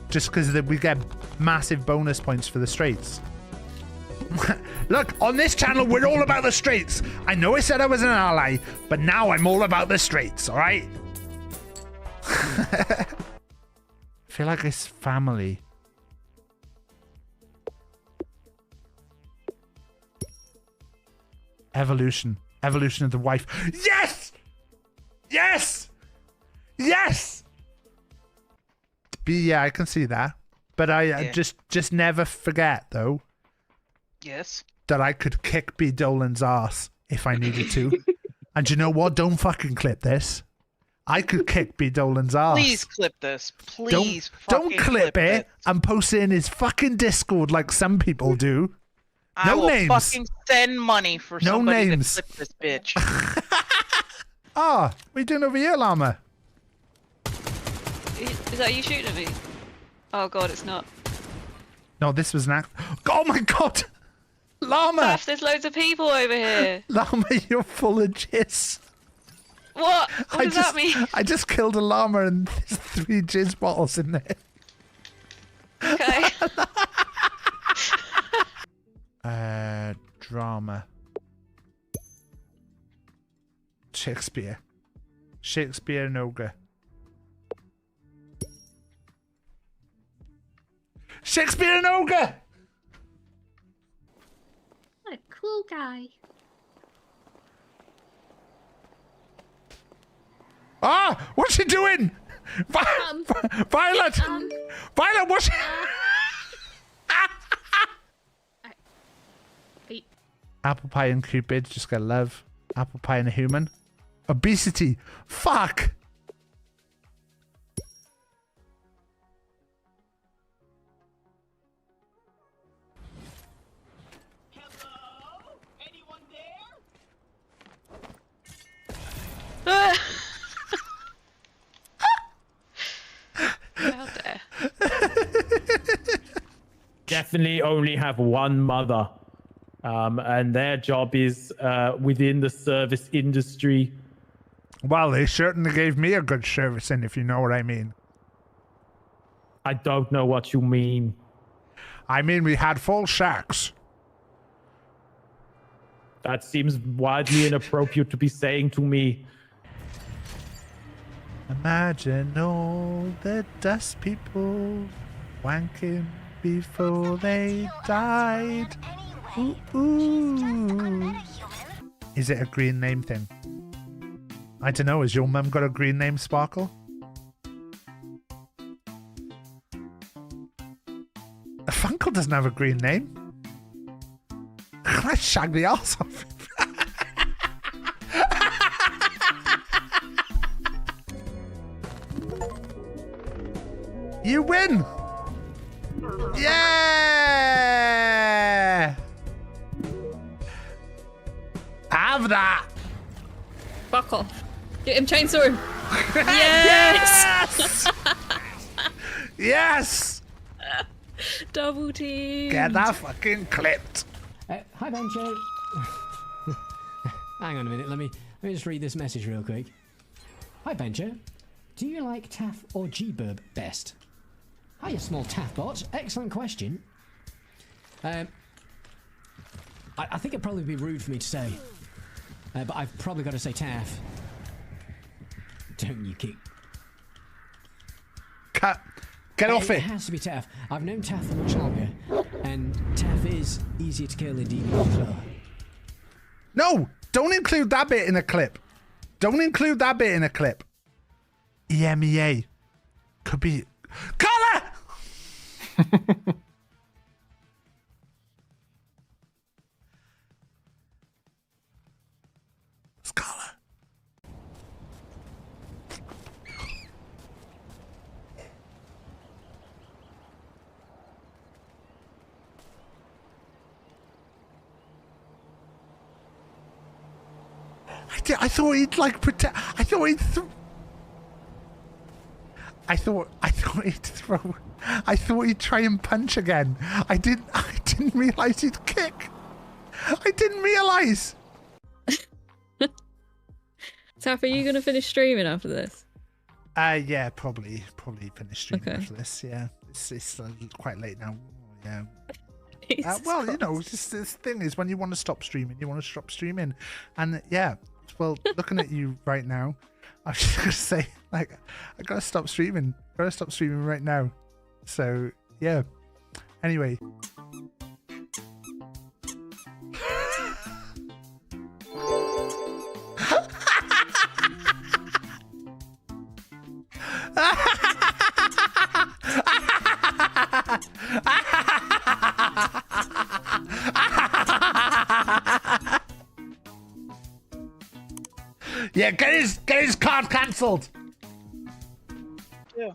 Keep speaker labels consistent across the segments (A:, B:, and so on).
A: just because we get massive bonus points for the straights. Look, on this channel, we're all about the straights. I know I said I was an ally, but now I'm all about the straights, all right? I feel like it's family. Evolution. Evolution of the wife. Yes! Yes! Yes! Yeah, I can see that. But I just never forget, though.
B: Yes.
A: That I could kick B. Dolan's ass if I needed to. And you know what? Don't fucking clip this. I could kick B. Dolan's ass.
B: Please clip this. Please
A: don't clip it and post it in his fucking Discord like some people do.
B: I will fucking send money for somebody to clip this bitch.
A: Ah, what are you doing over here, Llama?
C: Is that you shooting at me? Oh god, it's not.
A: No, this was an act. Oh my god! Llama!
C: Beth, there's loads of people over here.
A: Llama, you're full of jizz.
C: What? What does that mean?
A: I just killed a llama and there's 3 jizz bottles in there.
C: Okay.
A: Drama. Shakespeare. Shakespeare and ogre. Shakespeare and ogre!
D: What a cool guy.
A: Ah! What's she doing? Violet! Violet, what's she... Apple pie and Cupid, just gotta love. Apple pie and a human. Obesity. Fuck!
E: Hello? Anyone there?
C: Out there.
F: Definitely only have one mother. And their job is within the service industry.
A: Well, they certainly gave me a good servicing, if you know what I mean.
F: I don't know what you mean.
A: I mean, we had full shacks.
F: That seems wildly inappropriate to be saying to me.
A: Imagine all the dust people wanking before they died. Ooh, ooh. Is it a green name thing? I don't know. Has your mum got a green name, Sparkle? A Funkle doesn't have a green name. I shag the arse off him. You win! Yeah! Have that!
D: Fuck off. Get him, chainsaw him.
A: Yes! Yes!
D: Double team.
A: Get that fucking clipped.
G: Hi, Benjo. Hang on a minute. Let me just read this message real quick. Hi, Benjo. Do you like Taff or G-Burb best? Hiya, small Taff bot. Excellent question. I think it'd probably be rude for me to say, but I've probably got to say Taff. Don't you kick?
A: Cut. Get off it.
G: It has to be Taff. I've known Taff for much longer, and Taff is easier to kill indeed as well.
A: No! Don't include that bit in a clip. Don't include that bit in a clip. EMEA. Could be... Color! Scholar. I thought he'd like protect. I thought he'd throw. I thought he'd try and punch again. I didn't realize he'd kick. I didn't realize.
D: Taff, are you gonna finish streaming after this?
A: Yeah, probably finish streaming
D: Okay.
A: after this. Yeah. it's quite late now. Yeah.
D: Jesus
A: Well, you know,
D: Christ.
A: just this thing is when you want to stop streaming, you want to stop streaming, and yeah. Well, looking at you right now, I was just gonna say, like, I gotta stop streaming. Gotta stop streaming right now. So yeah. Anyway. Yeah, get his card cancelled.
B: Yeah.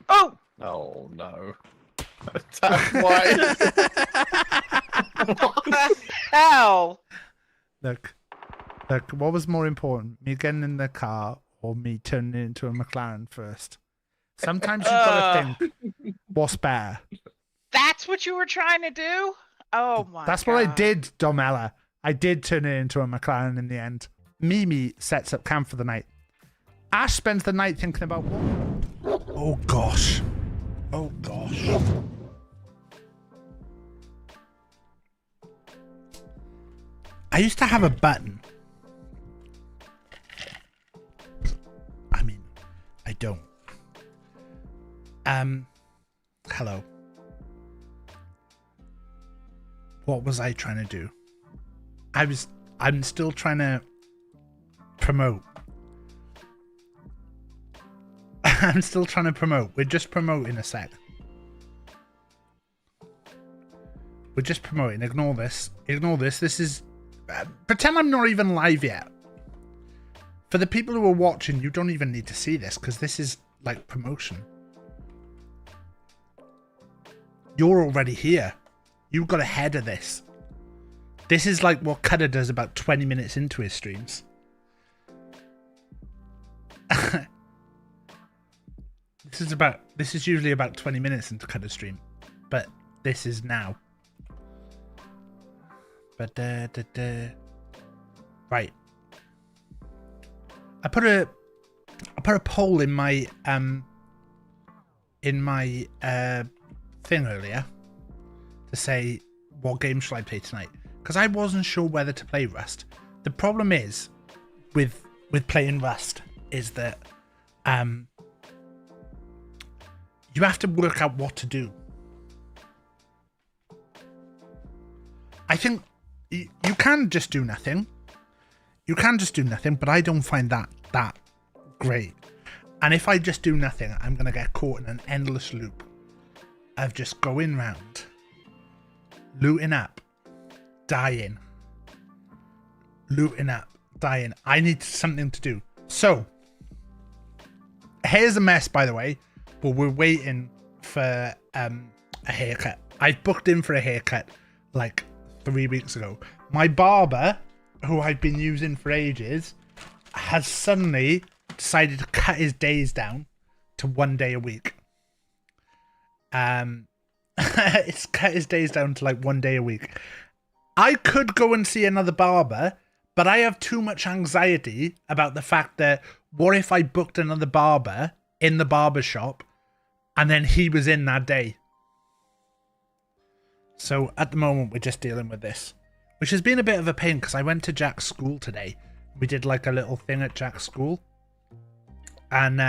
B: Oh!
H: Oh no. Why?
B: What the hell?
A: Look, what was more important, me getting in the car or me turning it into a McLaren first? Sometimes you've got to think, what's better?
B: That's what you were trying to do? Oh my
A: That's
B: God.
A: what I did, Domella. I did turn it into a McLaren in the end. Mimi sets up camp for the night. Ash spends the night thinking about what? Oh gosh. Oh gosh. I used to have a button. I mean, I don't. Hello. What was I trying to do? I'm still trying to promote. I'm still trying to promote. We're just promoting a sec. We're just promoting. Ignore this. Ignore this. This is... pretend I'm not even live yet. For the people who are watching, you don't even need to see this because this is like promotion. You're already here. You got ahead of this. This is like what Cutter does about 20 minutes into his streams. This is usually about 20 minutes into Cutter's stream. But this is now. But right. I put a poll in my thing earlier to say what game shall I play tonight, because I wasn't sure whether to play Rust. The problem is with playing Rust is that you have to work out what to do. I think you can just do nothing. You can just do nothing, but I don't find that great. And if I just do nothing, I'm going to get caught in an endless loop of just going round, looting up, dying, looting up, dying. I need something to do. So, hair's a mess, by the way, but we're waiting for a haircut. I've booked in for a haircut like 3 weeks ago. My barber, who I've been using for ages, has suddenly decided to cut his days down to 1 day a week. It's cut his days down to like 1 day a week. I could go and see another barber, but I have too much anxiety about the fact that what if I booked another barber in the barber shop and then he was in that day? So at the moment we're just dealing with this, which has been a bit of a pain because I went to Jack's school today. We did like a little thing at Jack's school, and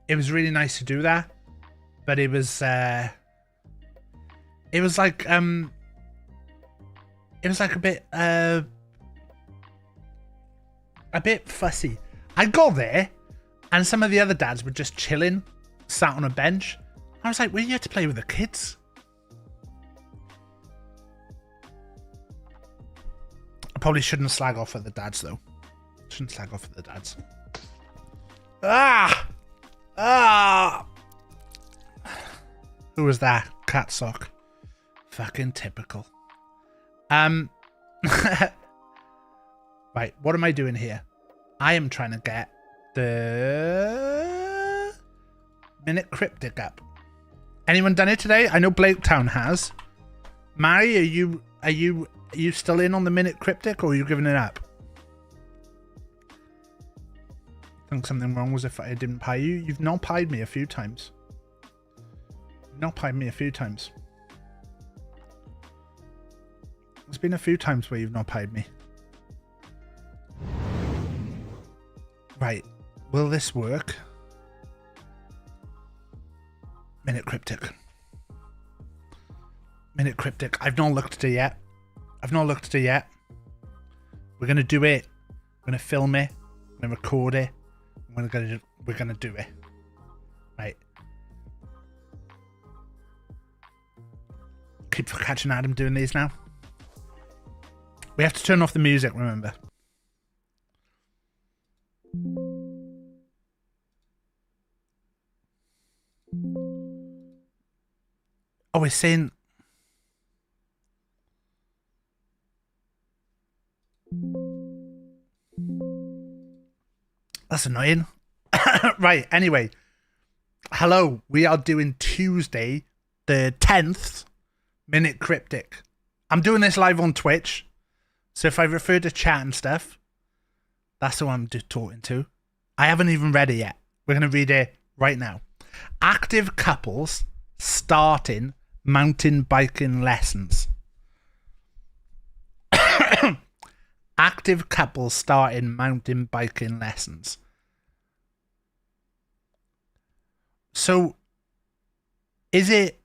A: it was really nice to do that, but it was like a bit fussy. I got there and some of the other dads were just chilling, sat on a bench. I was like, we're here to play with the kids. I probably shouldn't slag off at the dads though. Shouldn't slag off at the dads. Who was that? Cat sock. Fucking typical. Right, what am I doing here? I am trying to get the Minute Cryptic up. Anyone done it today? I know Blaketown has. Mary, are you still in on the Minute Cryptic, or are you giving it up? think something wrong was if I didn't pie you. You've not pied me a few times. Not pied me a few times. There's been a few times where you've not pied me. Right. Will this work? Minute Cryptic. Minute Cryptic. I've not looked at it yet. I've not looked at it yet. We're going to do it. We're going to film it. We're going to record it. We're going to do it. Right. Keep catching Adam doing these now. We have to turn off the music, remember. Oh, we're saying... That's annoying. Right, anyway. Hello, we are doing Tuesday, the 10th, Minute Cryptic. I'm doing this live on Twitch. So if I refer to chat and stuff, that's who I'm just talking to. I haven't even read it yet. We're going to read it right now. Active couples starting mountain biking lessons. Active couples starting mountain biking lessons. So, is it...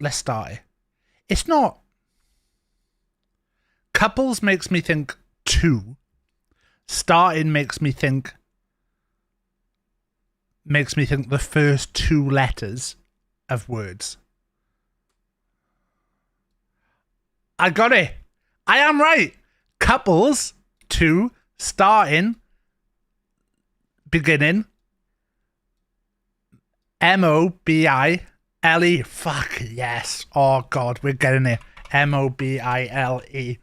A: Let's start it. It's not... Couples makes me think two. Starting makes me think the first two letters of words. I got it. I am right. Couples, two, starting, beginning, M-O-B-I-L-E. Fuck, yes. Oh, God, we're getting it. M-O-B-I-L-E.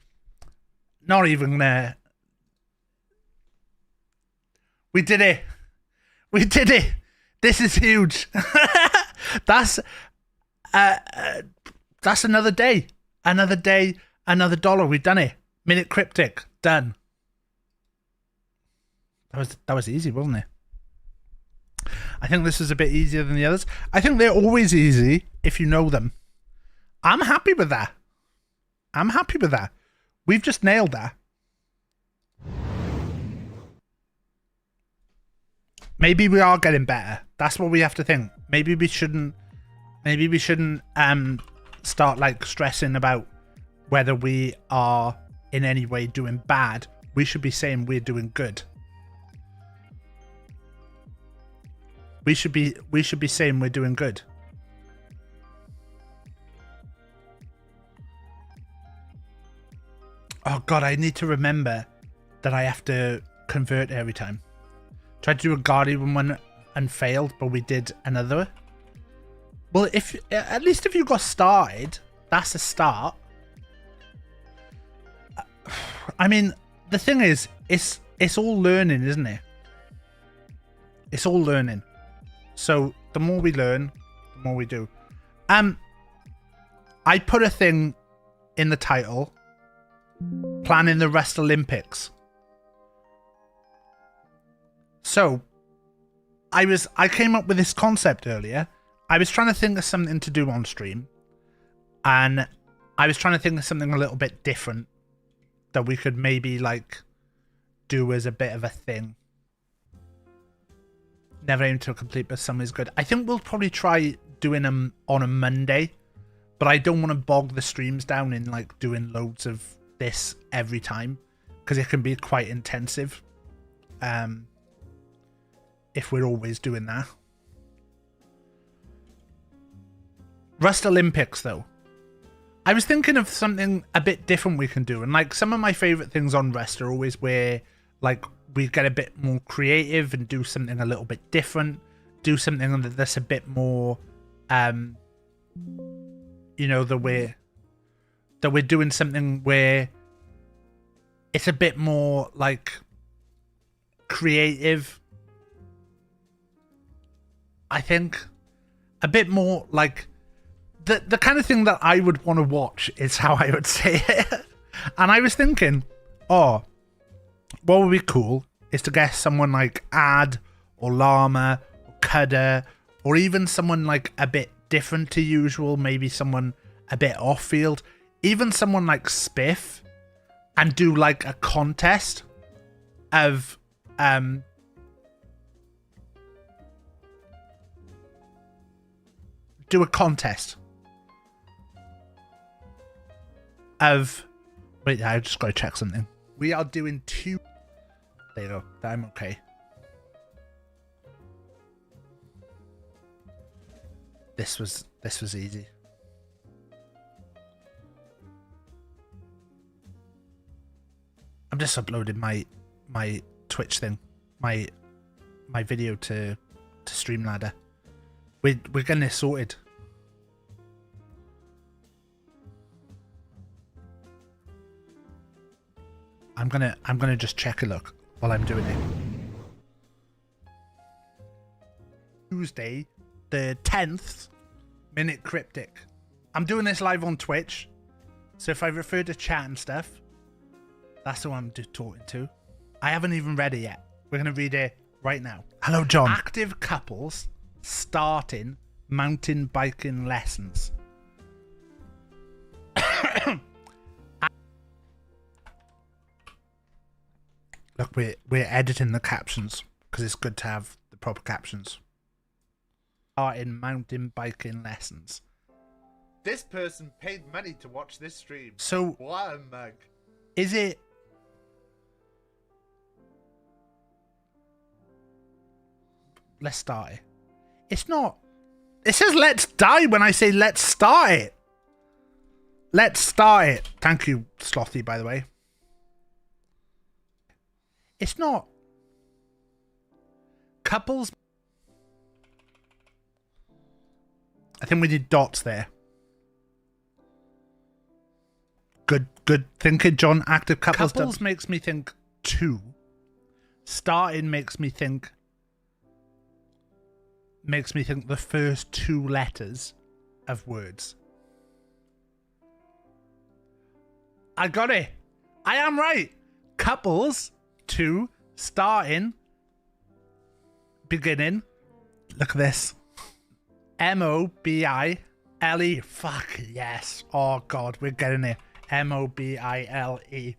A: Not even gonna... We did it. We did it. This is huge. That's another day. Another day, another dollar. We've done it. Minute Cryptic. Done. That was easy, wasn't it? I think this is a bit easier than the others. I think they're always easy if you know them. I'm happy with that. I'm happy with that. We've just nailed that. Maybe we are getting better. That's what we have to think. Maybe we shouldn't start like stressing about whether we are in any way doing bad. We should be saying we're doing good. We should be saying we're doing good. Oh God, I need to remember that I have to convert every time. Tried to do a Guardian one and failed, but we did another. Well, at least if you got started, that's a start. I mean, the thing is, it's all learning, isn't it? It's all learning. So the more we learn, the more we do. I put a thing in the title, planning the Rust Olympics. So I came up with this concept earlier. I was trying to think of something to do on stream, and I was trying to think of something a little bit different that we could maybe like do as a bit of a thing. Never aim to complete, but some is good. I think we'll probably try doing them on a Monday, but I don't want to bog the streams down in like doing loads of this every time, because it can be quite intensive if we're always doing that. Rust Olympics, though. I was thinking of something a bit different we can do. And like some of my favorite things on Rust are always where like we get a bit more creative and do something a little bit different. Do something that's a bit more, you know, that we're doing something where it's a bit more like creative. I think a bit more like the kind of thing that I would want to watch is how I would say it. And I was thinking, oh, what would be cool is to get someone like Ad or Llama or Cudder, or even someone like a bit different to usual, maybe someone a bit off field, even someone like Spiff, and do like a contest of do a contest of wait, I just gotta check something. We are doing 2. There you go. I'm okay. This was easy. I'm just uploading my Twitch thing, my video to Streamladder. We're getting this sorted. I'm gonna just check a look while I'm doing it. Tuesday, the 10th minute cryptic. I'm doing this live on Twitch, so if I refer to chat and stuff, that's who I'm talking to. I haven't even read it yet. We're gonna read it right now. Hello, John. Active couples starting mountain biking lessons. Look, we're editing the captions because it's good to have the proper captions. Starting mountain biking lessons.
H: This person paid money to watch this stream.
A: So
H: What a mug.
A: is it? Let's start it. It's not. It says let's die when I say let's start it. Let's start it. Thank you, Slothy, by the way. It's not. Couples. I think we did dots there. Good thinking, John. Active couples makes me think 2. Starting makes me think the first 2 letters of words. I got it. I am right. Couples, 2, starting, beginning. Look at this. M-O-B-I-L-E. Fuck yes. Oh God, we're getting it. M-O-B-I-L-E.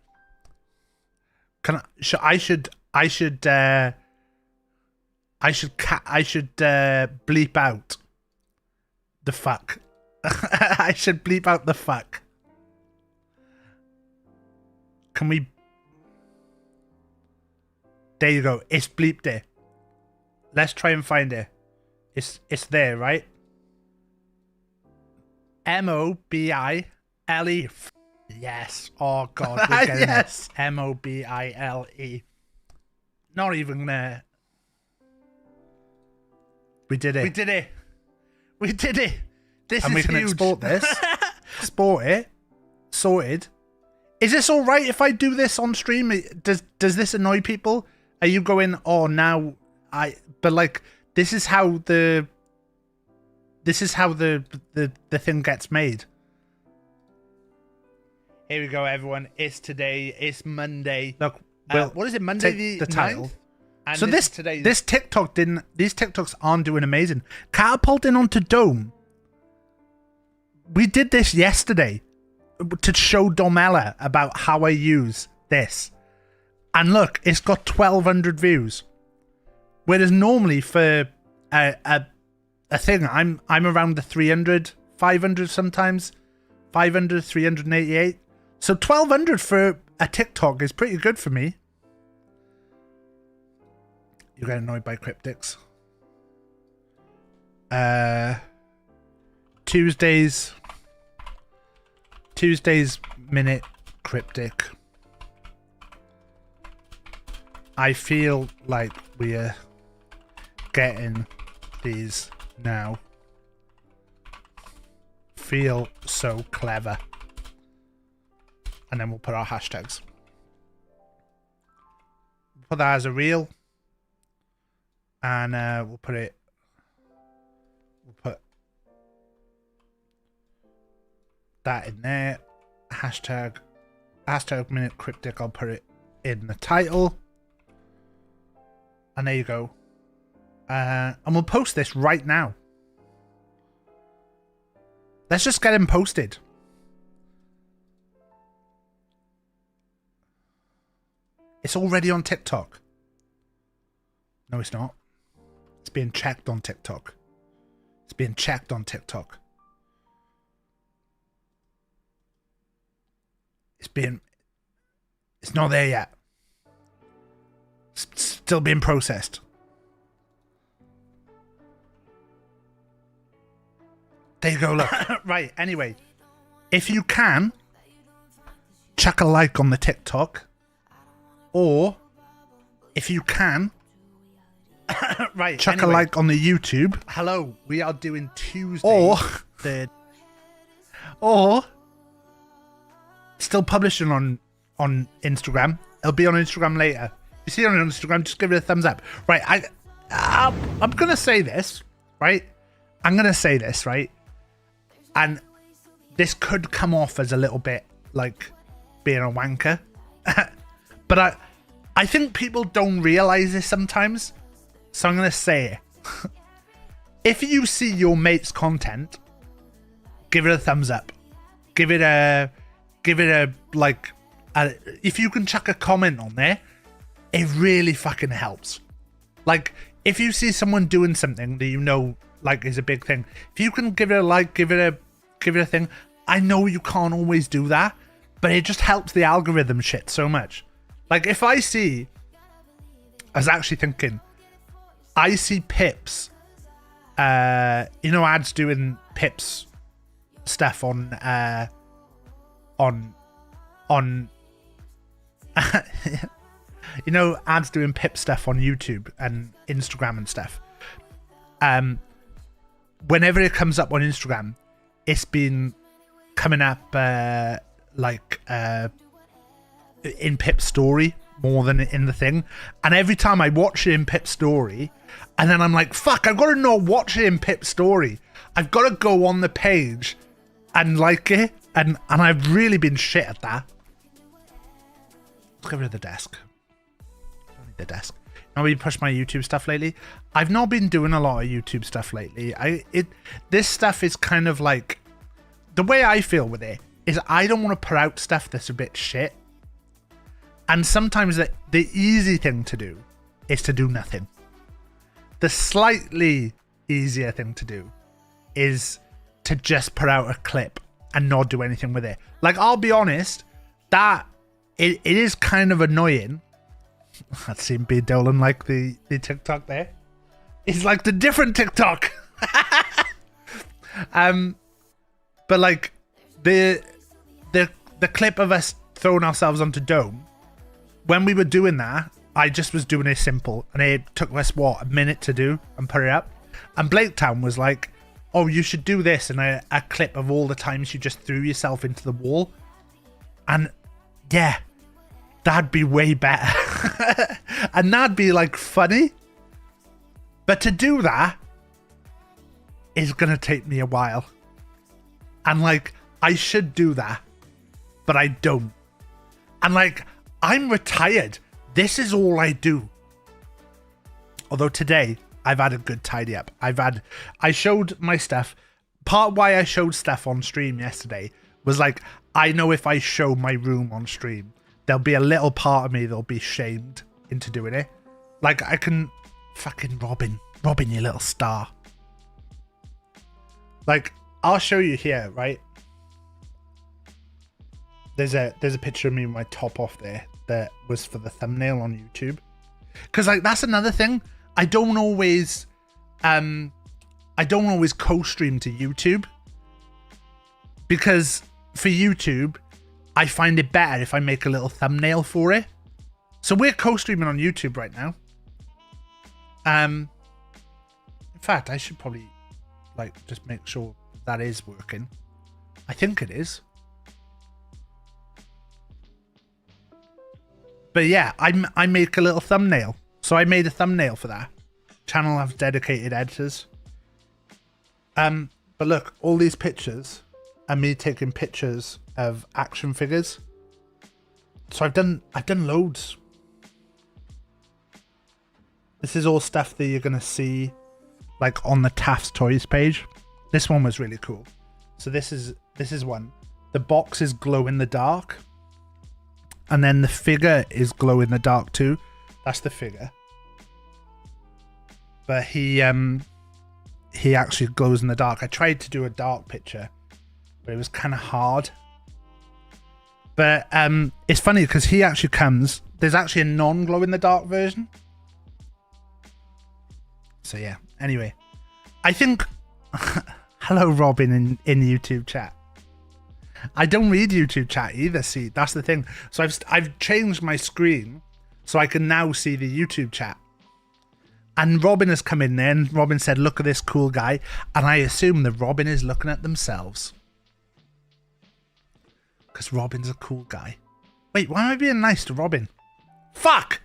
A: I should bleep out the fuck. I should bleep out the fuck. Can we? There you go. It's bleeped it. Let's try and find it. It's there, right? M-O-B-I-L-E. Yes. Oh God, we're getting yes. It. M-O-B-I-L-E. Not even there. We did it. We did it. We did it. This and is we can huge. Export this. Export it. Sorted. Is this all right if I do this on stream? Does this annoy people? Are you going, oh, now but like this is how the thing gets made. Here we go, everyone. It's today. It's Monday. Look, what is it? Monday the title. 9th? And so these TikToks aren't doing amazing. Catapulting onto Dome. We did this yesterday to show Domella about how I use this. And look, it's got 1,200 views. Whereas normally for a thing, I'm around the 300, 500 sometimes. 500, 388. So 1,200 for a TikTok is pretty good for me. You get annoyed by cryptics. Tuesday's minute cryptic. I feel like we're getting these now. Feel so clever. And then we'll put our hashtags. Put that as a reel. And we'll put that in there. Hashtag #minute cryptic. I'll put it in the title. And there you go. And we'll post this right now. Let's just get him posted. It's already on TikTok. No, it's not. It's being checked on TikTok. It's being checked on TikTok. It's not there yet. It's still being processed. There you go, look. Right, anyway. If you can, chuck a like on the TikTok. Or, if you can, right, chuck anyway, a like on the YouTube. Hello, we are doing Tuesday. Or still publishing on Instagram. It'll be on Instagram later. If you see it on Instagram, just give it a thumbs up. Right, I'm gonna say this, right? I'm gonna say this, right? And this could come off as a little bit like being a wanker. But I think people don't realize this sometimes. So I'm going to say it. If you see your mate's content, give it a thumbs up. Give it a like, if you can chuck a comment on there, it really fucking helps. Like, if you see someone doing something that you know, like, is a big thing, if you can give it a like, give it a thing. I know you can't always do that, but it just helps the algorithm shit so much. Like, if I see, I was actually thinking, I see Pips, you know, ads doing Pips stuff on you know, ads doing Pip stuff on YouTube and Instagram and stuff. Whenever it comes up on Instagram, it's been coming up in Pip's story more than in the thing. And every time I watch it in Pip's story, and then I'm like, fuck, I've got to not watch it in Pip's story. I've got to go on the page and like it. And I've really been shit at that. Let's get rid of the desk. Don't need the desk. Now we push my YouTube stuff lately. I've not been doing a lot of YouTube stuff lately. This stuff is kind of like, the way I feel with it is I don't want to put out stuff that's a bit shit. And sometimes the easy thing to do is to do nothing. The slightly easier thing to do is to just put out a clip and not do anything with it. Like, I'll be honest, that it is kind of annoying. I've seen B. Dolan like the TikTok there. It's like the different TikTok. But like the clip of us throwing ourselves onto Dome, when we were doing that, I just was doing it simple, and it took us what, a minute to do and put it up. And Blaketown was like, "Oh, you should do this," and a clip of all the times you just threw yourself into the wall. And yeah, that'd be way better. And that'd be like funny. But to do that is gonna take me a while. And like, I should do that, but I don't. And like, I'm retired. This is all I do. Although today I've had a good tidy up. I showed my stuff. Part why I showed stuff on stream yesterday was like, I know if I show my room on stream, there'll be a little part of me that'll be shamed into doing it. Like, I can fucking Robin, you little star. Like, I'll show you here, right? There's a picture of me with my top off there that was for the thumbnail on YouTube. Because like, that's another thing. I don't always co-stream to YouTube, because for YouTube I find it better if I make a little thumbnail for it. So we're co-streaming on YouTube right now. In fact, I should probably like just make sure that is working. I think it is. But yeah, I make a little thumbnail. So I made a thumbnail for that. Channel has dedicated editors. But look, all these pictures are me taking pictures of action figures. So I've done loads. This is all stuff that you're gonna see like on the Taft's Toys page. This one was really cool. So this is one. The box is glow in the dark. And then the figure is glow in the dark too. That's the figure. But he actually glows in the dark. I tried to do a dark picture, but it was kind of hard. But it's funny because he actually comes. There's actually a non-glow in the dark version. So yeah. Anyway, I think. Hello, Robin in YouTube chat. I don't read YouTube chat either. See, that's the thing. So I've changed my screen so I can now see the YouTube chat. And Robin has come in there, and Robin said, "Look at this cool guy," and I assume that Robin is looking at themselves. Because Robin's a cool guy. Wait, why am I being nice to Robin? Fuck!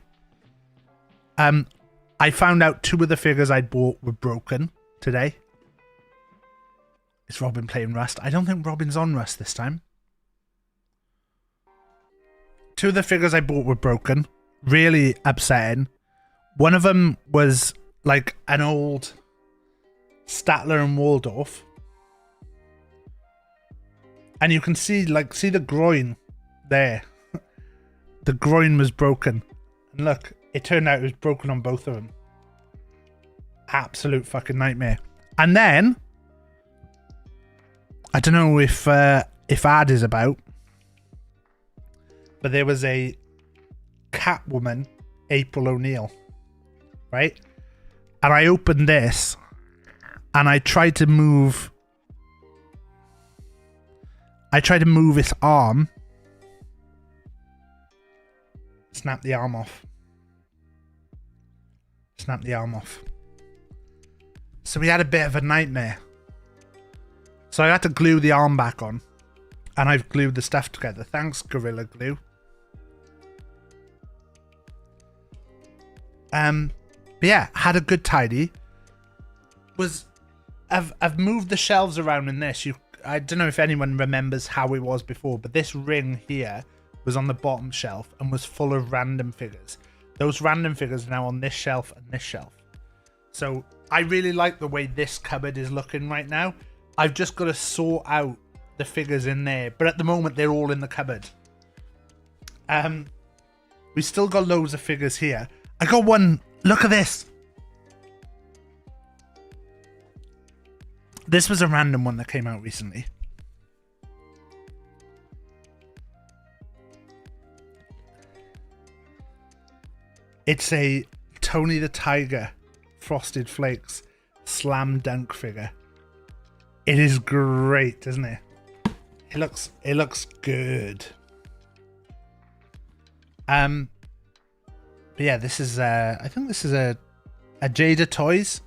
A: I found out 2 of the figures I'd bought were broken today. Is Robin playing Rust? I don't think Robin's on Rust this time. 2 of the figures I bought were broken. Really upsetting. One of them was like an old Statler and Waldorf. And you can see the groin there. The groin was broken. And look, it turned out it was broken on both of them. Absolute fucking nightmare. And then, I don't know if Ad is about, but there was a Catwoman, April O'Neil, right? And I opened this, and I tried to move its arm. Snap the arm off. Snap the arm off. So we had a bit of a nightmare. So I had to glue the arm back on. And I've glued the stuff together. Thanks, Gorilla Glue. But yeah, had a good tidy. I've moved the shelves around in this. I don't know if anyone remembers how it was before, but this ring here was on the bottom shelf and was full of random figures. Those random figures are now on this shelf and this shelf. So I really like the way this cupboard is looking right now. I've just got to sort out the figures in there, but at the moment they're all in the cupboard. We still got loads of figures here. I got one. Look at this. This was a random one that came out recently. It's a Tony the Tiger Frosted Flakes slam dunk figure. It is great, isn't it? It looks good. But yeah, this is I think this is a Jada Toys.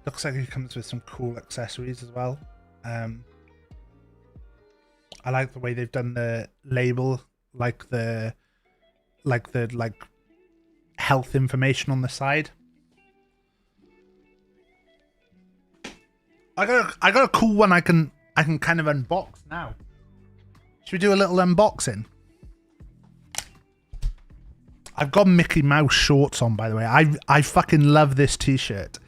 A: Looks like it comes with some cool accessories as well. I like the way they've done the label, like the health information on the side. I got a cool one I can kind of unbox now. Should we do a little unboxing? I've got Mickey Mouse shorts on, by the way. I fucking love this t-shirt.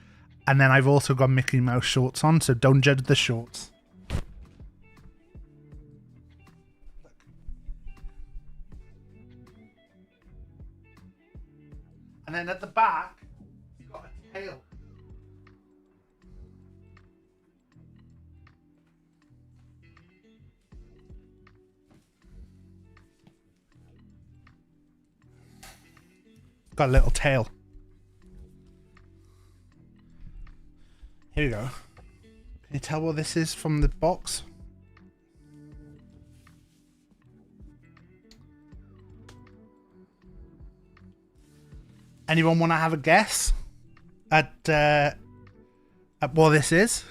A: And then I've also got Mickey Mouse shorts on, so don't judge the shorts. And then at the back, you've got a tail. Got a little tail. Here we go. Can you tell what this is from the box? Anyone want to have a guess at what this is?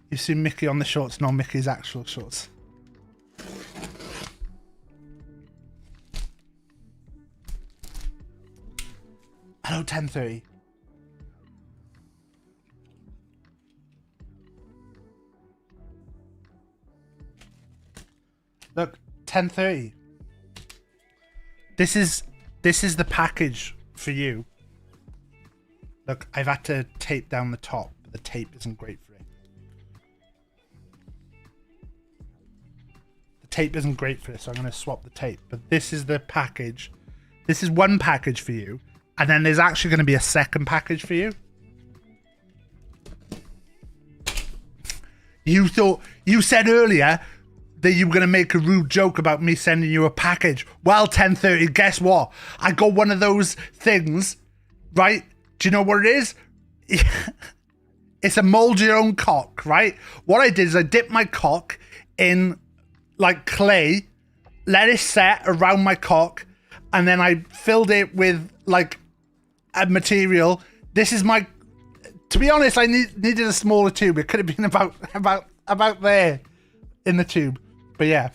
A: You've seen Mickey on the shorts, not Mickey's actual shorts. Hello, 10:30. Look, 10:30. This is the package for you. Look, I've had to tape down the top, but the tape isn't great for it. The tape isn't great for this, so I'm going to swap the tape. But this is the package. This is one package for you, and then there's actually going to be a second package for you. You said earlier that you were going to make a rude joke about me sending you a package. Well, 10:30, guess what? I got one of those things, right? Do you know what it is? It's a mold your own cock, right? What I did is I dipped my cock in like clay, let it set around my cock, and then I filled it with like a material. This is my... To be honest, I needed a smaller tube. It could have been about there in the tube. But yeah,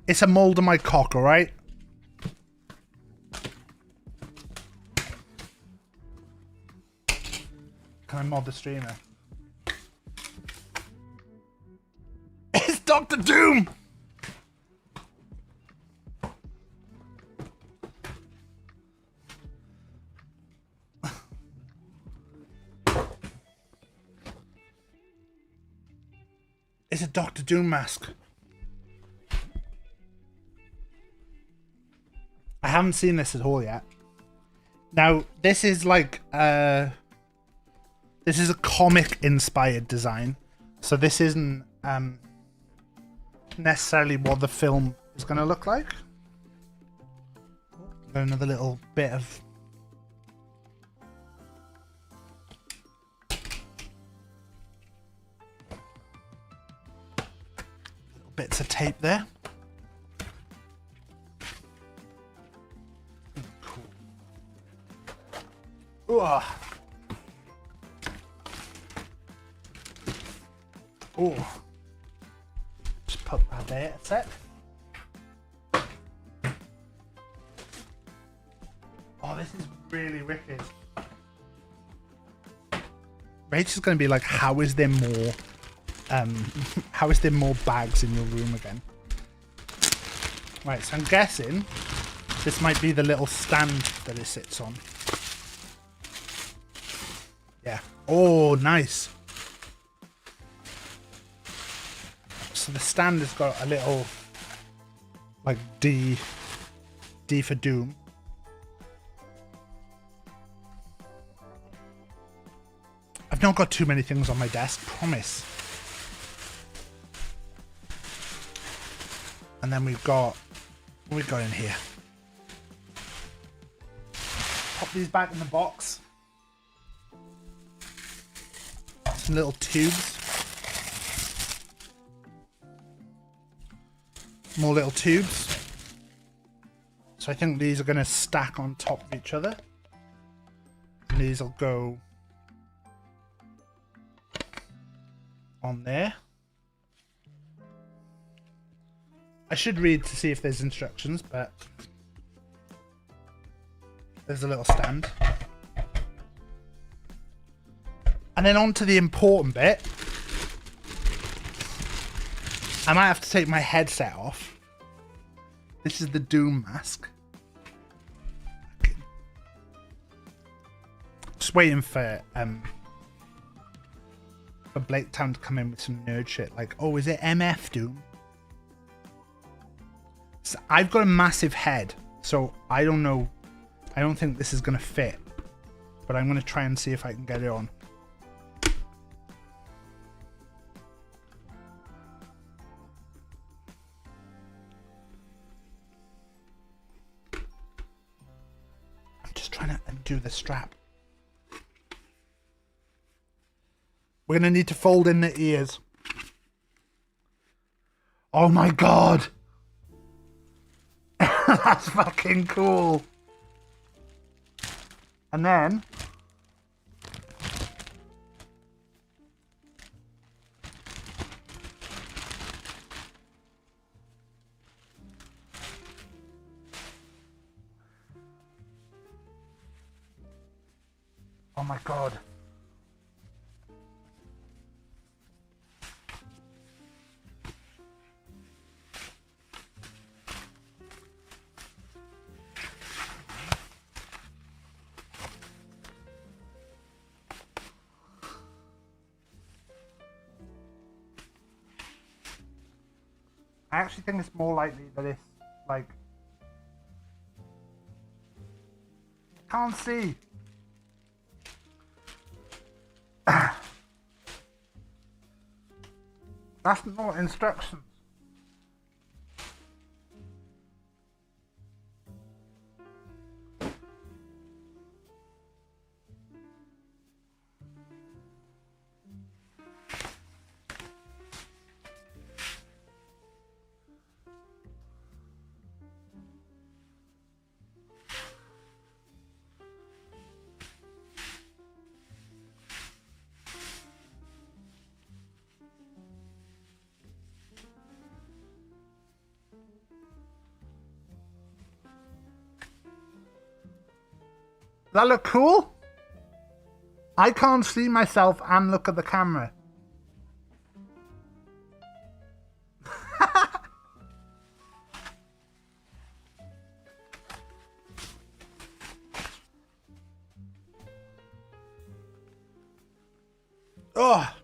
A: it's a mold of my cock, all right? Can I mod the streamer? It's Dr. Doom! It's a Dr. Doom mask. I haven't seen this at all yet. Now, this is like this is a comic inspired design. So this isn't necessarily what the film is going to look like. Got another little bit of bits of tape there. Cool. Ooh. Ooh. Just put that there a sec. Oh, this is really wicked. Rachel's gonna be like, how is there more bags in your room again? Right, so I'm guessing this might be the little stand that it sits on. Yeah. Oh, nice. So the stand has got a little like D for Doom. I've not got too many things on my desk, promise. And then we've got, what we got in here? Pop these back in the box. Some little tubes. More little tubes. So I think these are going to stack on top of each other. And these will go on there. I should read to see if there's instructions, but there's a little stand. And then on to the important bit. I might have to take my headset off. This is the Doom mask. Just waiting for Blake Town to come in with some nerd shit like, oh, is it MF Doom? So I've got a massive head, so I don't know. I don't think this is going to fit, but I'm going to try and see if I can get it on. I'm just trying to undo the strap. We're going to need to fold in the ears. Oh my god! That's fucking cool. And then oh my god. actually think it's more likely that it's like can't see. That's not instructions. That look cool? I can't see myself and look at the camera. Oh.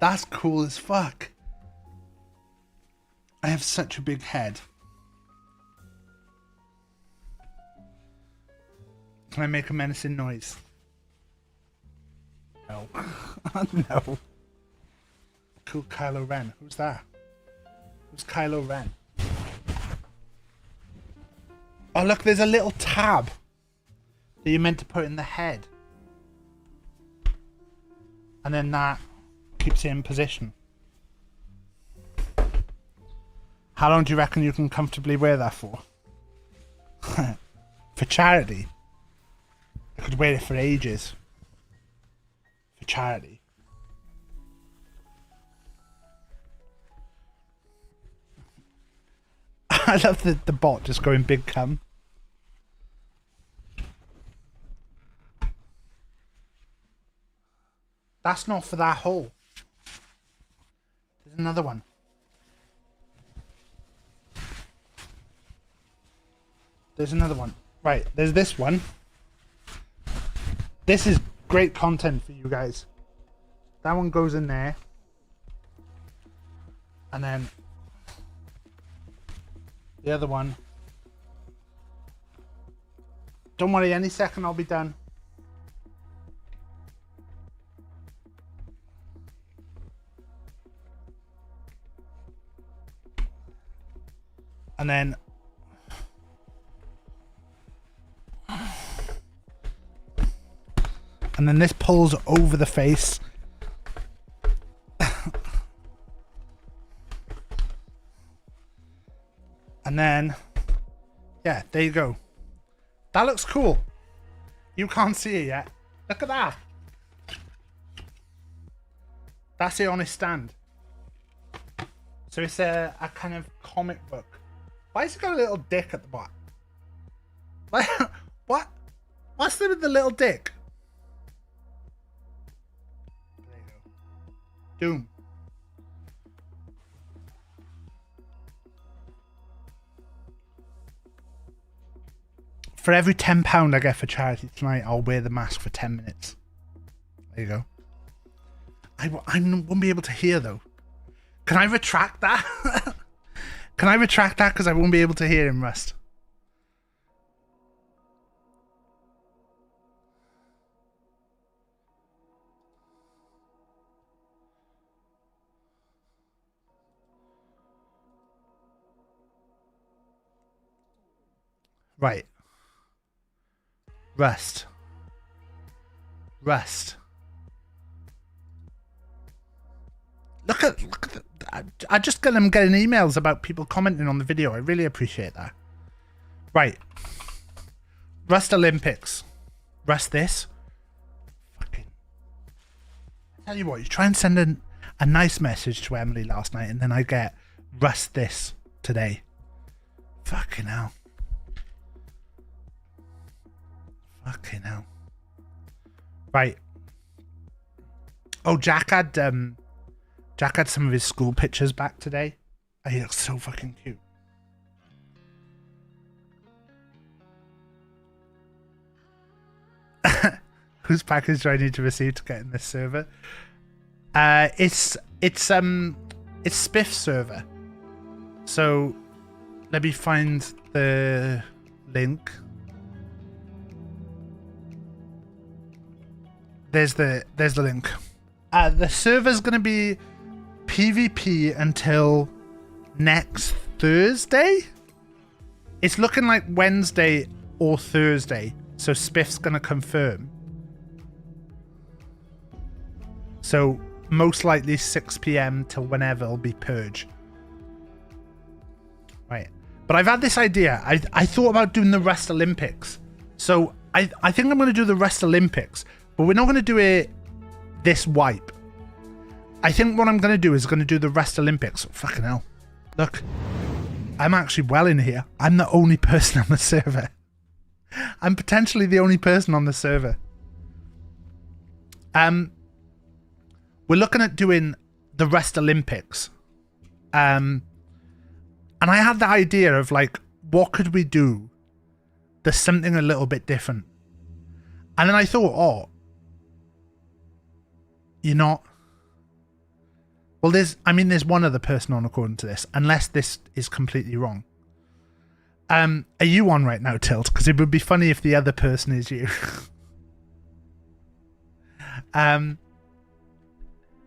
A: That's cool as fuck. I have such a big head. Can I make a menacing noise? No. No. Cool Kylo Ren. Who's that? Who's Kylo Ren? Oh look, there's a little tab that you're meant to put in the head. And then that keeps it in position. How long do you reckon you can comfortably wear that for? For charity? I could wear it for ages. For charity. I love the bot just going big cum. That's not for that hole. There's another one. There's another one. Right, there's this one. This is great content for you guys. That one goes in there. And then the other one. Don't worry, any second I'll be done. And then this pulls over the face. And then, yeah, there you go. That looks cool. You can't see it yet. Look at that. That's it on his stand. So it's a kind of comic book. Why has it got a little dick at the bottom? What? What's the with the little dick? There you go. Doom. For every £10 I get for charity tonight, I'll wear the mask for 10 minutes. There you go. I won't be able to hear though. Can I retract that? Can I retract that because I won't be able to hear him, Rust? Right. Rust. Look at the, I just get them getting emails about people commenting on the video. I really appreciate that. Right. Rust Olympics. Rust this. Fucking. I tell you what, you try and send a nice message to Emily last night and then I get Rust this today. Fucking hell. Fucking hell. Right. Oh, Jack had some of his school pictures back today. Oh, he looks so fucking cute. Whose package do I need to receive to get in this server? It's Spiff's server. So let me find the link. There's the link. The server's gonna be PvP until next Thursday. It's looking like Wednesday or Thursday. So Spiff's gonna confirm. So most likely 6 p.m. till whenever it'll be purge. Right. But I've had this idea. I thought about doing the Rust Olympics. So I think I'm going to do the Rust Olympics. But we're not going to do it this wipe. I think what I'm going to do is going to do the Rust Olympics. Oh, fucking hell. Look. I'm actually well in here. I'm the only person on the server. I'm potentially the only person on the server. We're looking at doing the Rust Olympics. And I had the idea of like, what could we do? There's something a little bit different. And then I thought, oh, you're not. Well, there's one other person on according to this, unless this is completely wrong. Are you on right now, Tilt? Because it would be funny if the other person is you.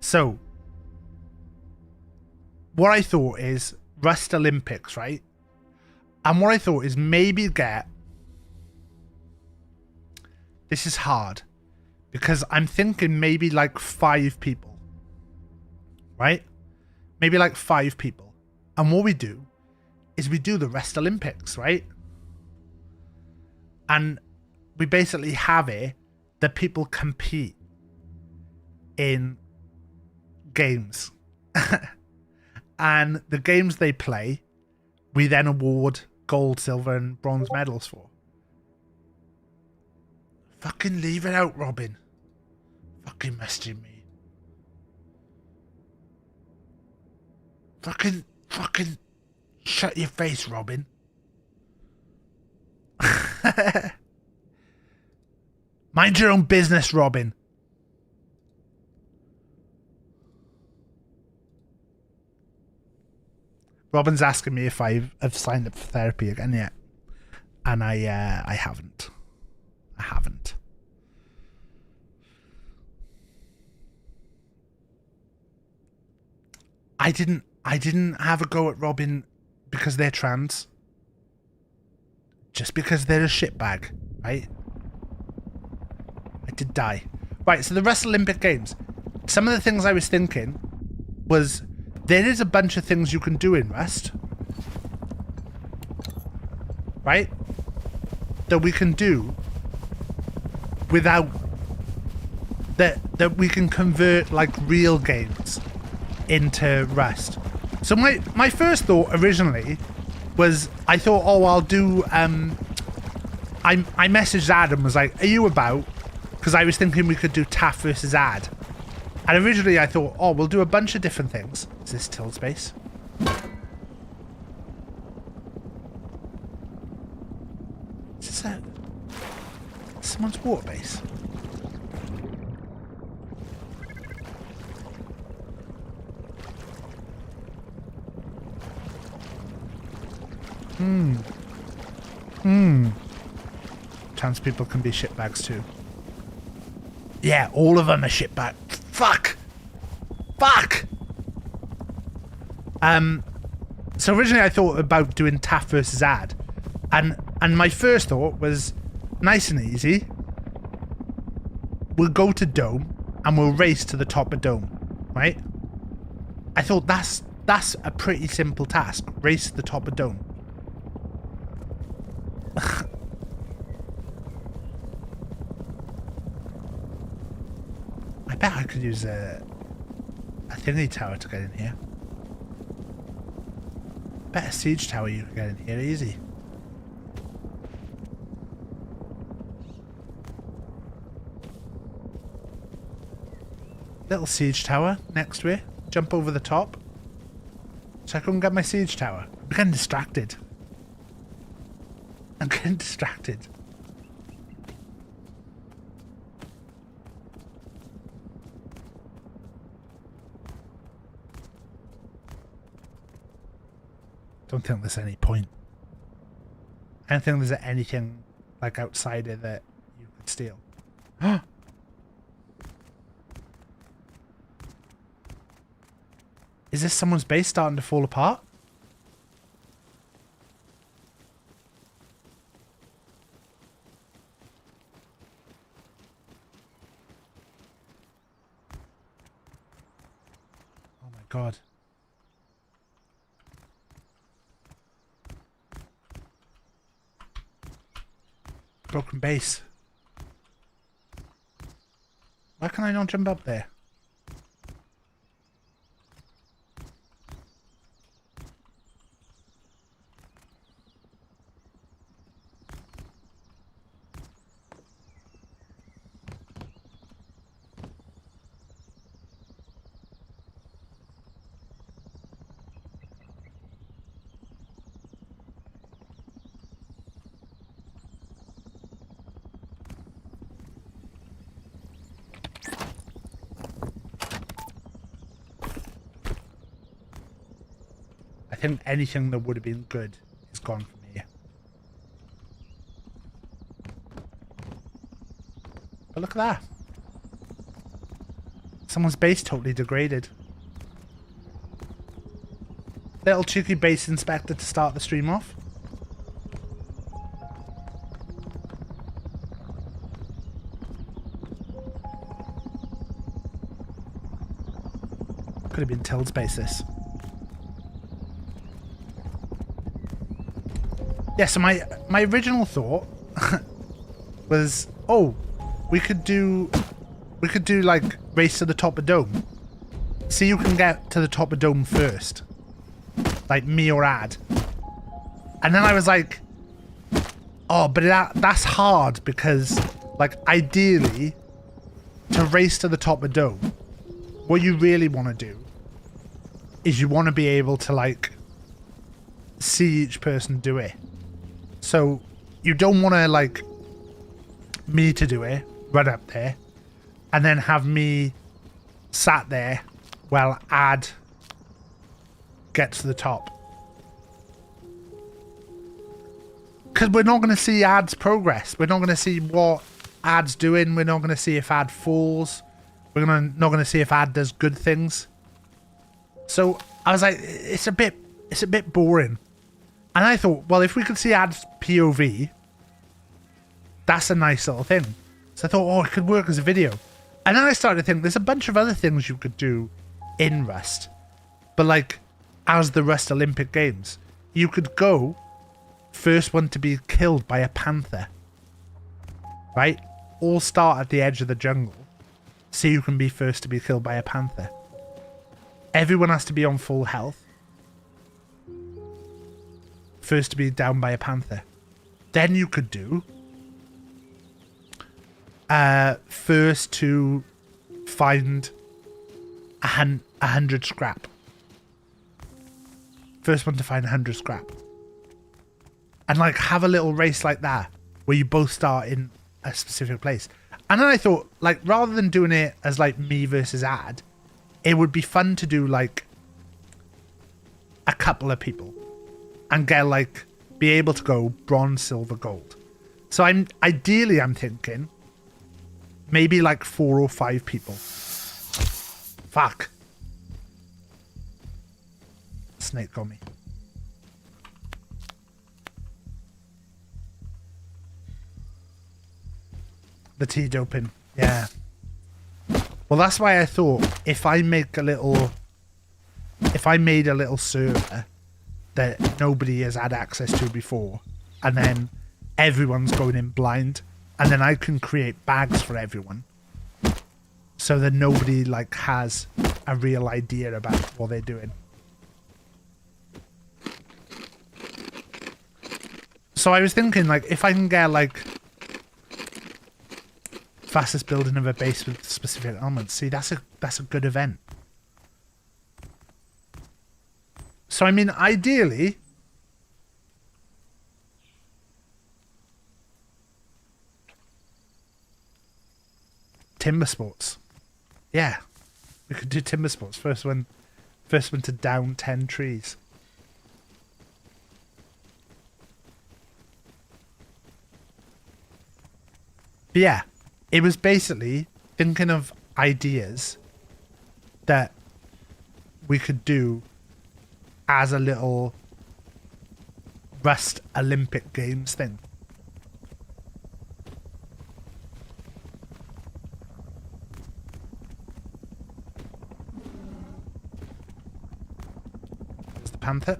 A: So, what I thought is Rust Olympics, right? And what I thought is maybe get... This is hard. Because I'm thinking maybe like 5 people. Right? Maybe like 5 people. And what we do is we do the Rust Olympics, right? And we basically have it that people compete in games. And the games they play, we then award gold, silver, and bronze medals for. Fucking leave it out, Robin. Fucking messaging me. Fucking shut your face, Robin. Mind your own business, Robin. Robin's asking me if I've signed up for therapy again yet. And I haven't. I haven't. I didn't have a go at Robin because they're trans. Just because they're a shitbag, right? I did die. Right, so the Rust Olympic Games. Some of the things I was thinking was there is a bunch of things you can do in Rust. Right? That we can do without that we can convert like real games into Rust. So my first thought originally was I thought, oh, I'll do I messaged Adam, was like, are you about? Because I was thinking we could do TAF versus Ad. And originally I thought, oh, we'll do a bunch of different things. Is this till space? Is this someone's water base? Trans people can be shitbags too. Yeah, all of them are shitbags. Fuck! Fuck! So originally I thought about doing TAF versus Ad. And my first thought was nice and easy. We'll go to Dome and we'll race to the top of Dome. Right? I thought that's a pretty simple task. Race to the top of Dome. I bet I could use a thingy tower to get in here. I bet a siege tower you can get in here easy. Little siege tower next to it. Jump over the top. So I couldn't get my siege tower. I'm getting distracted. I'm getting distracted. Don't think there's any point. I don't think there's anything like outside it that you could steal. Is this someone's base starting to fall apart? Oh my god. Broken base. Why can I not jump up there? I think anything that would have been good is gone from here. But look at that. Someone's base totally degraded. Little cheeky base inspector to start the stream off. Could have been Tild's base, this. Yeah, so my original thought was, oh, we could do like race to the top of dome. See who can get to the top of dome first. Like me or Ad. And then I was like, oh, but that's hard because like ideally to race to the top of dome, what you really want to do is you want to be able to like see each person do it. So you don't want to like me to do it, run up there, and then have me sat there while Ad gets to the top. Because we're not going to see Ad's progress. We're not going to see what Ad's doing. We're not going to see if Ad falls. We're not going to see if Ad does good things. So I was like, it's a bit boring. And I thought, well, if we could see Ad's POV, that's a nice little thing. So I thought, oh, it could work as a video. And then I started to think, there's a bunch of other things you could do in Rust. But like, as the Rust Olympic Games, you could go first one to be killed by a panther. Right? All start at the edge of the jungle. See who can be first to be killed by a panther. Everyone has to be on full health. First to be down by a panther. Then you could do first to find 100 scrap. First one to find 100 scrap. And like have a little race like that where you both start in a specific place. And then I thought, like, rather than doing it as like me versus Ad, it would be fun to do like a couple of people and get like be able to go bronze, silver, gold. So I'm thinking maybe like 4 or 5 people. Fuck. Snake got me. The tea doping. Yeah. Well, that's why I thought if I made a little server that nobody has had access to before, and then everyone's going in blind, and then I can create bags for everyone so that nobody like has a real idea about what they're doing. So I was thinking, like, if I can get like fastest building of a base with specific elements, see, that's a good event. So I mean, ideally, timber sports. Yeah, we could do timber sports. First one to down 10 trees. But yeah, it was basically thinking of ideas that we could do as a little Rust Olympic Games thing. There's the panther.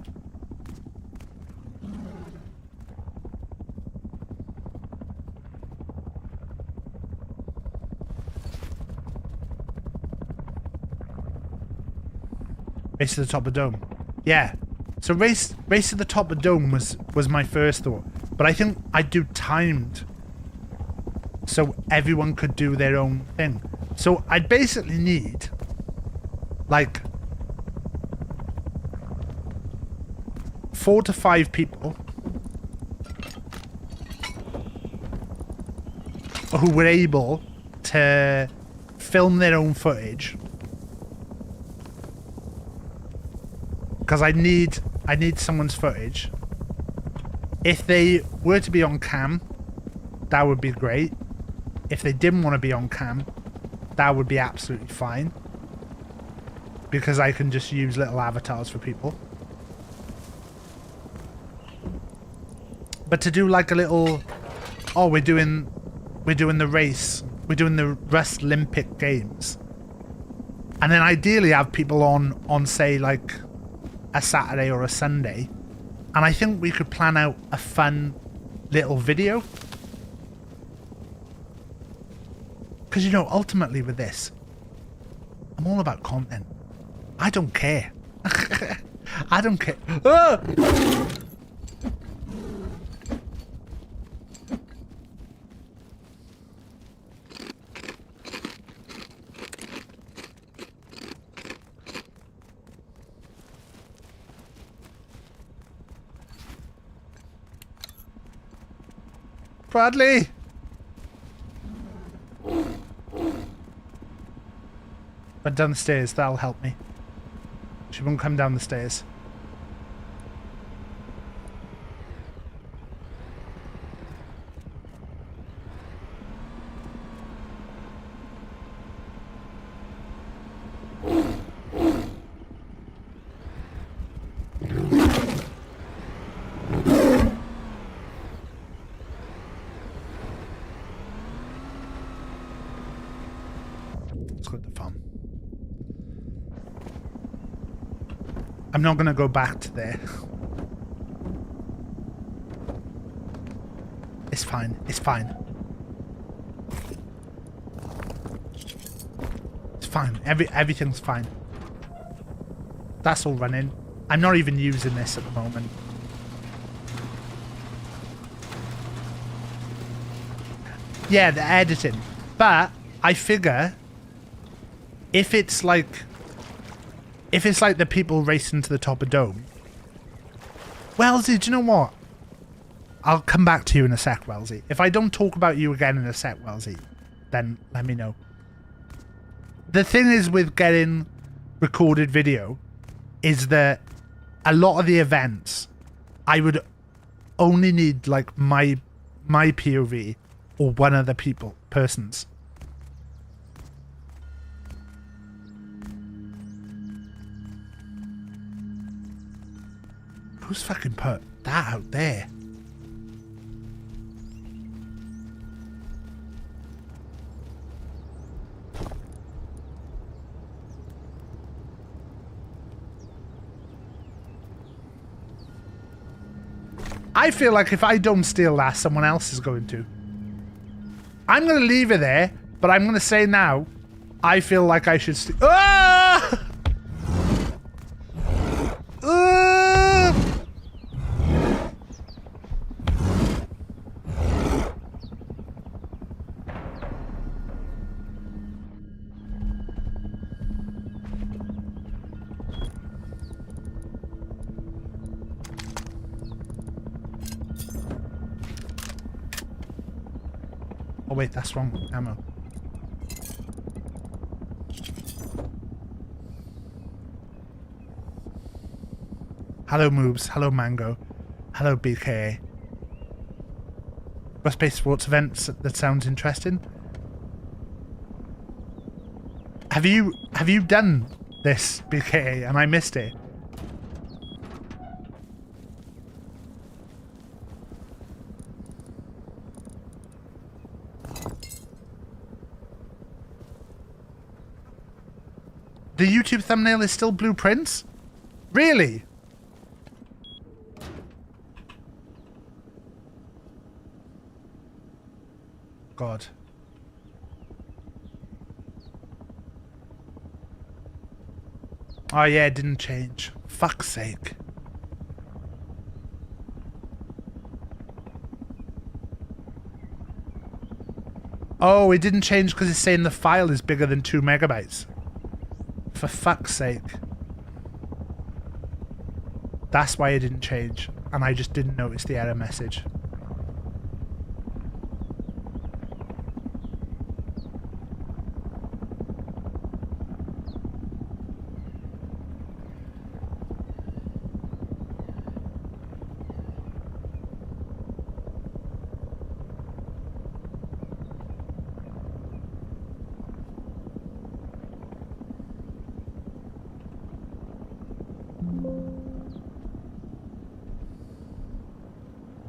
A: Race to the top of the dome. Yeah. So race to the top of the dome was my first thought. But I think I'd do timed. So everyone could do their own thing. So I'd basically need like 4 to 5 people who were able to film their own footage. Because I need someone's footage. If they were to be on cam, that would be great. If they didn't want to be on cam, that would be absolutely fine. Because I can just use little avatars for people. But to do like a little, oh, we're doing the race, we're doing the Rust Olympic Games, and then ideally have people on say like a Saturday or a Sunday, and I think we could plan out a fun little video. Because, you know, ultimately with this, I'm all about content. I don't care. I don't care. Ah! Bradley! But down the stairs, that'll help me. She won't come down the stairs. I'm not gonna go back to there. It's fine. It's fine. It's fine. Everything's fine. That's all running. I'm not even using this at the moment. Yeah, the editing. But I figure if it's like the people racing to the top of Dome. Wellesley, do you know what? I'll come back to you in a sec, Wellesley. If I don't talk about you again in a sec, Wellesley, then let me know. The thing is with getting recorded video is that a lot of the events I would only need like my POV or one other person's. Who's fucking put that out there? I feel like if I don't steal that, someone else is going to. I'm going to leave it there, but I'm going to say now, I feel like I should steal. Ah! Oh wait, that's wrong ammo. Hello Moobs, hello Mango, hello BKA. Bus-based sports events, that sounds interesting. Have you done this, BK, and I missed it? The YouTube thumbnail is still blueprints? Really? God. Oh yeah, it didn't change. Fuck's sake. Oh, it didn't change because it's saying the file is bigger than 2 megabytes. For fuck's sake. That's why it didn't change. And I just didn't notice the error message.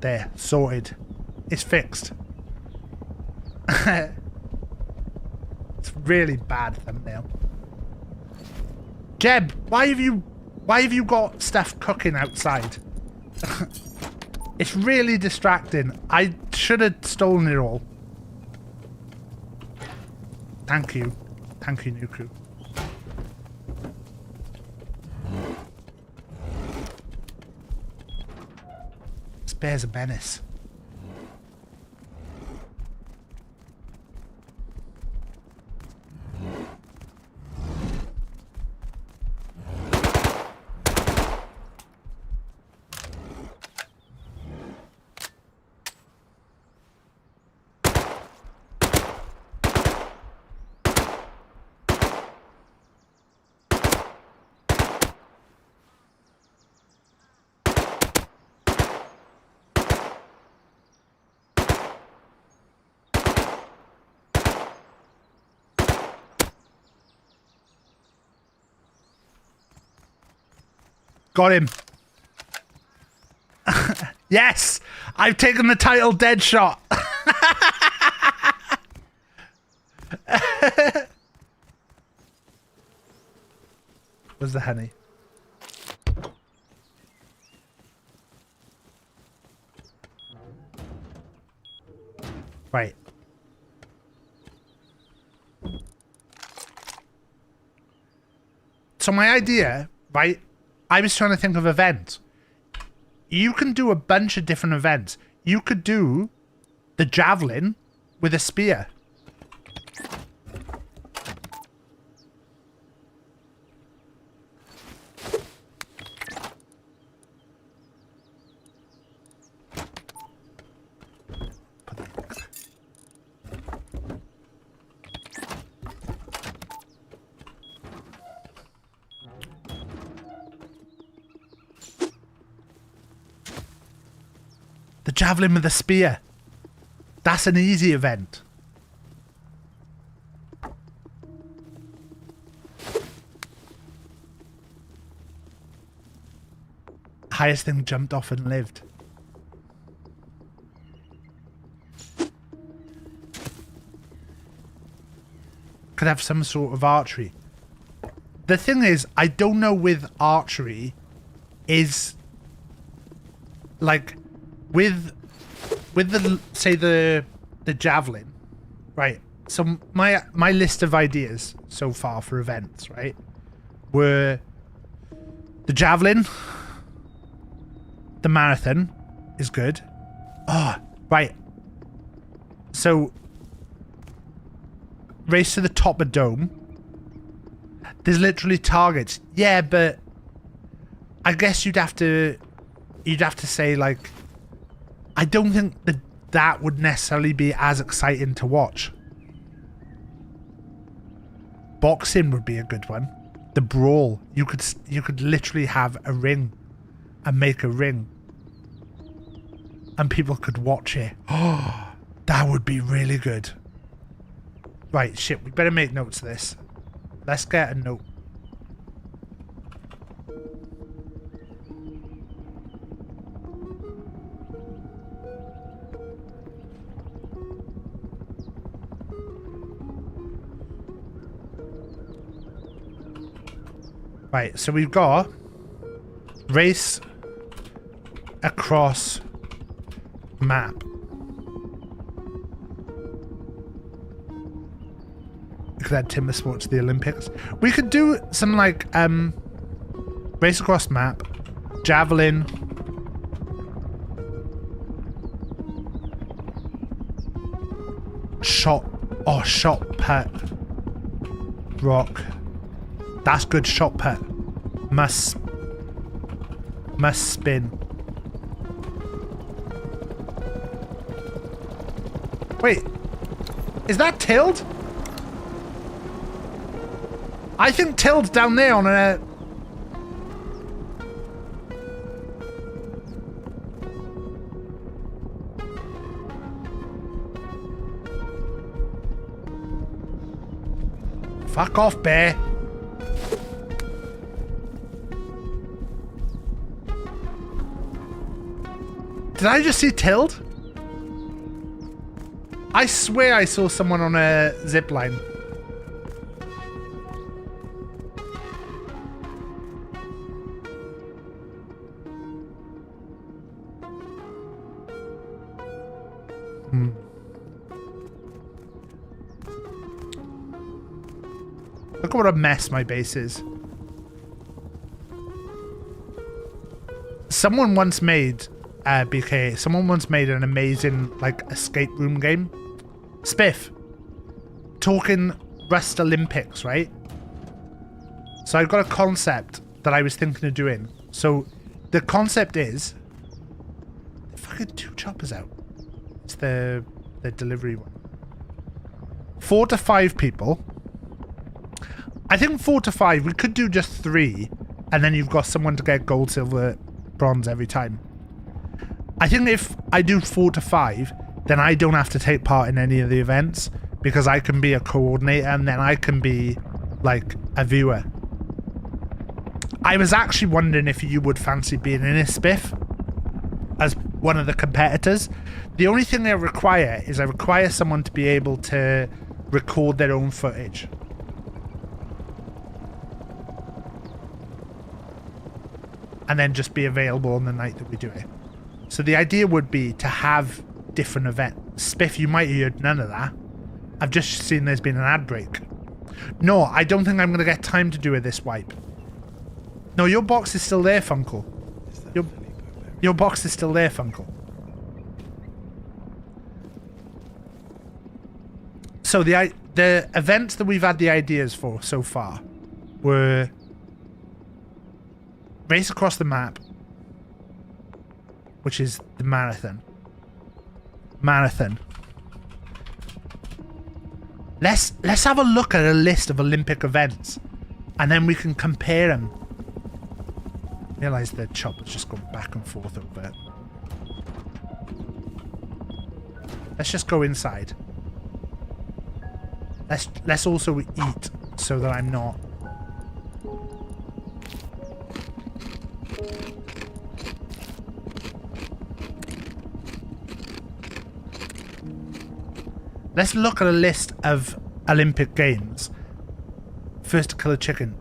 A: There, sorted. It's fixed. It's really bad thumbnail. Jeb, why have you got stuff cooking outside? It's really distracting. I should have stolen it all. Thank you. Thank you, Nuku. Bear's a menace. Got him. Yes! I've taken the title dead shot. Where's the honey? Right. So my idea, right? I was trying to think of events. You can do a bunch of different events. You could do the javelin with a spear. The javelin with the spear. That's an easy event. Highest thing jumped off and lived. Could have some sort of archery. The thing is, I don't know with archery is like with the say the javelin, right? So my list of ideas so far for events, right, were the javelin, the marathon is good. Oh, right. So race to the top of dome. There's literally targets. Yeah, but I guess you'd have to say like, I don't think that would necessarily be as exciting to watch. Boxing would be a good one. The brawl, you could literally have a ring and make a ring. and people could watch it. Oh, that would be really good. Right, shit, we better make notes of this. Let's get a note. Right, so we've got race across map. Look at that timber sports, the Olympics. We could do some like race across map, javelin, shot put, rock. That's good. Shot put. Must spin. Wait, is that Tild? I think Tild's down there on a... Fuck off, bear. Did I just see Tild? I swear I saw someone on a zip line. Look at what a mess my base is. Someone once made... BK, someone once made an amazing, like, escape room game. Spiff. Talking Rust Olympics, right? So I've got a concept that I was thinking of doing. So the concept is... Fucking 2 choppers out. It's the delivery one. 4 to 5 people. I think 4 to 5, we could do just 3. And then you've got someone to get gold, silver, bronze every time. I think if I do 4 to 5, then I don't have to take part in any of the events because I can be a coordinator and then I can be like a viewer. I was actually wondering if you would fancy being in a spiff as one of the competitors. The only thing I require is I require someone to be able to record their own footage. And then just be available on the night that we do it. So the idea would be to have different events. Spiff, you might hear none of that. I've just seen there's been an ad break. No, I don't think I'm going to get time to do it this wipe. No, your box is still there, Funkle. Your box is still there, Funkle. So the events that we've had the ideas for so far were race across the map, which is the marathon. Let's have a look at a list of Olympic events, and then we can compare them. I realise the chopper's just gone back and forth over it. Let's just go inside. Let's also eat so that I'm not. Let's look at a list of Olympic Games. First to kill a chicken,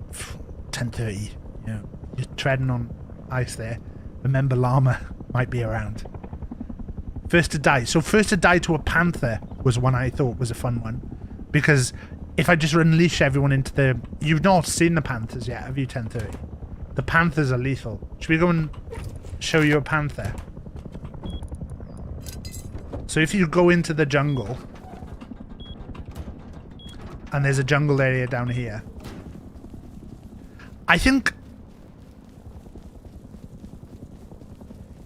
A: 10:30. You know, you're treading on ice there. Remember, llama might be around. First to die. So first to die to a panther was one I thought was a fun one. Because if I just unleash everyone into the... You've not seen the panthers yet, have you, 10:30? The panthers are lethal. Should we go and show you a panther? So if you go into the jungle... And there's a jungle area down here. I think...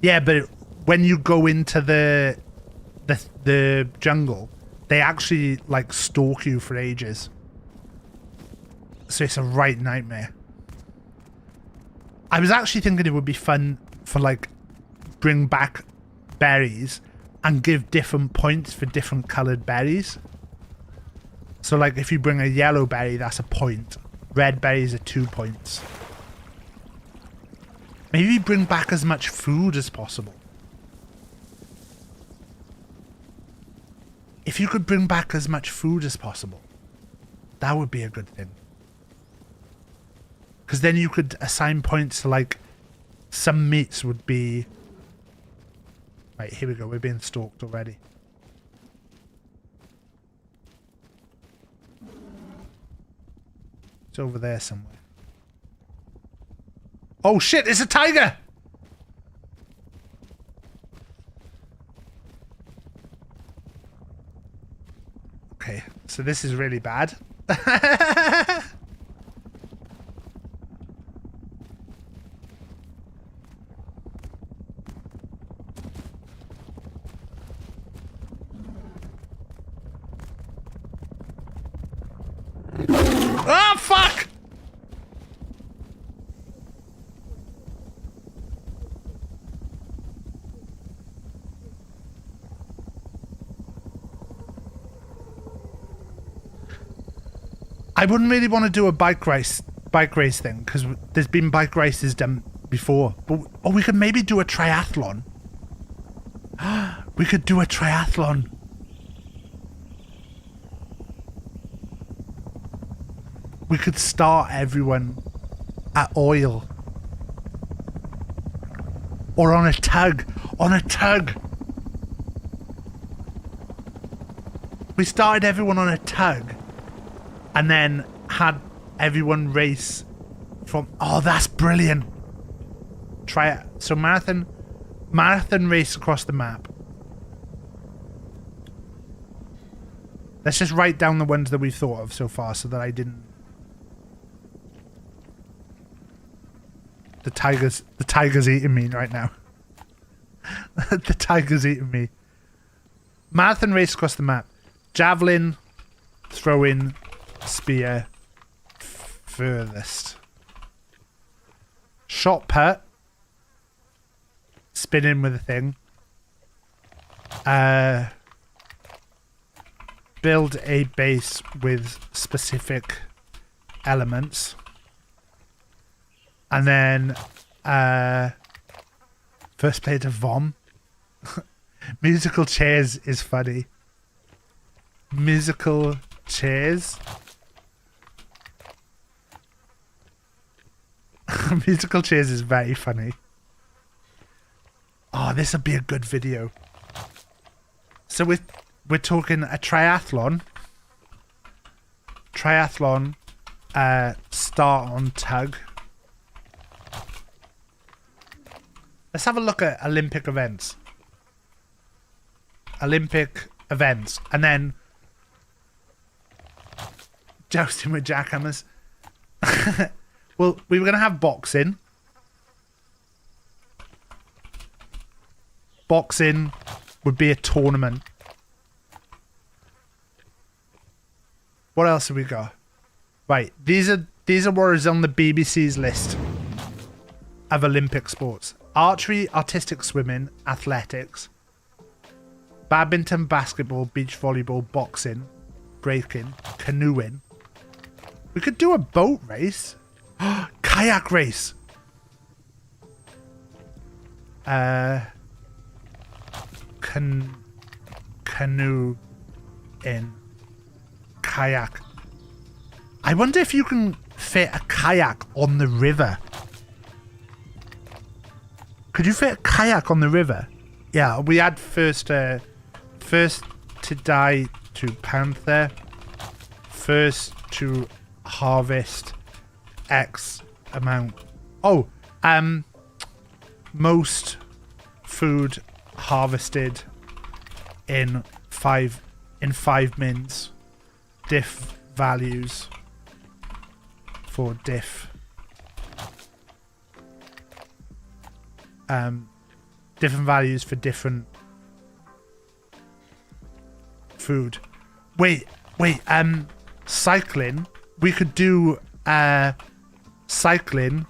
A: Yeah, but when you go into the jungle, they actually, like, stalk you for ages. So it's a right nightmare. I was actually thinking it would be fun for, like, bring back berries and give different points for different coloured berries. So like if you bring a yellow berry, that's a point. Red berries are 2 points. Maybe bring back as much food as possible. If you could bring back as much food as possible, that would be a good thing. Because then you could assign points to, like, some meats would be... Right, here we go. We're being stalked already. It's over there somewhere. Oh shit, it's a tiger! Okay, so this is really bad. Oh, fuck! I wouldn't really want to do a bike race thing because there's been bike races done before. But we could maybe do a triathlon. We could do a triathlon. We could start everyone at oil. Or on a tug. On a tug. We started everyone on a tug. And then had everyone race from... Oh, that's brilliant. Try it. So marathon race across the map. Let's just write down the ones that we've thought of so far so that I didn't... The tiger's eating me right now. The tiger's eating me. Marathon race across the map. Javelin, throwing, spear, furthest. Shot put. Spinning with a thing. Build a base with specific elements. And then first play to Vom. Musical chairs is funny. Musical chairs. Musical chairs is very funny. Oh, this would be a good video. So we're talking a triathlon. Triathlon. Start on tug. Let's have a look at Olympic events. Olympic events. And then jousting with jackhammers. Well, we were going to have boxing. Boxing would be a tournament. What else have we got? Right, these are what is on the BBC's list of Olympic sports. Archery, artistic swimming, athletics, badminton, basketball, beach volleyball, boxing, breaking, canoeing. We could do a boat race. Kayak race. Canoe in kayak. I wonder if you can fit a kayak on the river. Could you fit a kayak on the river? Yeah, we had first to die to panther, first to harvest X amount. Oh, most food harvested in 5 mins. Diff values for diff. Different values for different food. Wait, cycling. We could do cycling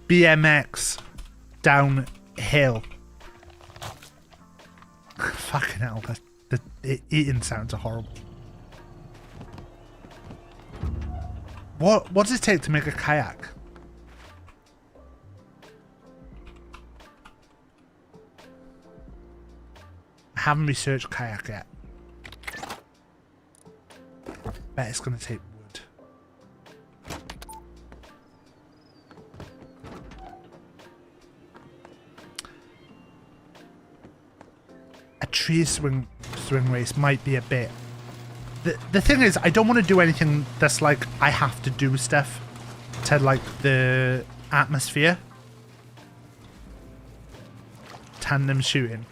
A: BMX downhill. Fucking hell, the eating sounds are horrible. What does it take to make a kayak? I haven't researched kayak yet. Bet it's gonna take wood. A tree swing race might be a bit. The thing is, I don't want to do anything that's like I have to do stuff to like the atmosphere. Tandem shooting.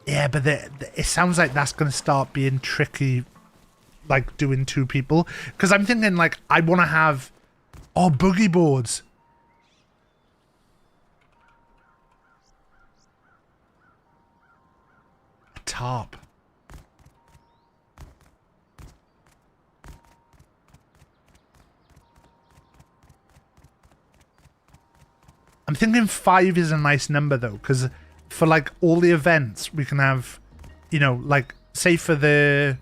A: Yeah, but it sounds like that's going to start being tricky, like doing 2 people. Because I'm thinking like I want to have, boogie boards. A tarp. I'm thinking 5 is a nice number though, because for like all the events we can have, you know, like say for the...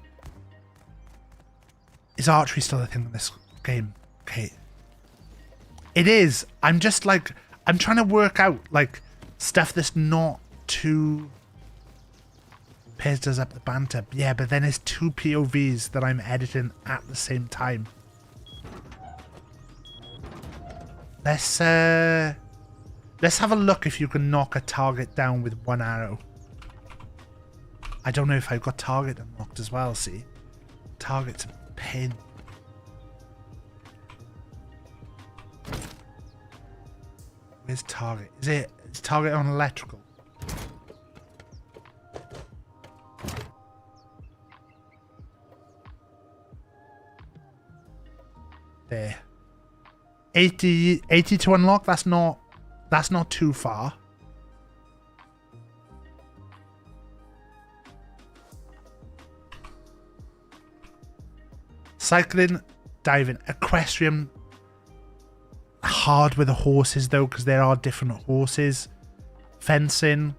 A: Is archery still a thing in this game? Okay. It is. I'm just like, I'm trying to work out like stuff that's not too... Piers does up the banter. Yeah, but then it's 2 POVs that I'm editing at the same time. Let's have a look if you can knock a target down with 1 arrow. I don't know if I've got target unlocked as well, see? Target's a pain. Where's target? Is target on electrical? There. 80 to unlock, that's not too far. Cycling, diving, equestrian. Hard with the horses though, because there are different horses. Fencing.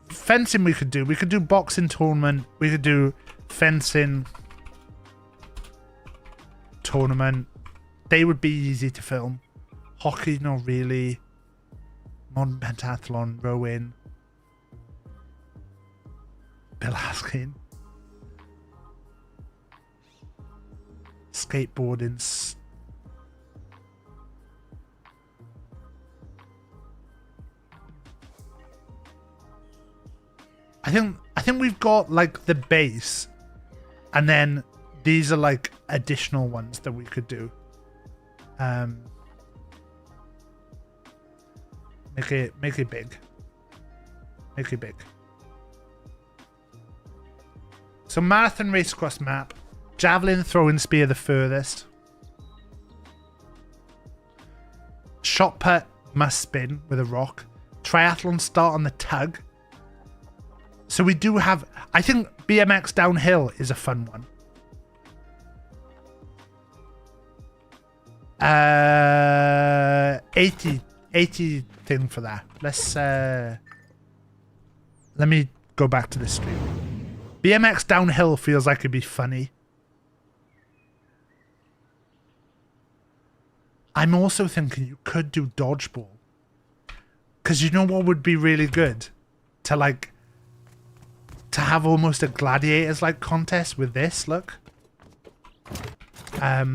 A: Fencing we could do. We could do boxing tournament. We could do fencing tournament. They would be easy to film. Hockey, not really. Modern pentathlon, rowing. Bill Askin. Skateboarding. I think we've got like the base, and then these are like additional ones that we could do. Make it big. Make it big. So marathon race across map. Javelin, throwing spear the furthest. Shot put must spin with a rock. Triathlon start on the tug. So we do have... I think BMX downhill is a fun one. 80 thing for that. Let me go back to the stream. BMX downhill feels like it'd be funny. I'm also thinking you could do dodgeball. Because you know what would be really good? To have almost a gladiators like contest with this, look. Let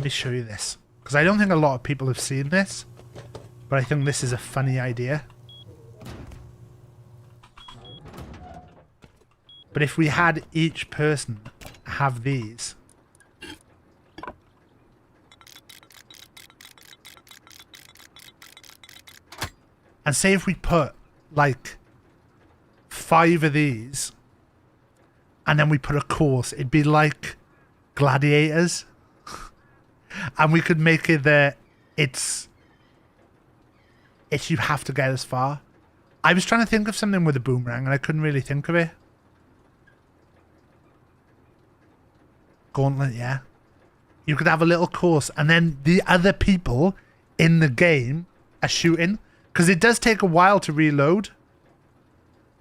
A: me show you this. Because I don't think a lot of people have seen this. But I think this is a funny idea. But if we had each person have these. And say if we put like 5 of these. And then we put a course. It'd be like gladiators. And we could make it that it's you have to get as far. I was trying to think of something with a boomerang and I couldn't really think of it. Gauntlet, yeah. You could have a little course and then the other people in the game as shooting, because it does take a while to reload.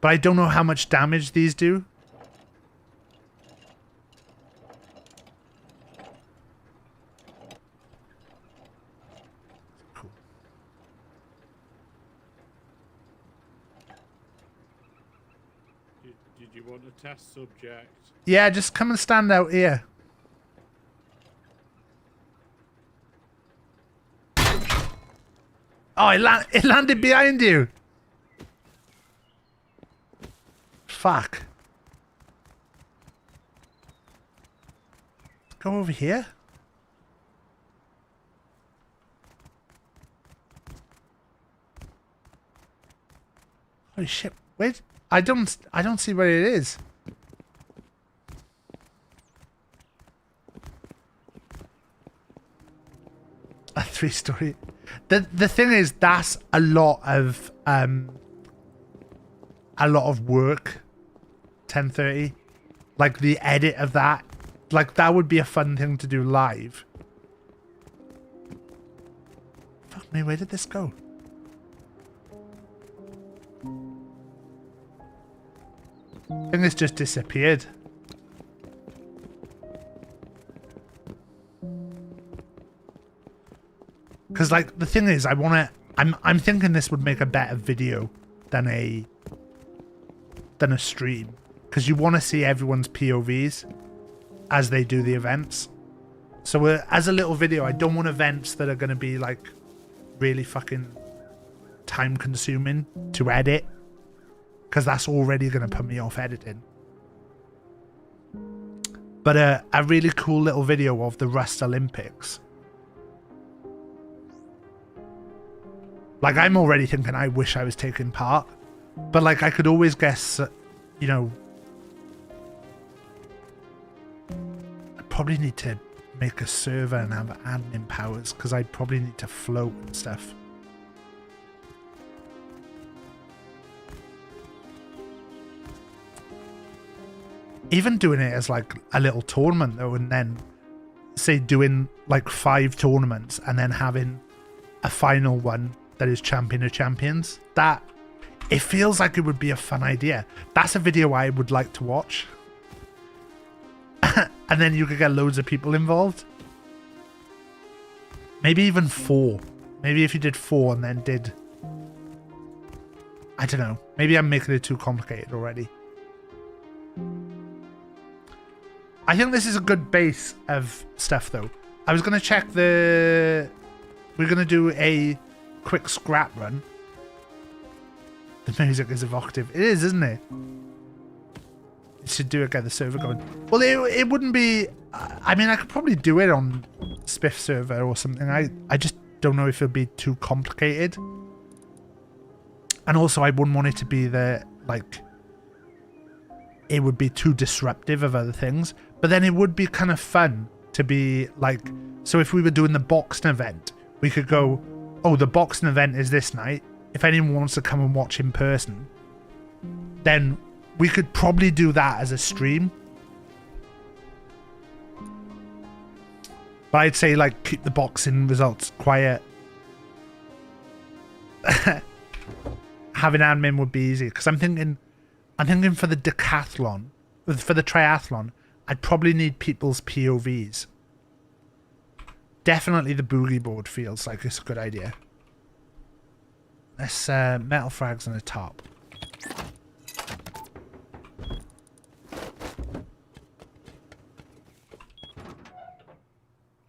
A: But I don't know how much damage these do. Cool.
I: Did you want a test subject?
A: Yeah, just come and stand out here. Oh, it landed behind you. Fuck. Go over here. Holy shit. Wait. I don't see where it is. A 3-story. The thing is, that's a lot of work. 10:30, like the edit of that, like that would be a fun thing to do live. Fuck me, where did this go? I think it's just disappeared. Because like the thing is, I'm thinking this would make a better video than a stream, because you want to see everyone's POVs as they do the events. So as a little video, I don't want events that are going to be like really fucking time consuming to edit, because that's already going to put me off editing. But a really cool little video of the Rust Olympics. Like, I'm already thinking I wish I was taking part. But, like, I could always guess, you know... I probably need to make a server and have admin powers, because I probably need to float and stuff. Even doing it as, like, a little tournament, though, and then, say, doing, like, 5 tournaments, and then having a final one that is Champion of Champions. That, it feels like it would be a fun idea. That's a video I would like to watch. And then you could get loads of people involved. Maybe even 4. Maybe if you did 4 and then did... I don't know. Maybe I'm making it too complicated already. I think this is a good base of stuff, though. I was going to check the... We're going to do a quick scrap run. The music is evocative. It is, isn't it? You should do it, get the server going. Well, it wouldn't be... I mean, I could probably do it on Spiff server or something. I just don't know if it'll be too complicated. And also, I wouldn't want it to be the, like... It would be too disruptive of other things. But then it would be kind of fun to be, like... So if we were doing the boxing event, we could go... Oh, the boxing event is this night. If anyone wants to come and watch in person, then we could probably do that as a stream. But I'd say, like, keep the boxing results quiet. Having admin would be easy, because I'm thinking for the decathlon, for the triathlon, I'd probably need people's POVs. Definitely the boogie board feels like it's a good idea. Let's metal frags on the top.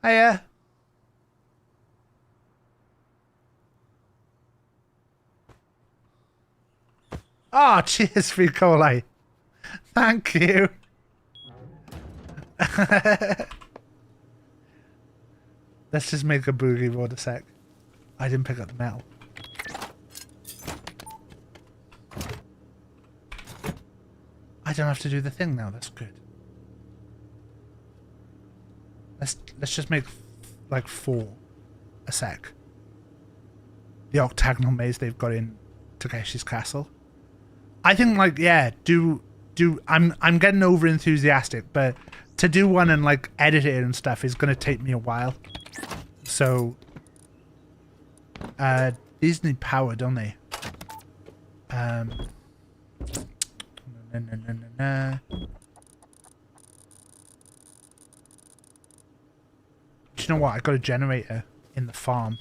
A: Hiya. Oh, cheers, free cola. Thank you. Let's just make a boogie board a sec. I didn't pick up the metal. I don't have to do the thing now. That's good. Let's just make like 4 a sec. The octagonal maze they've got in Takeshi's castle. I think, like, yeah, I'm getting over enthusiastic, but to do one and like edit it and stuff is gonna take me a while. So these need power, don't they? No. Do you know what? I got a generator in the farm.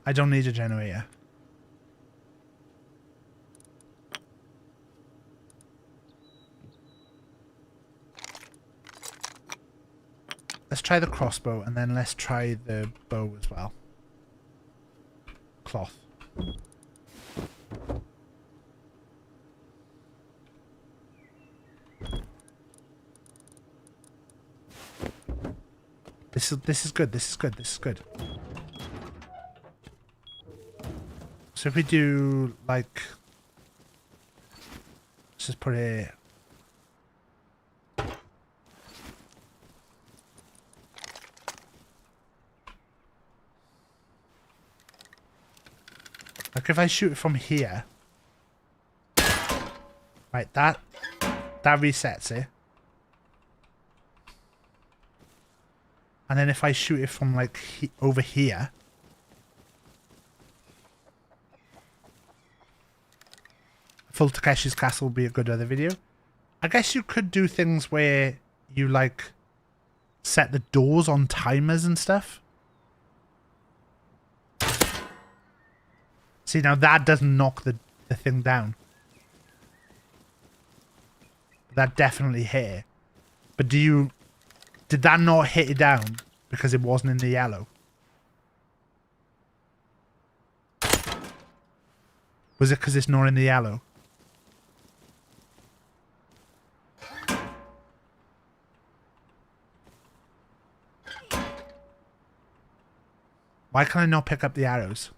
A: I don't need a generator. Let's try the crossbow and then let's try the bow as well. Cloth. This is good. This is good. This is good. So if we do like, let's just put it. Like if I shoot it from here, right? That resets it. And then if I shoot it from like over here, Full Takeshi's Castle will be a good other video. I guess you could do things where you like set the doors on timers and stuff. See, now that doesn't knock the thing down. That definitely hit it. But did that not hit it down because it wasn't in the yellow? Was it because it's not in the yellow? Why can I not pick up the arrows?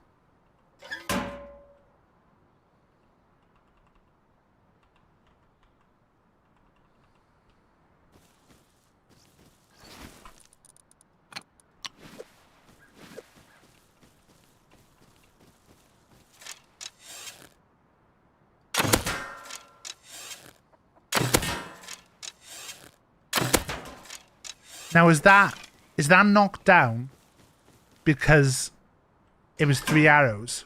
A: Now is that knocked down because it was 3 arrows?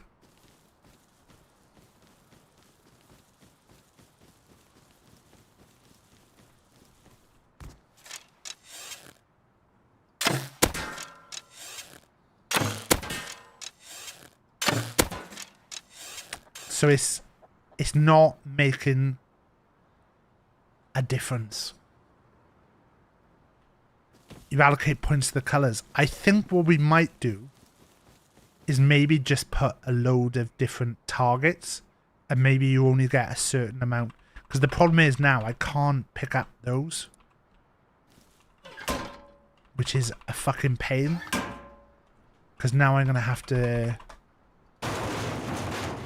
A: So it's not making a difference. You allocate points to the colours. I think what we might do is maybe just put a load of different targets and maybe you only get a certain amount. Because the problem is now I can't pick up those. Which is a fucking pain. Because now I'm going to have to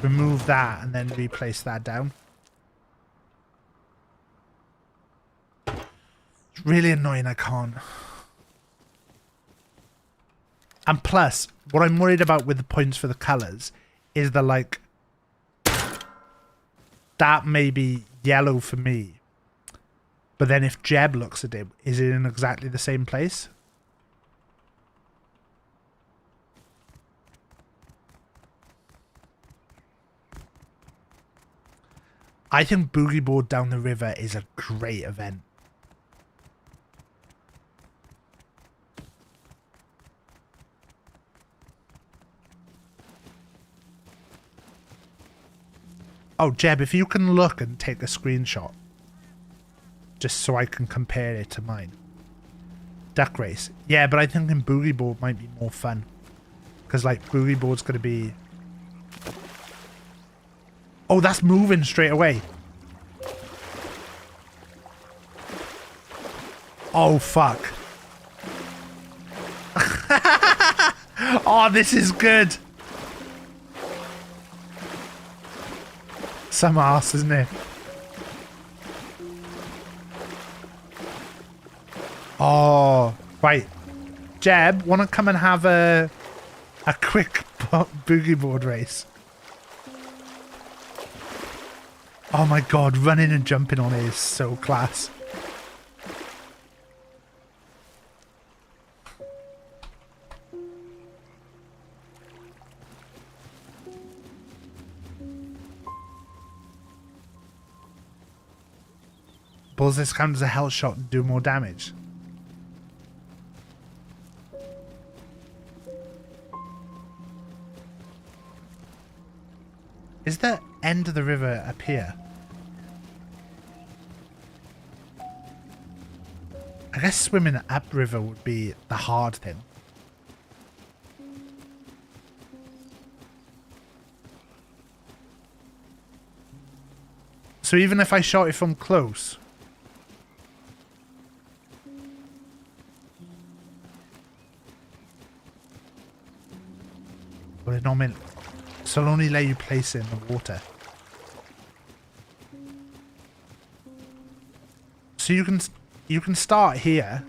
A: remove that and then replace that down. It's really annoying I can't. And plus, what I'm worried about with the points for the colours is that, like, that may be yellow for me. But then if Jeb looks at it, is it in exactly the same place? I think Boogie Board down the river is a great event. Oh, Jeb, if you can look and take a screenshot. Just so I can compare it to mine. Duck Race. Yeah, but I think in Boogie Board might be more fun. Because, like, Boogie Board's going to be... Oh, that's moving straight away. Oh, fuck. Oh, this is good. Some arse, isn't it? Oh, right. Jeb, want to come and have a quick boogie board race? Oh my god, running and jumping on it is so class. Does this count as a health shot and do more damage? Is the end of the river up here? I guess swimming upriver would be the hard thing. So even if I shot it from close... Will it not mean... So it'll only let you place it in the water. So you can start here.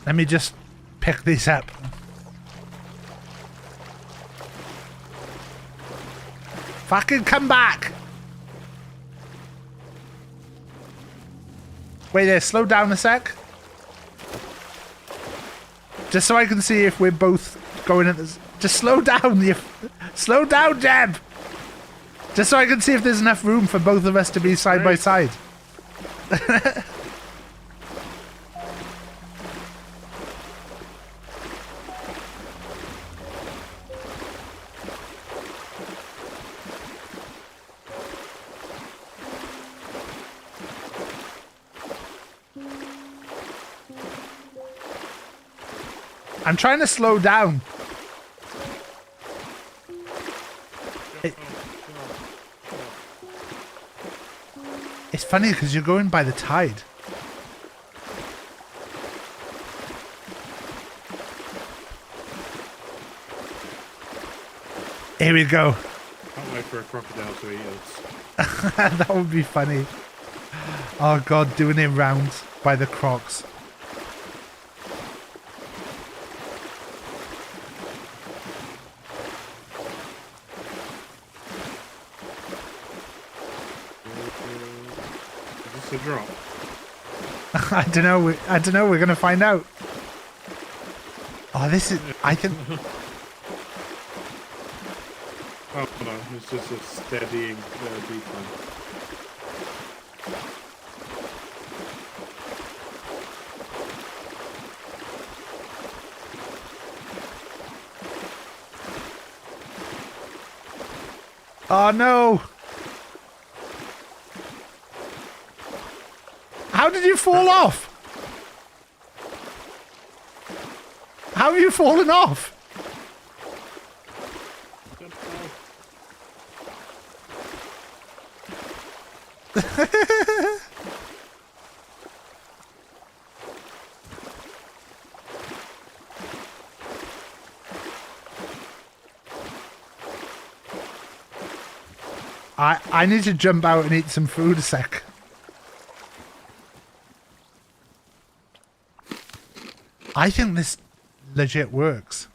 A: Let me just pick these up. Fucking come back! Wait there, slow down a sec. Just so I can see if we're both going at this. Just slow down, you. Slow down, Jeb! Just so I can see if there's enough room for both of us to be side by side. I'm trying to slow down. It's funny because you're going by the tide. Here we go.
I: Can't wait for a crocodile to eat us.
A: That would be funny. Oh god, doing it rounds by the crocs.
I: A drop.
A: I don't know. I don't know. We're gonna find out. Oh, this is. I think.
I: Oh no, it's just a steadying decline.
A: Oh no! How did you fall off? How have you fallen off? I need to jump out and eat some food a sec. I think this legit works.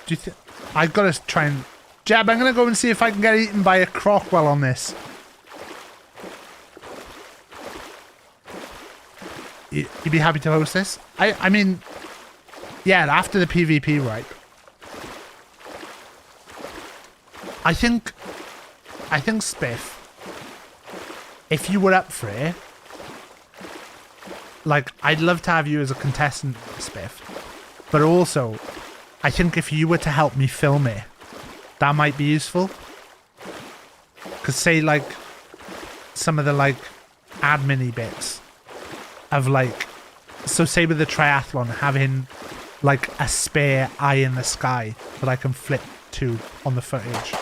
A: Do you think I've got to try and Jab? I'm gonna go and see if I can get eaten by a croc while on this. You'd be happy to host this? I mean, yeah, after the PvP, right? I think Spiff, if you were up for it, like, I'd love to have you as a contestant, Spiff. But also, I think if you were to help me film it, that might be useful. Because say, like, some of the, like, admin-y bits of, like, so say with the triathlon, having, like, a spare eye in the sky that I can flip to on the footage.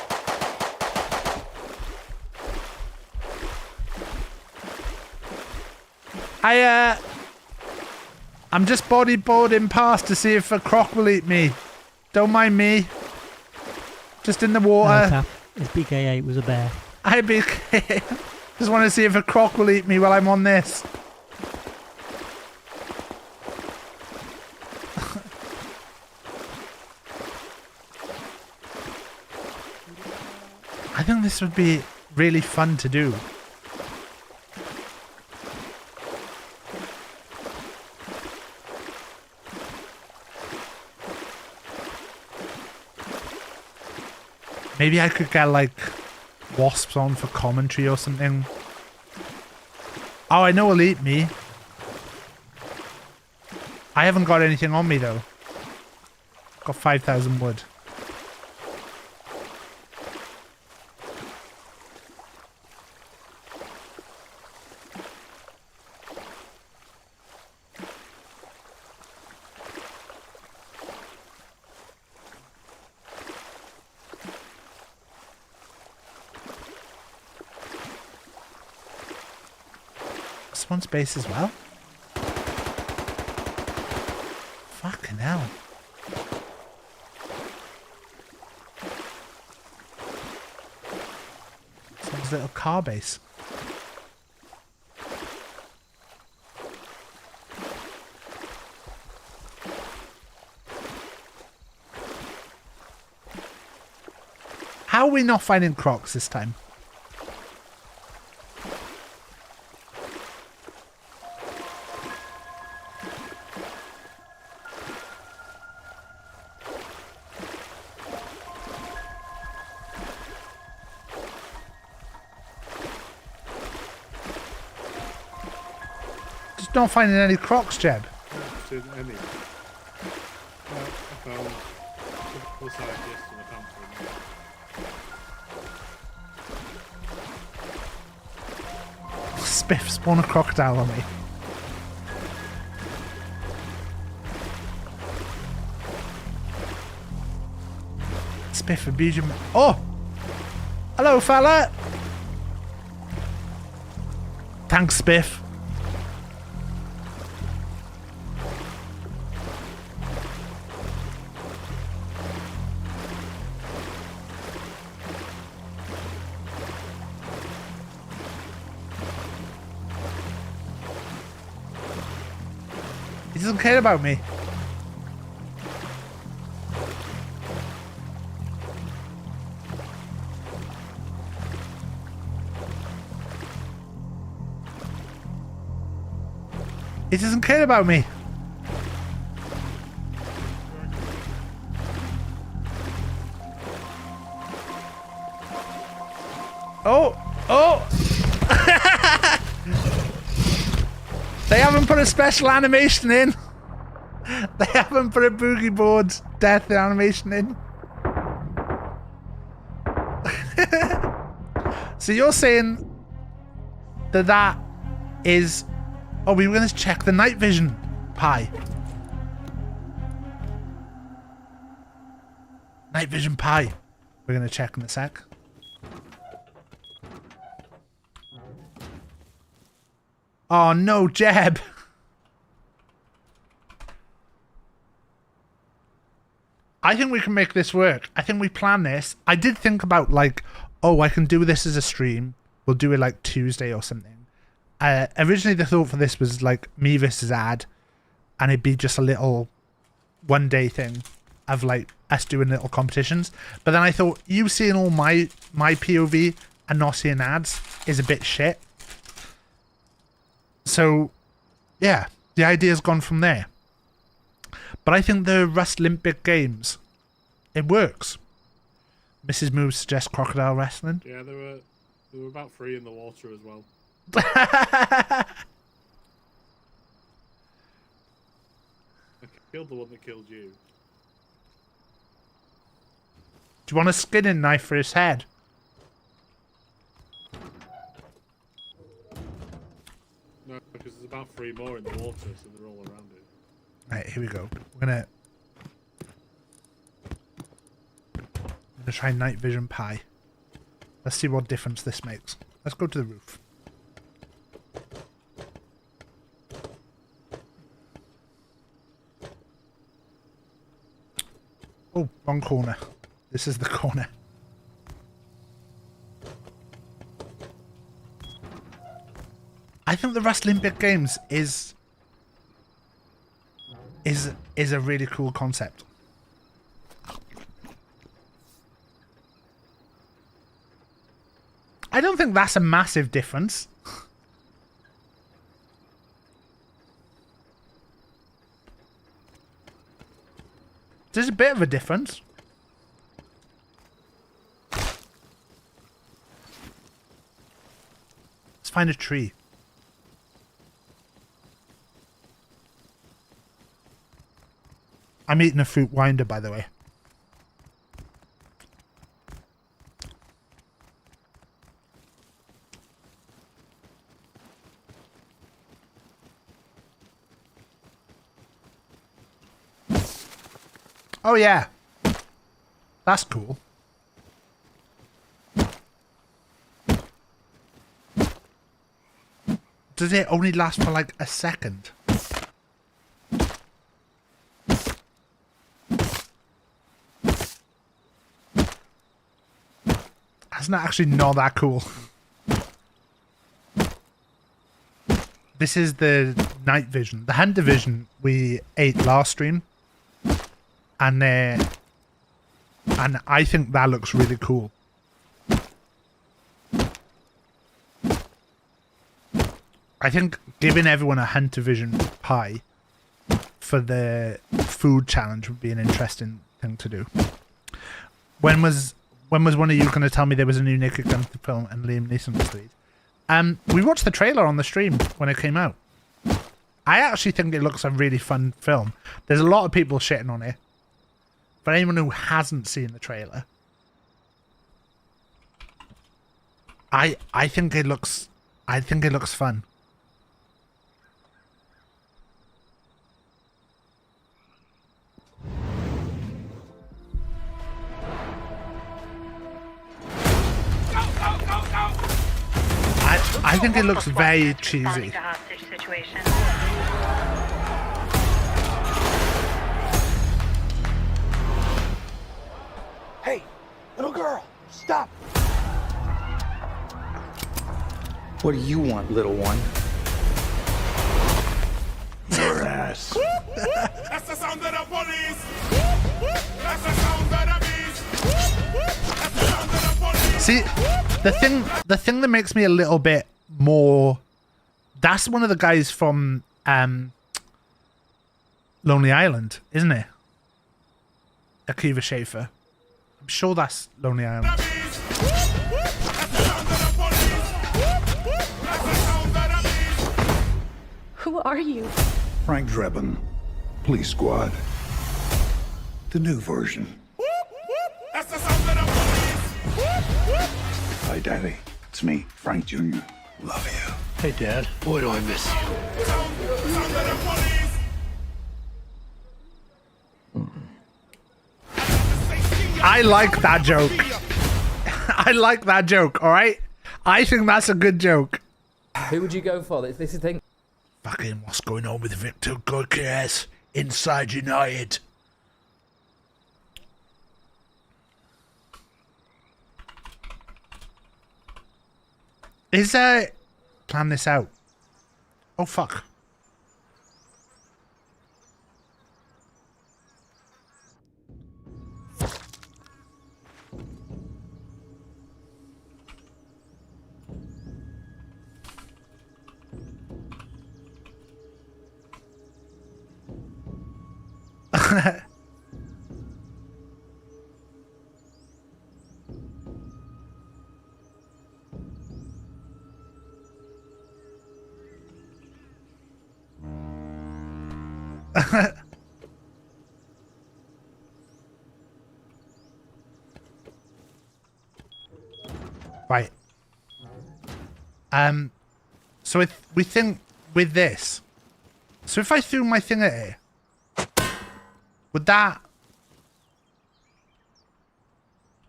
A: I'm just bodyboarding past to see if a croc will eat me. Don't mind me. Just in the water.
J: His BK8 was a bear.
A: I just want to see if a croc will eat me while I'm on this. I think this would be really fun to do. Maybe I could get like wasps on for commentary or something. Oh, I know it'll eat me. I haven't got anything on me though. Got 5,000 wood. One space as well. Fucking hell. Someone's little car base. How are we not finding crocs this time? Not finding any crocs, Jeb.
I: Any. I found a couple scientists and I found three.
A: Spiff, spawn a crocodile on me. Spiff, abuse your... Oh! Hello, fella! Thanks, Spiff. He doesn't care about me. He doesn't care about me. Oh! Oh! They haven't put a special animation in. They haven't put a boogie board death animation in. So you're saying that that is... Oh, we were going to check the night vision pie. Night vision pie. We're going to check in a sec. Oh no, Jeb. I think we can make this work. I think we plan this. I did think about like, oh, I can do this as a stream. We'll do it like Tuesday or something. Originally the thought for this was like me versus Ad, and it'd be just a little one day thing of like us doing little competitions. But then I thought you seeing all my POV and not seeing Ad's is a bit shit. So yeah, the idea's gone from there. But I think the Rust Olympic Games, it works. Mrs. Moo suggests crocodile wrestling.
I: Yeah, there were about 3 in the water as well. I killed the one that killed you.
A: Do you want a skinning knife for his head?
I: No, because there's about 3 more in the water, so they're all around it.
A: Right, here we go. We're gonna try night vision pie. Let's see what difference this makes. Let's go to the roof. Wrong corner. This is the corner. I think the Wrestling-Bit Games is a really cool concept. I don't think that's a massive difference. There's a bit of a difference. Let's find a tree. I'm eating a fruit winder, by the way. Oh yeah, that's cool. Does it only last for like a second? That's not actually not that cool. This is the night vision. The hunter vision we ate last stream. And I think that looks really cool. I think giving everyone a hunter vision pie for the food challenge would be an interesting thing to do. When was one of you going to tell me there was a new Naked Gun film and Liam Neeson was lead? We watched the trailer on the stream when it came out. I actually think it looks a really fun film. There's a lot of people shitting on it. For anyone who hasn't seen the trailer, I think it looks fun. I think it looks very cheesy.
K: Hey, little girl, stop.
L: What do you want, little one?
K: Your ass.
E: That's the sound of the police. That's the sound of the beast. That's the sound of the police.
A: See, the thing that makes me a little bit more, that's one of the guys from Lonely Island, isn't it? Akiva Schaffer. I'm sure that's Lonely Island.
M: Who are you?
K: Frank Drebin, Police Squad. The new version.
E: That's the sound of the police.
K: Hi, Daddy. It's me, Frank Jr. Love you.
L: Hey, Dad. Boy, do I miss you.
E: Sound of the police.
A: I like that joke. I like that joke, alright? I think that's a good joke.
N: Who would you go for? This is the thing.
A: Fucking what's going on with Victor Gutierrez inside United? Is plan this out? Oh fuck. Right. So if we think with this, so if I threw my thing at it, would that?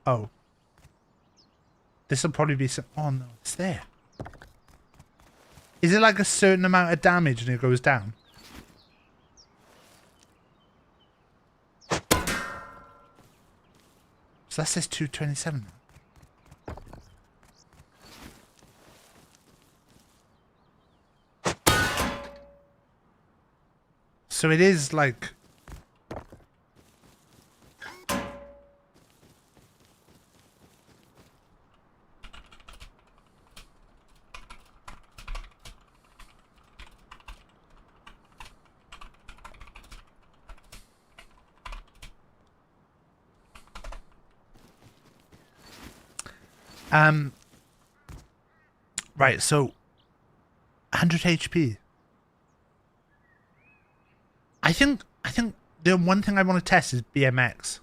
A: Oh. This will probably be some. Oh no, it's there. Is it like a certain amount of damage and it goes down? So that says 227. So it is like... Right, so 100 HP. I think the one thing I want to test is BMX.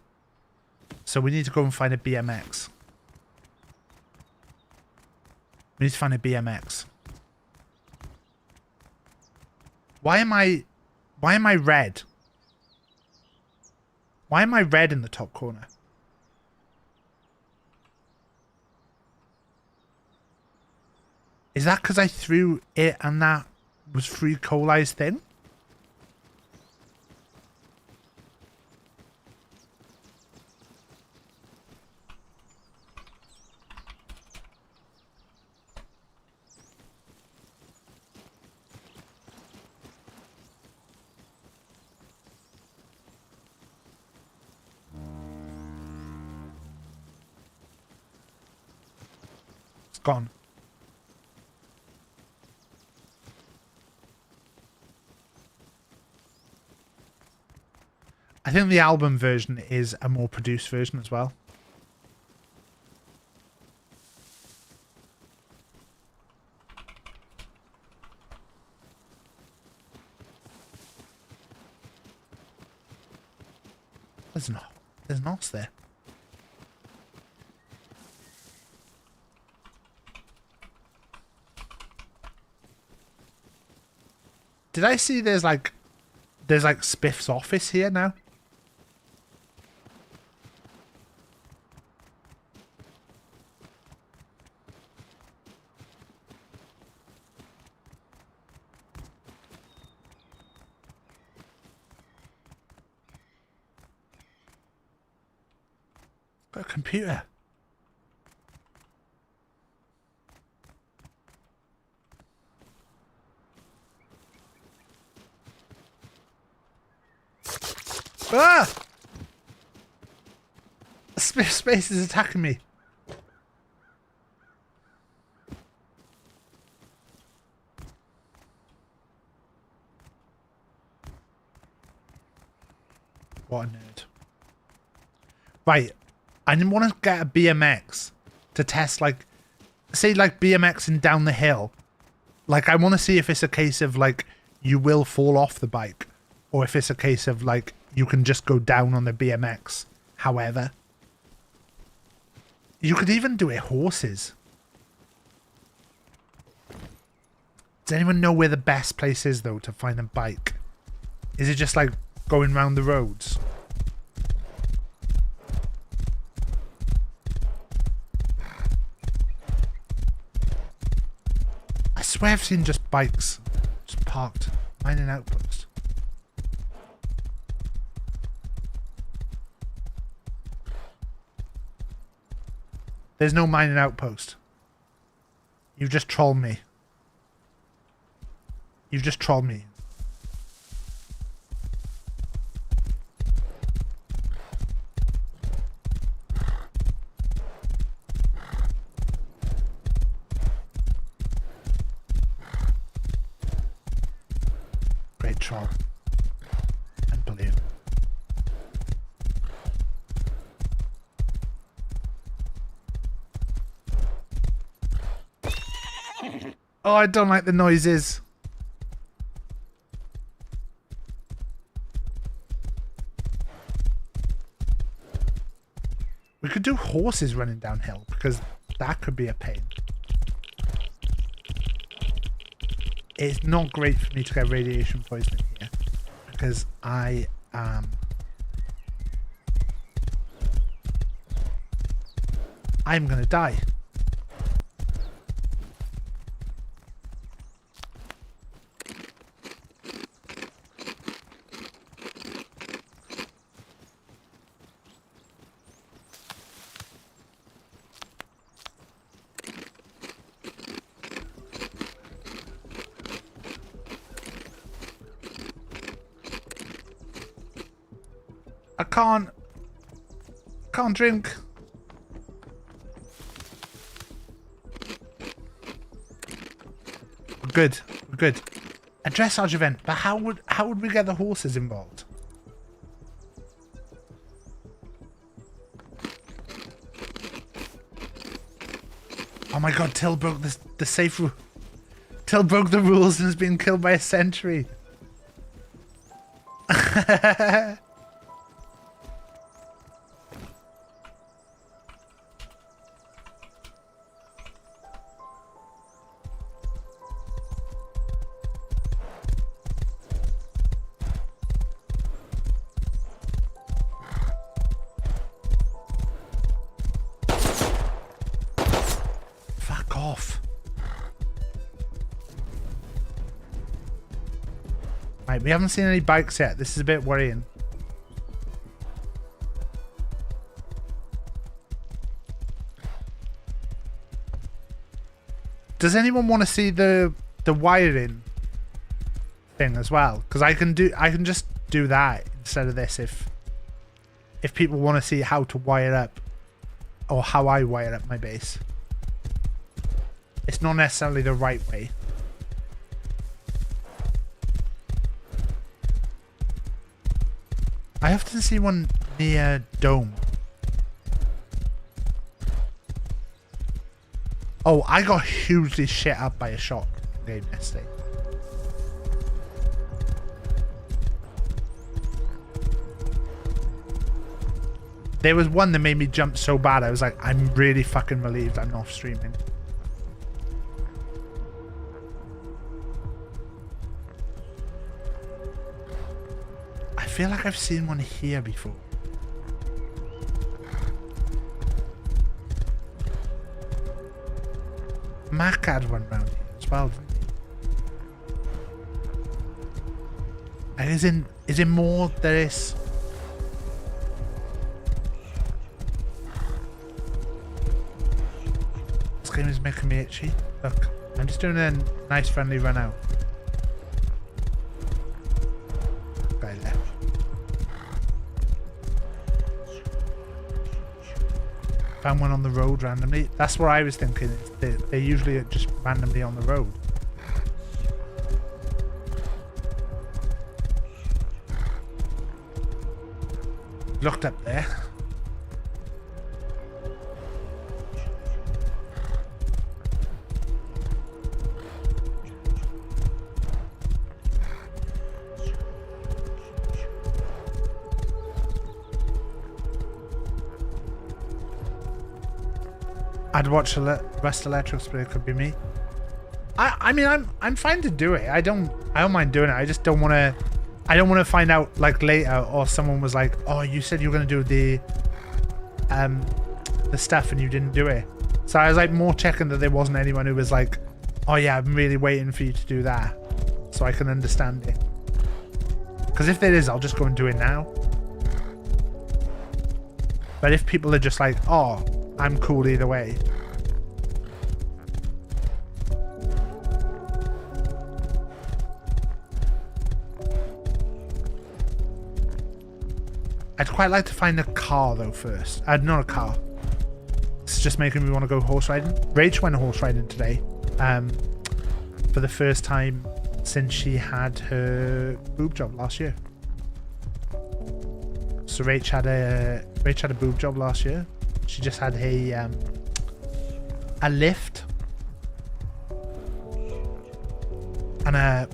A: So we need to go and find a BMX. We need to find a BMX. Why am I red? Why am I red in the top corner? Is that because I threw it and that was free Cole's thing? It's gone. I think the album version is a more produced version as well. There's knots there. Did I see there's like Spiff's office here now? Got a computer. Ah! Space is attacking me. What a nerd. Right. I want to get a BMX to test, like, say, like, BMXing down the hill. Like, I want to see if it's a case of, like, you will fall off the bike. Or if it's a case of, like, you can just go down on the BMX. However. You could even do it horses. Does anyone know where the best place is, though, to find a bike? Is it just, like, going round the roads? I swear I've seen just bikes just parked. Mining outpost. There's no mining outpost. You've just trolled me. You've just trolled me. Great troll. Unbelievable. Oh, I don't like the noises. We could do horses running downhill because that could be a pain. It's not great for me to get radiation poisoning here because I am... I'm gonna die. can't drink. We're good. We're good. A dressage event, but how would we get the horses involved? Oh my god, Till broke the safe rule. Till broke the rules and has been killed by a sentry. Fuck off. Right, we haven't seen any bikes yet. This is a bit worrying. Does anyone want to see the wiring thing as well? Because I can just do that instead of this if people want to see how to wire up or how I wire up my base. It's not necessarily the right way. I often see one near Dome. Oh, I got hugely shit up by a shot game yesterday. There was one that made me jump so bad, I was like, I'm really fucking relieved I'm not streaming. I feel like I've seen one here before. Mac had one round here as well, didn't he? And is it more there is? This game is making me itchy. Look, I'm just doing a nice friendly run out. Guy left. Found one on the road randomly. That's what I was thinking. They're usually just randomly on the road. Looked up there. I'd watch Rust Electrics, but it could be me. I mean, I'm fine to do it. I don't mind doing it. I just don't want to. I don't want to find out like later, or someone was like, "Oh, you said you were gonna do the stuff and you didn't do it." So I was like more checking that there wasn't anyone who was like, "Oh yeah, I'm really waiting for you to do that," so I can understand it. Because if there is, I'll just go and do it now. But if people are just like, "Oh, I'm cool either way." I'd quite like to find a car though first. Not a car. It's just making me want to go horse riding. Rach went horse riding today. For the first time since she had her boob job last year. So Rach had a boob job last year. She just had a lift and a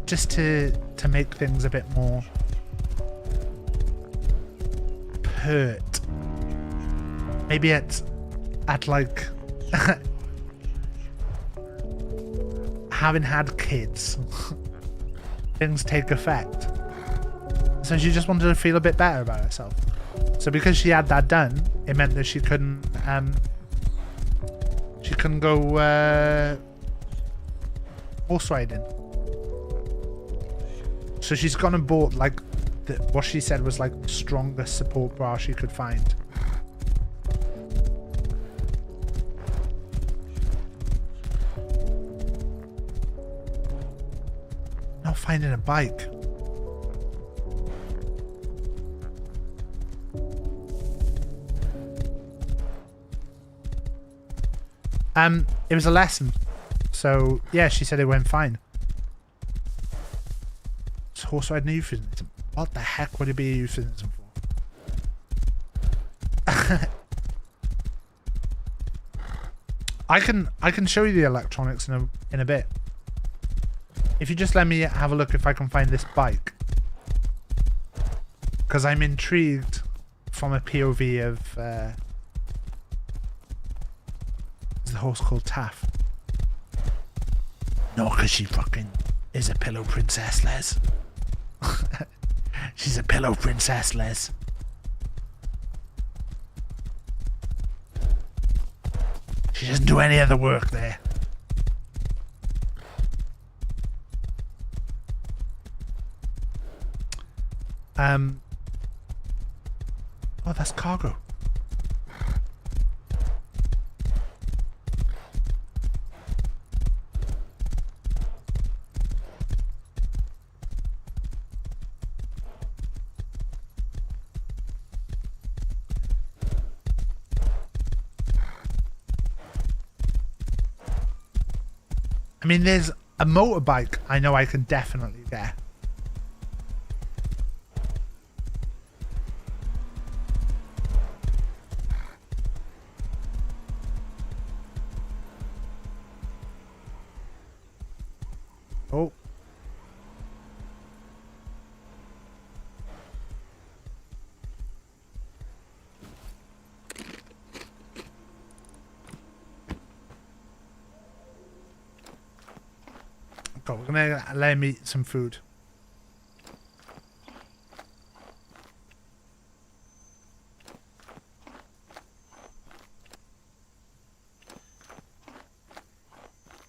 A: just to make things a bit more pert. Maybe at like having had kids, things take effect. So she just wanted to feel a bit better about herself. So because she had that done, it meant that she couldn't go horse riding. So she's gone and bought like what she said was like the strongest support bra she could find. Not finding a bike. It was a lesson. So, yeah, she said it went fine. It's horse riding euphemism. What the heck would it be a euphemism for? I can show you the electronics in a bit. If you just let me have a look if I can find this bike. Because I'm intrigued from a POV of... is the horse called Taff? No, because she fucking is a pillow princess, Les. She's a pillow princess, Les. She doesn't do any other work there. Oh, that's cargo. I mean, there's a motorbike I know I can definitely get. Oh. Okay, we're gonna let him eat some food.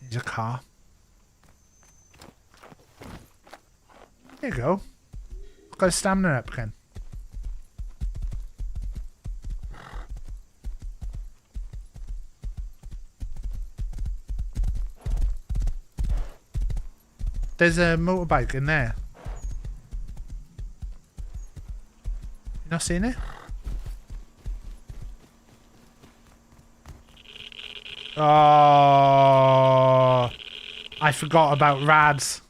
A: Here's a car. There you go. Got his stamina up again. There's a motorbike in there. You not seen it? Oh, I forgot about Rads.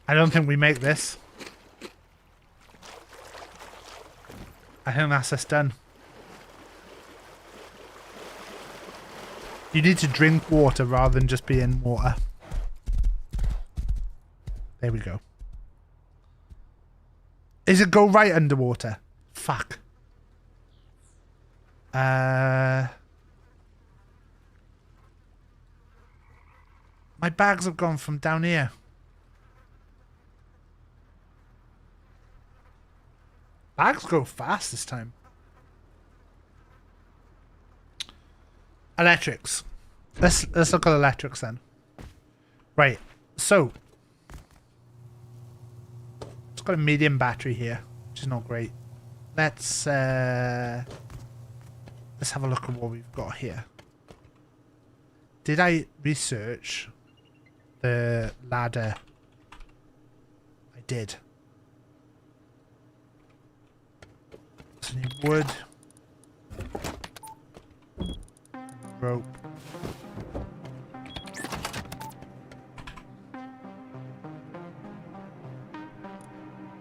A: I don't think we make this. I think that's us done. You need to drink water rather than just be in water. There we go. Is it go right underwater? Fuck. My bags have gone from down here. Bags go fast this time. Electrics. Let's look at electrics then. Right. So it's got a medium battery here, which is not great. Let's have a look at what we've got here. Did I research the ladder? I did. So I need wood, rope,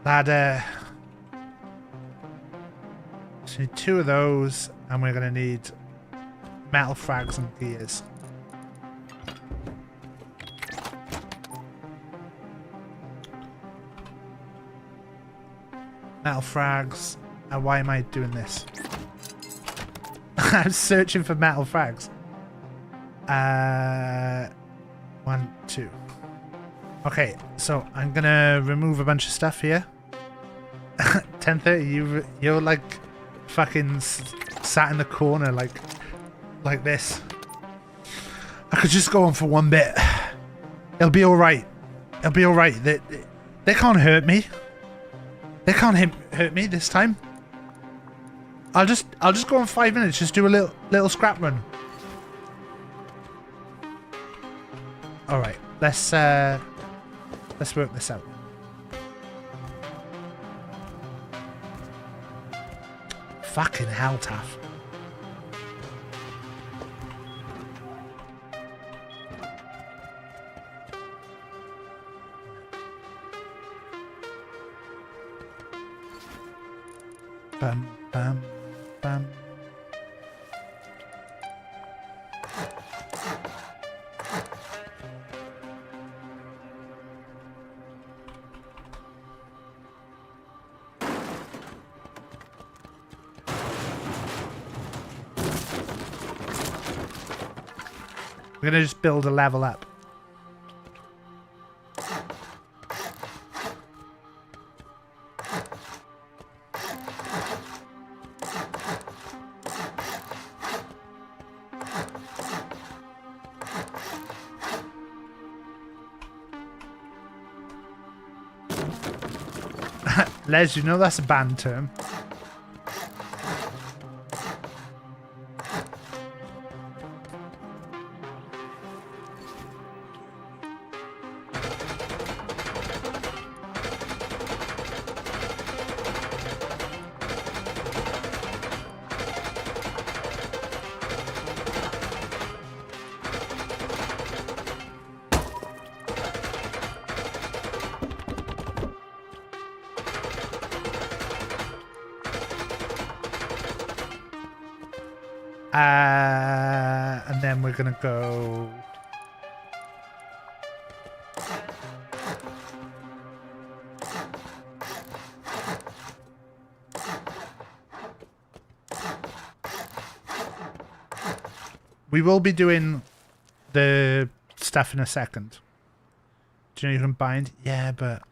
A: ladder. So we need 2 of those, and we're going to need metal frags and gears. Metal frags. Why am I doing this? I'm searching for metal frags. 1, 2. Okay, so I'm gonna remove a bunch of stuff here. 10:30. You're like fucking sat in the corner like this. I could just go on for one bit. It'll be all right. It'll be all right. They can't hurt me. They can't hurt me this time. I'll just go on 5 minutes. Just do a little scrap run. All right. Let's work this out. Fucking hell, Taff. Bam, bam, bam. We're gonna just build a level up. Les, you know that's a banned term. And then we're gonna go. We will be doing the stuff in a second. Do you know you can bind? Yeah, but.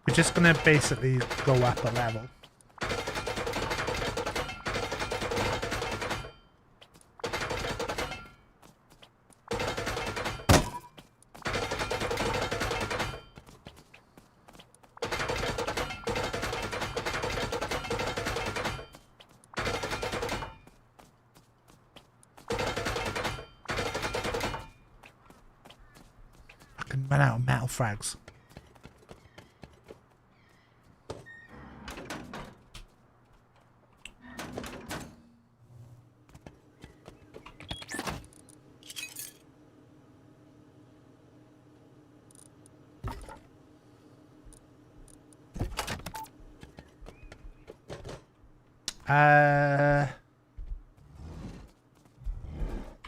A: We're just gonna basically go up a level. Fucking run out of metal frags.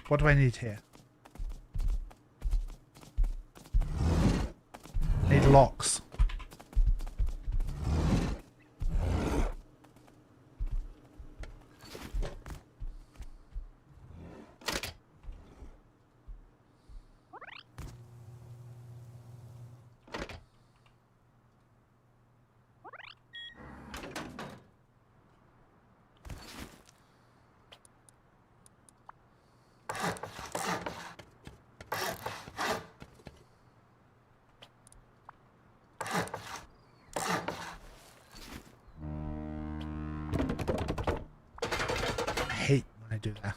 A: What do I need here? Need locks. do there.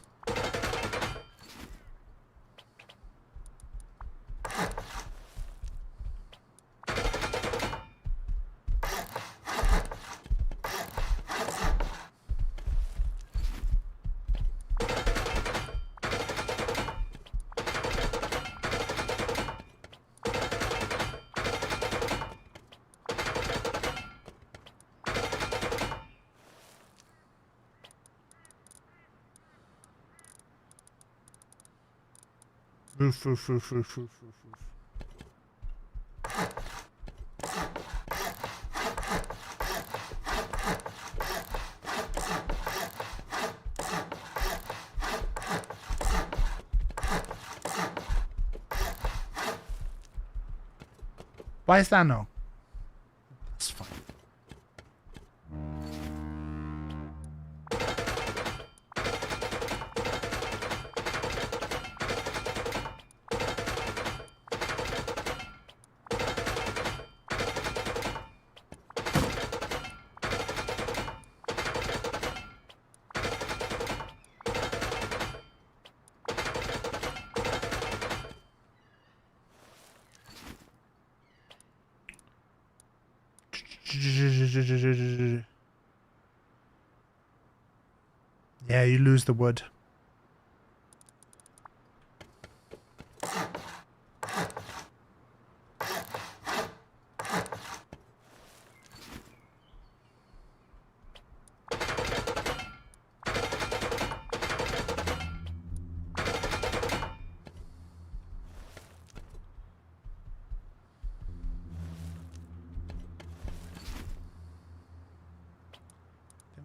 A: Roof. Why is that no? That's fine. Yeah, you lose the wood.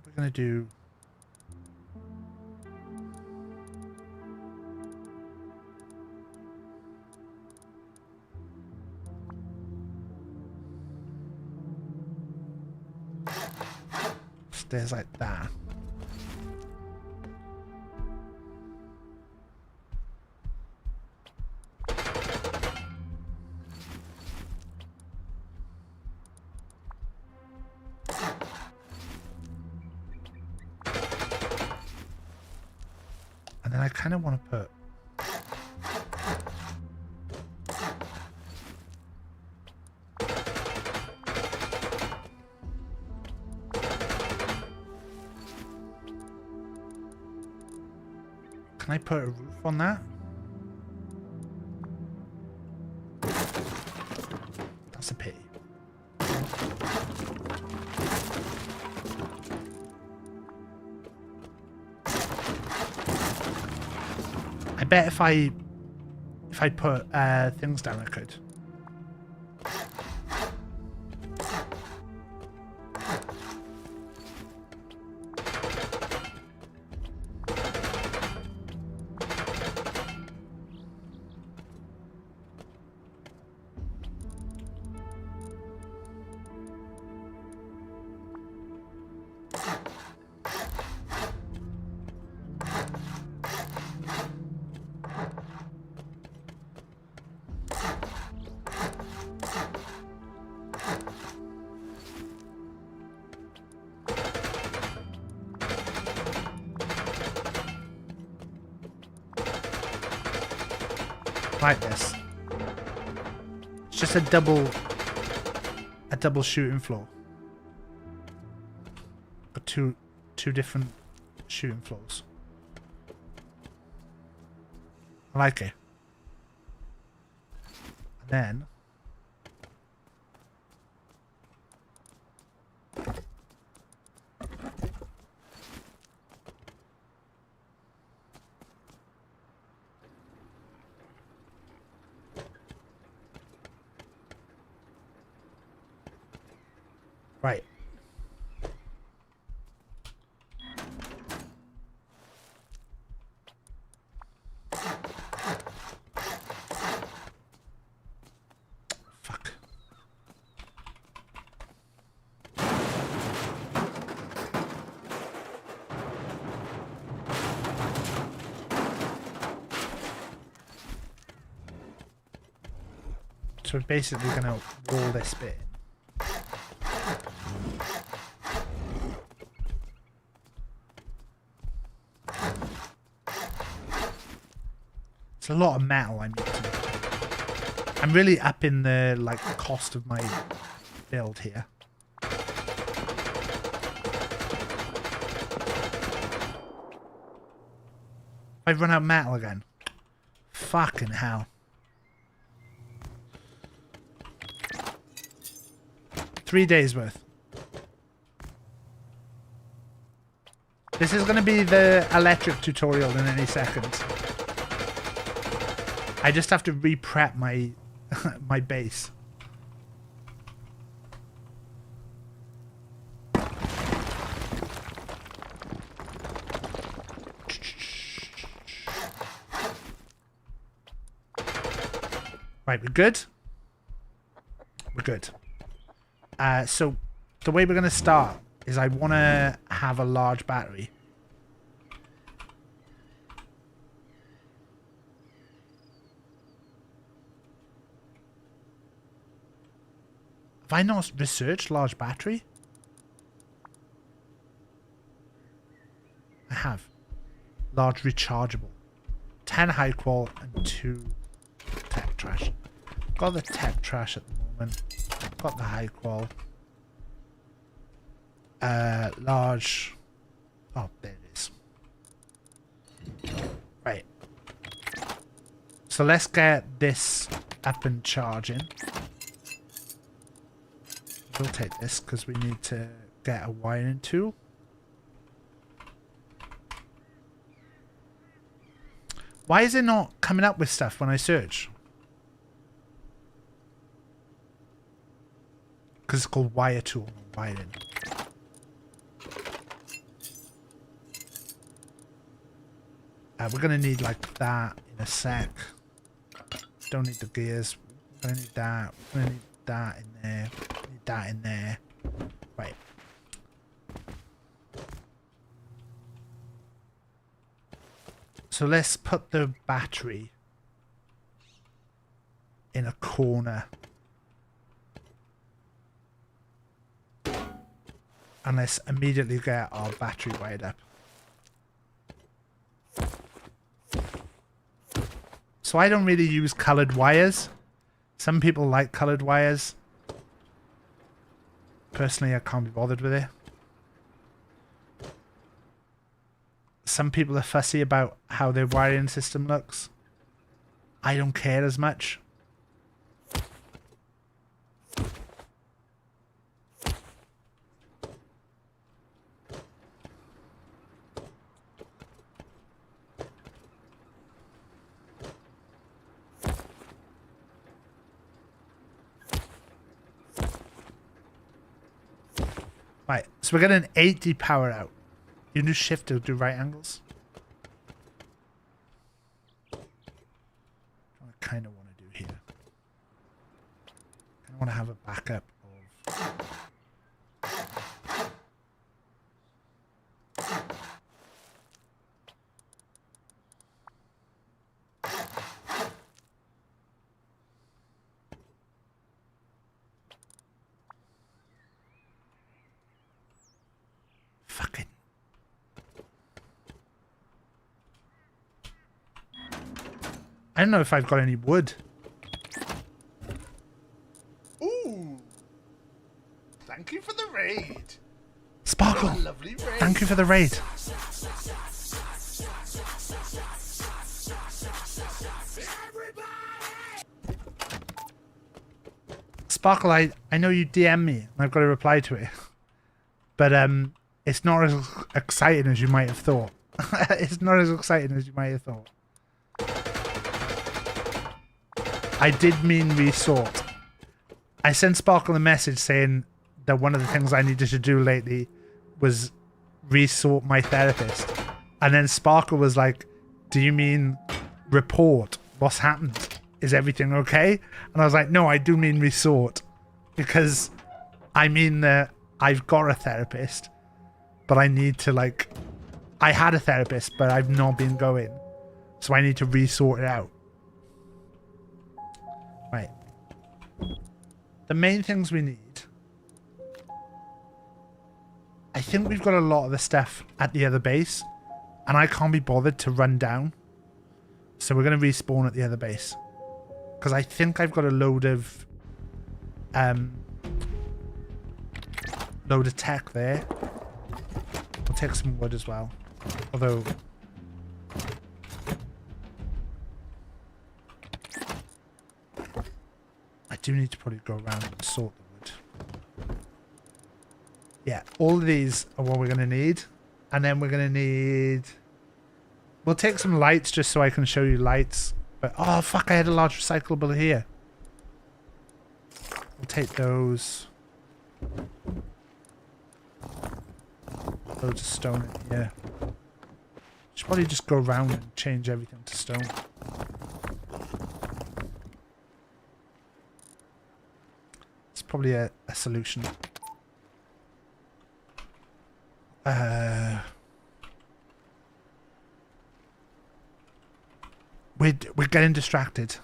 A: We're gonna do stairs like that. And then I kind of want to put Can I put a roof on that? That's a pity. I bet if I put things down, I could. Like this. It's just a double shooting floor. But two different shooting floors. I like it. And then right. Fuck. So we're basically gonna wall this bit. It's a lot of metal I'm using. I'm really upping the like cost of my build here. I've run out of metal again. Fucking hell. 3 days worth. This is going to be the electric tutorial in any second. I just have to re-prep my my base. Right, we're good. We're good. So the way we're going to start is I want to have a large battery. Have I not researched large battery? I have. Large rechargeable. 10 high qual and 2 tech trash. Got the tech trash at the moment. Got the high qual. Large. Oh, there it is. Right. So let's get this up and charging. We'll take this because we need to get a wiring tool. Why is it not coming up with stuff when I search? Because it's called wire tool, wiring. We're going to need like that in a sec. Don't need the gears. We're going to need that. We're going to need that in there. Need that in there. Right. So let's put the battery in a corner. And let's immediately get our battery wired up. So I don't really use colored wires. Some people like colored wires. Personally, I can't be bothered with it. Some people are fussy about how their wiring system looks. I don't care as much. Right, so we're getting an 80 power out. You do shift to do right angles. I kind of want to do here. I want to have a backup of. Fucking. I don't know if I've got any wood.
H: Ooh. Thank you for the raid.
A: Sparkle.
H: What a lovely raid.
A: Thank you for the raid. Sparkle, I know you DM me and I've got to reply to it. But it's not as exciting as you might have thought. It's not as exciting as you might have thought. I did mean resort. I sent Sparkle a message saying that one of the things I needed to do lately was resort my therapist. And then Sparkle was like, do you mean report? What's happened? Is everything okay? And I was like, no, I do mean resort. Because I mean that I've got a therapist, but I need to like... I had a therapist, but I've not been going. So I need to resort it out. Right. The main things we need... I think we've got a lot of the stuff at the other base, and I can't be bothered to run down. So we're going to respawn at the other base. Because I think I've got a load of tech there. We'll take some wood as well. Although... I do need to probably go around and sort the wood. Yeah, all of these are what we're going to need. And then we're going to need... We'll take some lights just so I can show you lights. But, oh, fuck, I had a large recyclable here. We'll take those. Loads of stone in here. Should probably just go around and change everything to stone. It's probably a solution. We're getting distracted.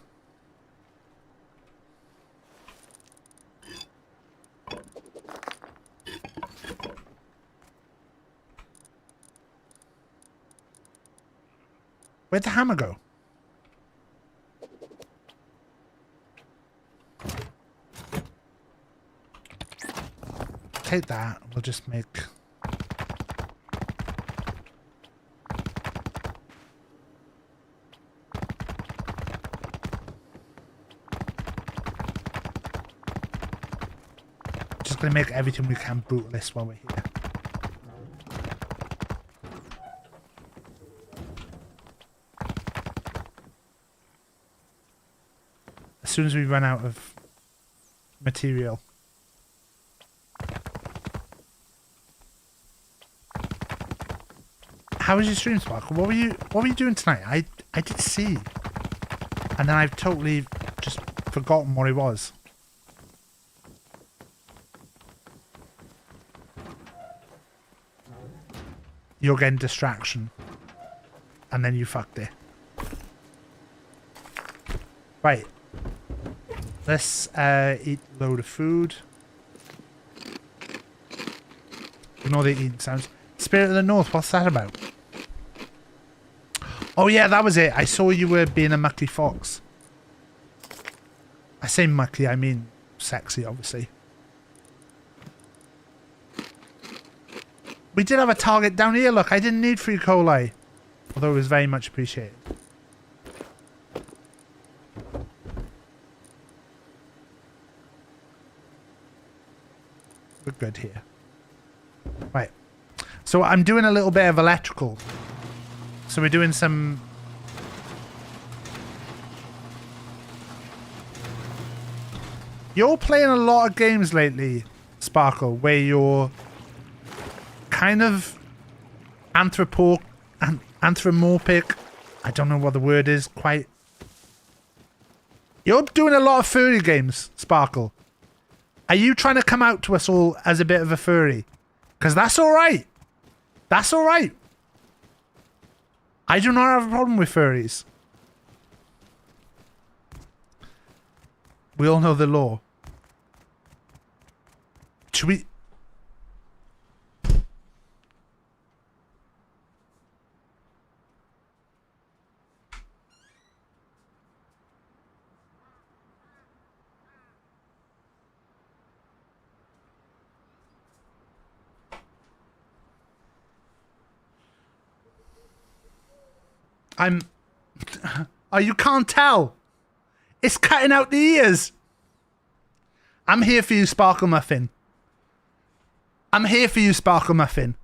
A: Where'd the hammer go? Take that. We'll just make... Just gonna make everything we can brutalist while we're here. As soon as we run out of material. How was your stream, Sparkle? What were you doing tonight? I did see. And then I've totally just forgotten what it was. You're getting distraction. And then you fucked it. Right. Let's eat a load of food. Ignore the eating sounds. Spirit of the North, what's that about? Oh yeah, that was it. I saw you were being a mucky fox. I say mucky, I mean sexy, obviously. We did have a target down here, look. I didn't need free cola. Although it was very much appreciated. We're good here. Right. So I'm doing a little bit of electrical. So we're doing some... You're playing a lot of games lately, Sparkle, where you're kind of anthropomorphic. I don't know what the word is quite. You're doing a lot of furry games, Sparkle. Are you trying to come out to us all as a bit of a furry? Because that's alright. That's alright. I do not have a problem with furries. We all know the law. Should we... Oh, you can't tell. It's cutting out the ears. I'm here for you, Sparkle Muffin. I'm here for you, Sparkle Muffin.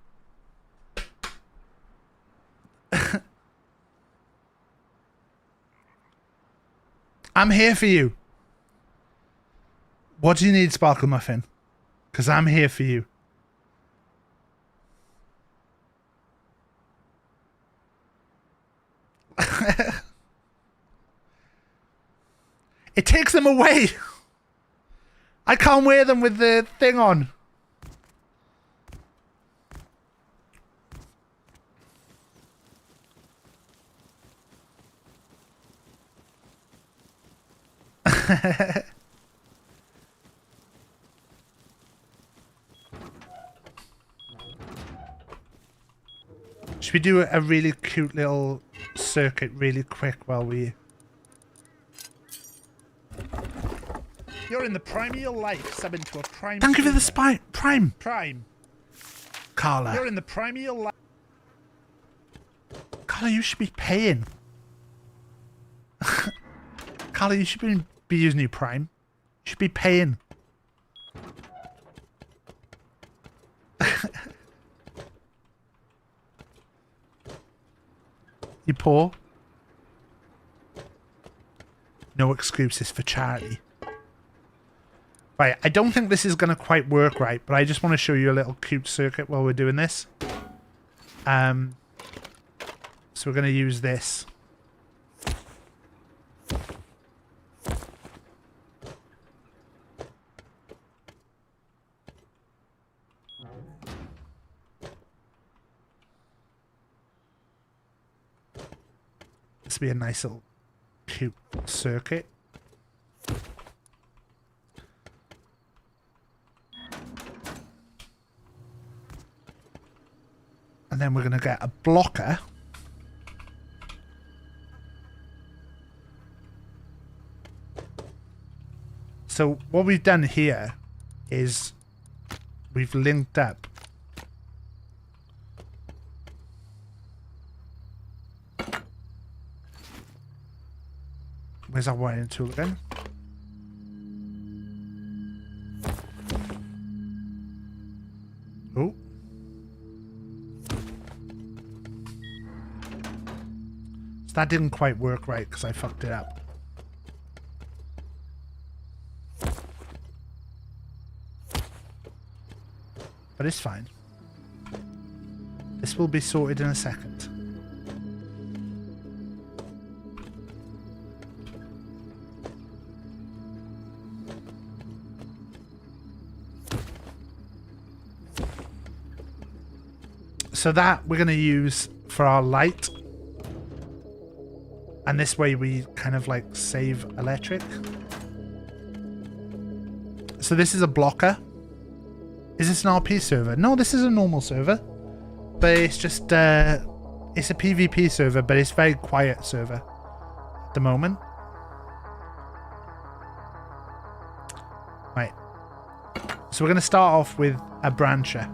A: I'm here for you. What do you need, Sparkle Muffin? Because I'm here for you. It takes them away. I can't wear them with the thing on. Should we do a really cute little circuit really quick while we...
H: You're in the prime of your life, sub into a prime.
A: Thank you for the
H: streamer.
A: Prime.
H: Prime.
A: Carla.
H: You're in the prime of your life.
A: Carla, you should be paying. Carla, you should be using your Prime. You should be paying. You poor. No excuses for charity. Right, I don't think this is going to quite work right, but I just want to show you a little cute circuit while we're doing this. So we're going to use this. This will be a nice little cute circuit. And then we're going to get a blocker. So what we've done here is we've linked up where's our wiring tool again? Oh. So that didn't quite work right because I fucked it up. But it's fine. This will be sorted in a second. So that we're going to use for our light. And this way we kind of like save electric. So this is a blocker. Is this an RP server? No, this is a normal server. But it's just, it's a PvP server, but it's a very quiet server at the moment. Right. So we're going to start off with a brancher.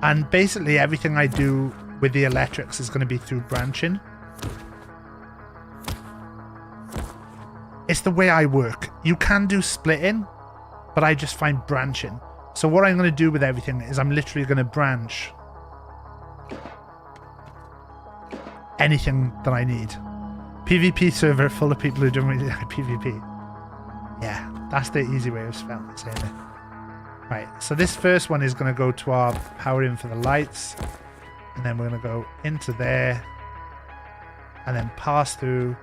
A: And basically everything I do with the electrics is going to be through branching. It's the way I work. You can do splitting, but I just find branching. So what I'm going to do with everything is I'm literally going to branch anything that I need. PvP server full of people who don't really like PvP. Yeah, that's the easy way of saying it. Right, so this first one is going to go to our power in for the lights. And then we're going to go into there. And then pass through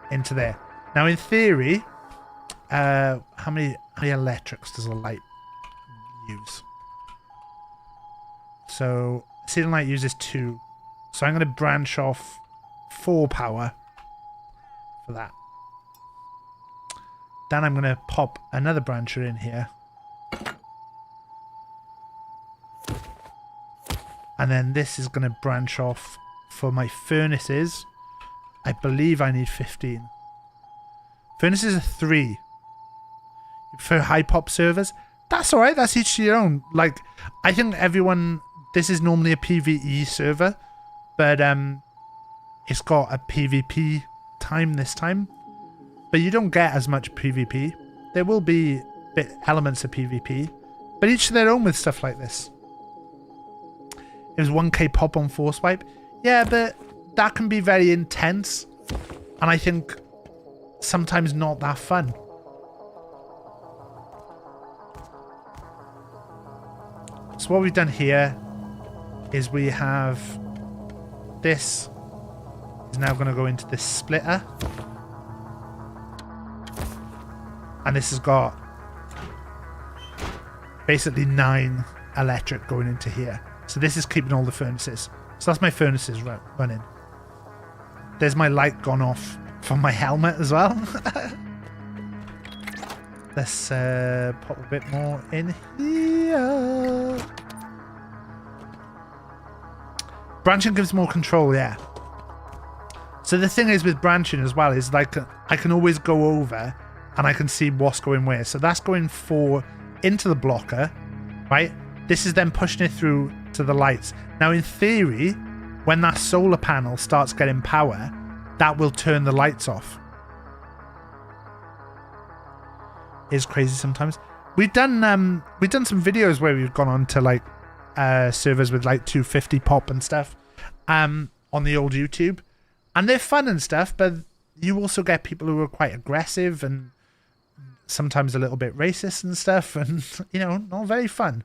A: into there. Now in theory, how many electrics does a light use? So ceiling light uses 2. So I'm going to branch off 4 power for that. Then I'm going to pop another brancher in here. And then this is going to branch off for my furnaces. I believe I need 15. Furnaces are 3. For high pop servers, that's alright, that's each to your own. Like, I think everyone, this is normally a PvE server, but it's got a PvP time this time. But you don't get as much PvP. There will be elements of PvP, but each to their own with stuff like this. It was 1k pop on force wipe. Yeah, but that can be very intense, and I think sometimes not that fun. So what we've done here is we have this is now going to go into this splitter, and this has got basically 9 electric going into here. So this is keeping all the furnaces. So that's my furnaces running. There's my light gone off from my helmet as well. Let's pop a bit more in here. Branching gives more control, yeah. So the thing is with branching as well is like I can always go over and I can see what's going where. So that's going into the blocker, right? This is then pushing it through to the lights. Now in theory, when that solar panel starts getting power, that will turn the lights off. It's crazy sometimes. We've done some videos where we've gone on to like servers with like 250 pop and stuff on the old YouTube, and they're fun and stuff, but you also get people who are quite aggressive and sometimes a little bit racist and stuff, and you know, not very fun.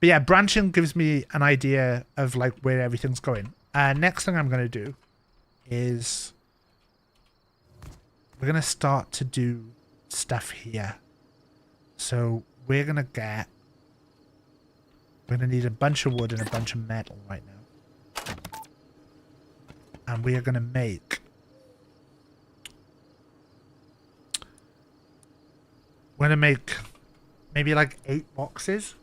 A: But yeah, branching gives me an idea of like where everything's going. Next thing I'm going to do is we're going to start to do stuff here. So we're going to need a bunch of wood and a bunch of metal right now. And we are going to make maybe like 8 boxes.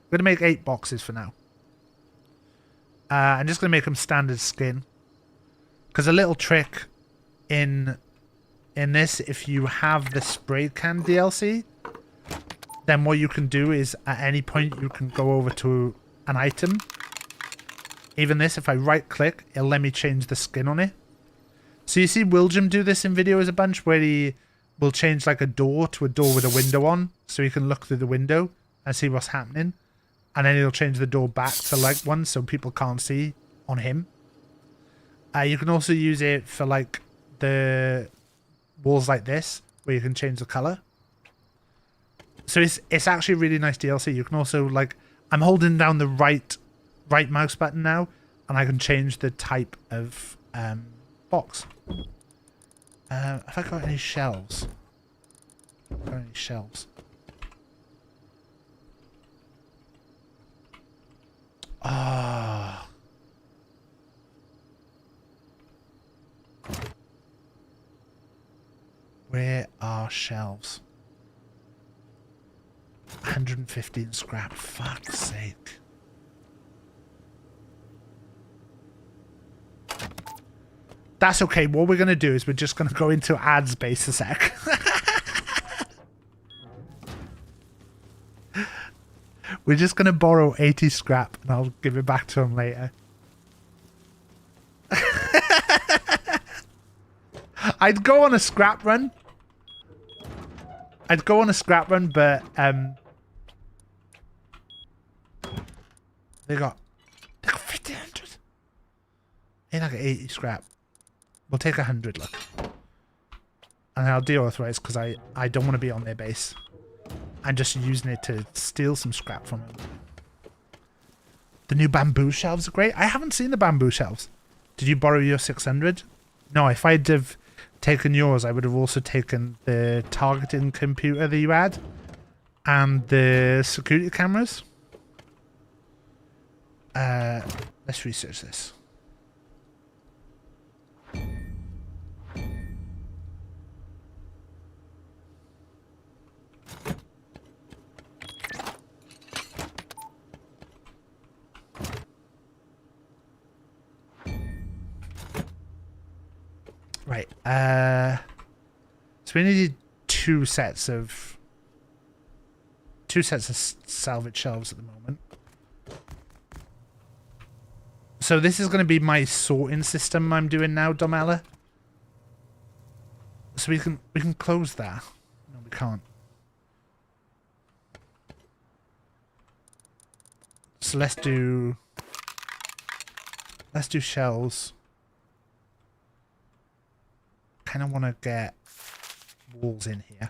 A: We're going to make 8 boxes for now. I'm just going to make them standard skin. Because a little trick in this, if you have the spray can DLC, then what you can do is at any point you can go over to an item. Even this, if I right click, it'll let me change the skin on it. So you see William do this in videos a bunch, where he will change like a door to a door with a window on, so you can look through the window and see what's happening. And then he'll change the door back to like one so people can't see on him. You can also use it for like the walls like this, where you can change the color. So it's actually a really nice DLC. You can also like, I'm holding down the right mouse button now, and I can change the type of box. Have I got any shelves? Got any shelves? Ah. Where are shelves? 115 scrap. Fuck's sake. That's okay. What we're going to do is we're just going to go into ad space a sec. We're just going to borrow 80 scrap and I'll give it back to him later. I'd go on a scrap run. But they got 1,500. Ain't like 80 scrap. We'll take 100, look. And I'll deauthorize because I don't want to be on their base. I'm just using it to steal some scrap from them. The new bamboo shelves are great. I haven't seen the bamboo shelves. Did you borrow your 600? No, if I'd have taken yours, I would have also taken the targeting computer that you had and the security cameras. Let's research this. Right, so we need two sets of salvage shelves at the moment. So this is going to be my sorting system I'm doing now, Domella. So we can close that. No, we can't. So let's do shelves. Kind of want to get walls in here.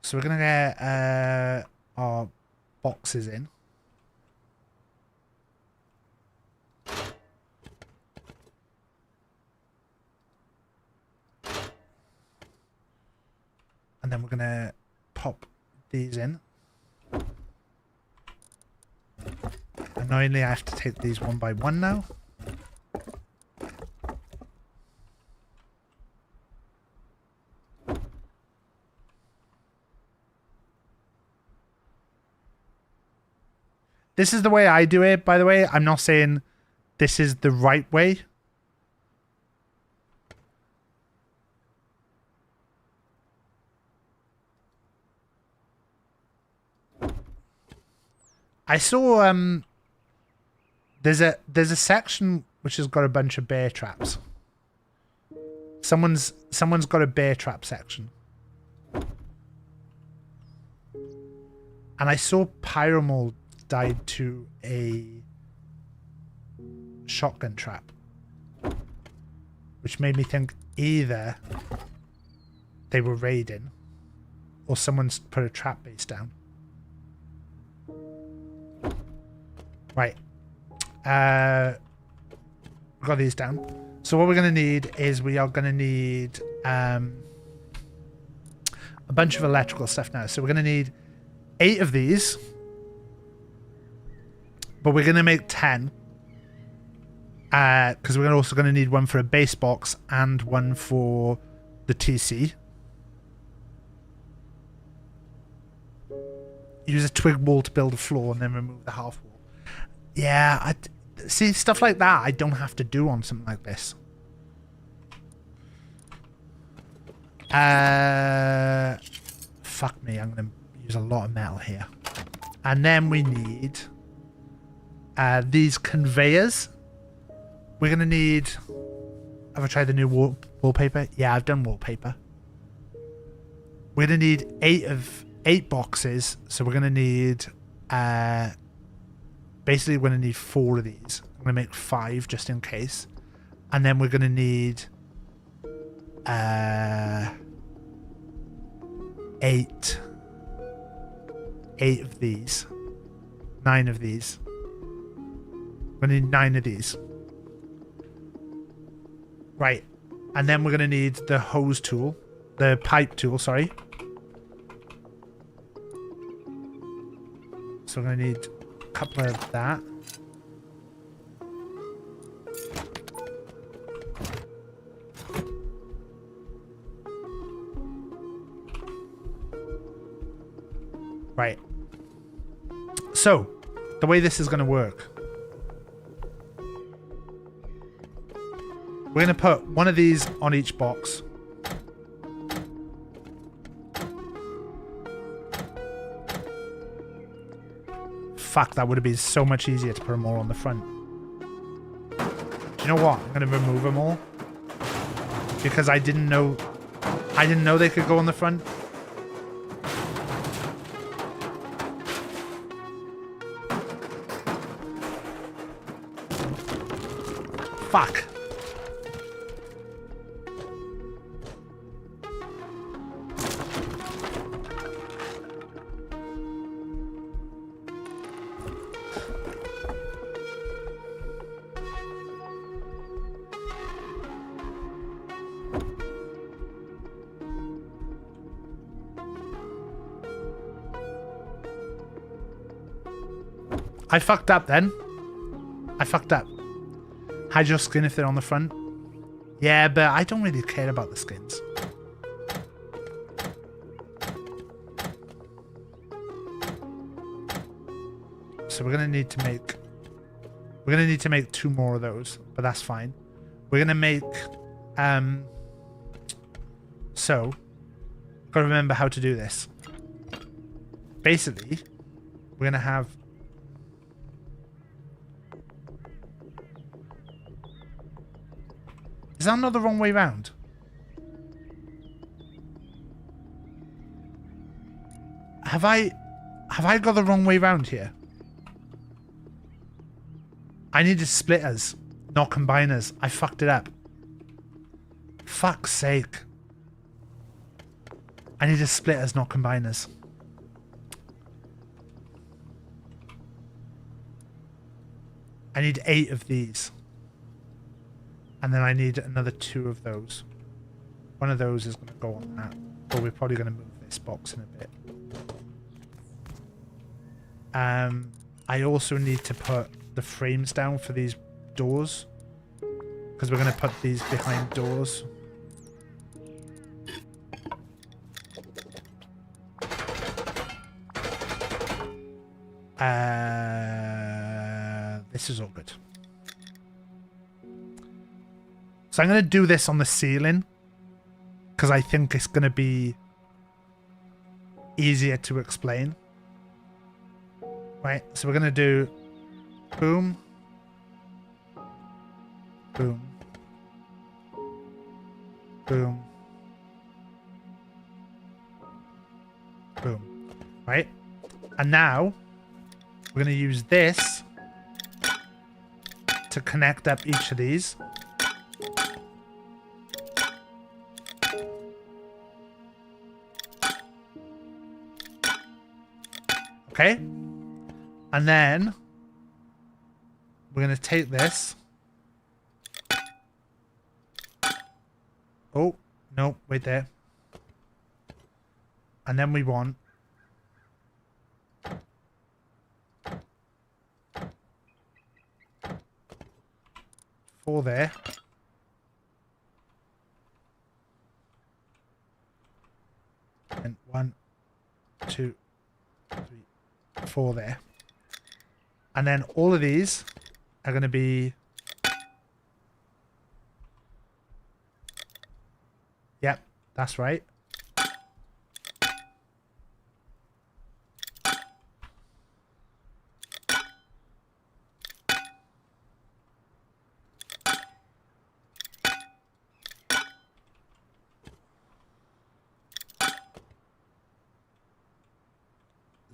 A: So we're going to get our boxes in. And then we're going to pop these in. Annoyingly, I have to take these one by one now. This is the way I do it, by the way. I'm not saying this is the right way. I saw there's a section which has got a bunch of bear traps. Someone's got a bear trap section. And I saw Pyromold died to a shotgun trap. Which made me think either they were raiding or someone's put a trap base down. Right. Got these down. So what we're going to need is we are going to need a bunch of electrical stuff now. So we're going to need 8 of these. But we're going to make 10. Because we're also going to need one for a base box and one for the TC. Use a twig wall to build a floor and then remove the half wall. Yeah, see, stuff like that I don't have to do on something like this. Fuck me, I'm going to use a lot of metal here. And then we need these conveyors. We're going to need... Have I tried the new wallpaper? Yeah, I've done wallpaper. We're going to need 8 boxes. So we're going to need... basically, we're going to need 4 of these. I'm going to make 5 just in case. And then we're going to need... 8 of these. 9 of these. We're going to need 9 of these. Right. And then we're going to need the hose tool. The pipe tool, sorry. So we're going to need a couple of that. Right. So, the way this is going to work. We're going to put one of these on each box. Fuck, that would have been so much easier to put them all on the front. Do you know what? I'm going to remove them all. Because I didn't know they could go on the front. Fuck. I fucked up then. I fucked up. Hide your skin if they're on the front. Yeah, but I don't really care about the skins. So we're gonna need to make 2 more of those, but that's fine. We're gonna make so gotta remember how to do this. Basically, we're gonna have Is that not the wrong way round? Have I got the wrong way round here? I needed splitters, not combiners. I fucked it up. Fuck's sake. I needed splitters, not combiners. I need 8 of these. And then I need another 2 of those. One of those is going to go on that. But we're probably going to move this box in a bit. I also need to put the frames down for these doors. Because we're going to put these behind doors. This is all good. So I'm going to do this on the ceiling because I think it's going to be easier to explain. Right, so we're going to do boom, boom, boom, boom. Right, and now we're going to use this to connect up each of these. Okay, and then we're going to take this. Oh, no, wait there. And then we want four there. And 1, 2, 3, 4 there. And then all of these are going to be... Yep, that's right.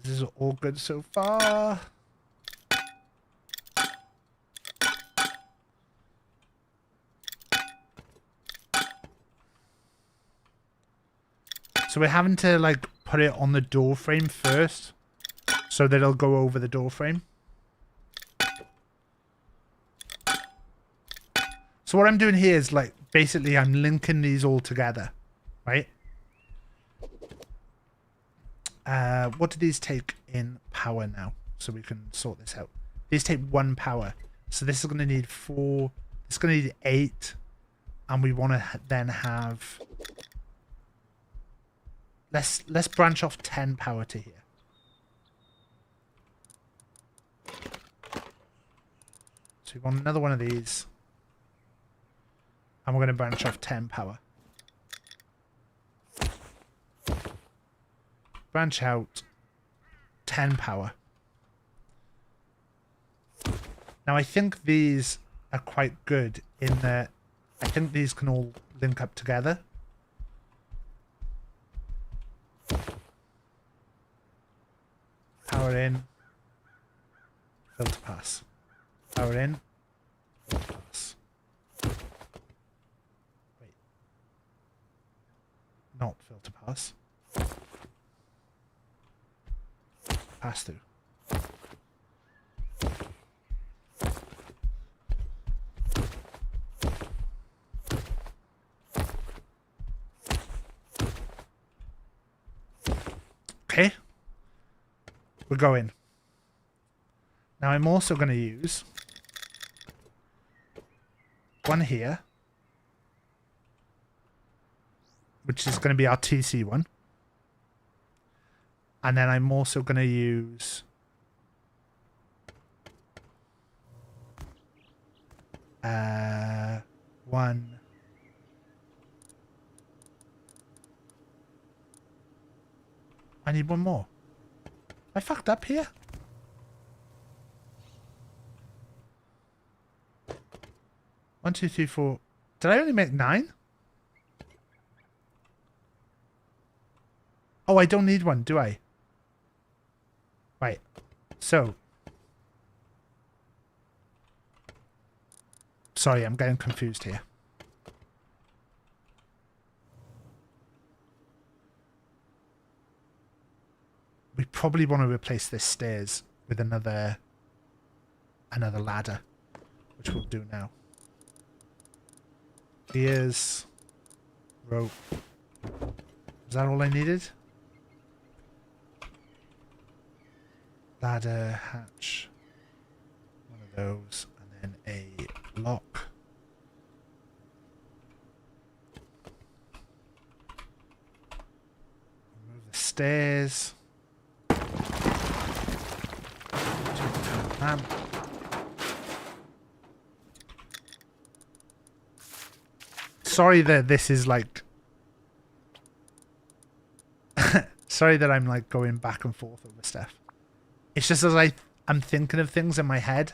A: This is all good so far. So we're having to like put it on the door frame first so that it'll go over the door frame. So what I'm doing here is like basically I'm linking these all together, right? What do these take in power now? So we can sort this out. These take 1 power. So this is going to need 4. This is going to need 8. And we want to then have... Let's branch off 10 power to here. So we want another one of these. And we're going to branch off 10 power. Branch out 10 power. Now I think these are quite good in that I think these can all link up together. Power in, filter pass. Power in, filter pass. Wait. Not filter pass. Pass through. Okay. We're going. Now I'm also going to use one here, which is going to be our TC one. And then I'm also going to use one. I need one more. I fucked up here. One, two, three, four. Did I only make 9? Oh, I don't need one, do I? Right. So. Sorry, I'm getting confused here. We probably want to replace this stairs with another ladder, which we'll do now. Gears, rope. Is that all I needed? Ladder, hatch, one of those, and then a lock. Remove the stairs. Lamp. sorry that this is like... sorry that I'm like going back and forth over stuff. It's just as I'm thinking of things in my head.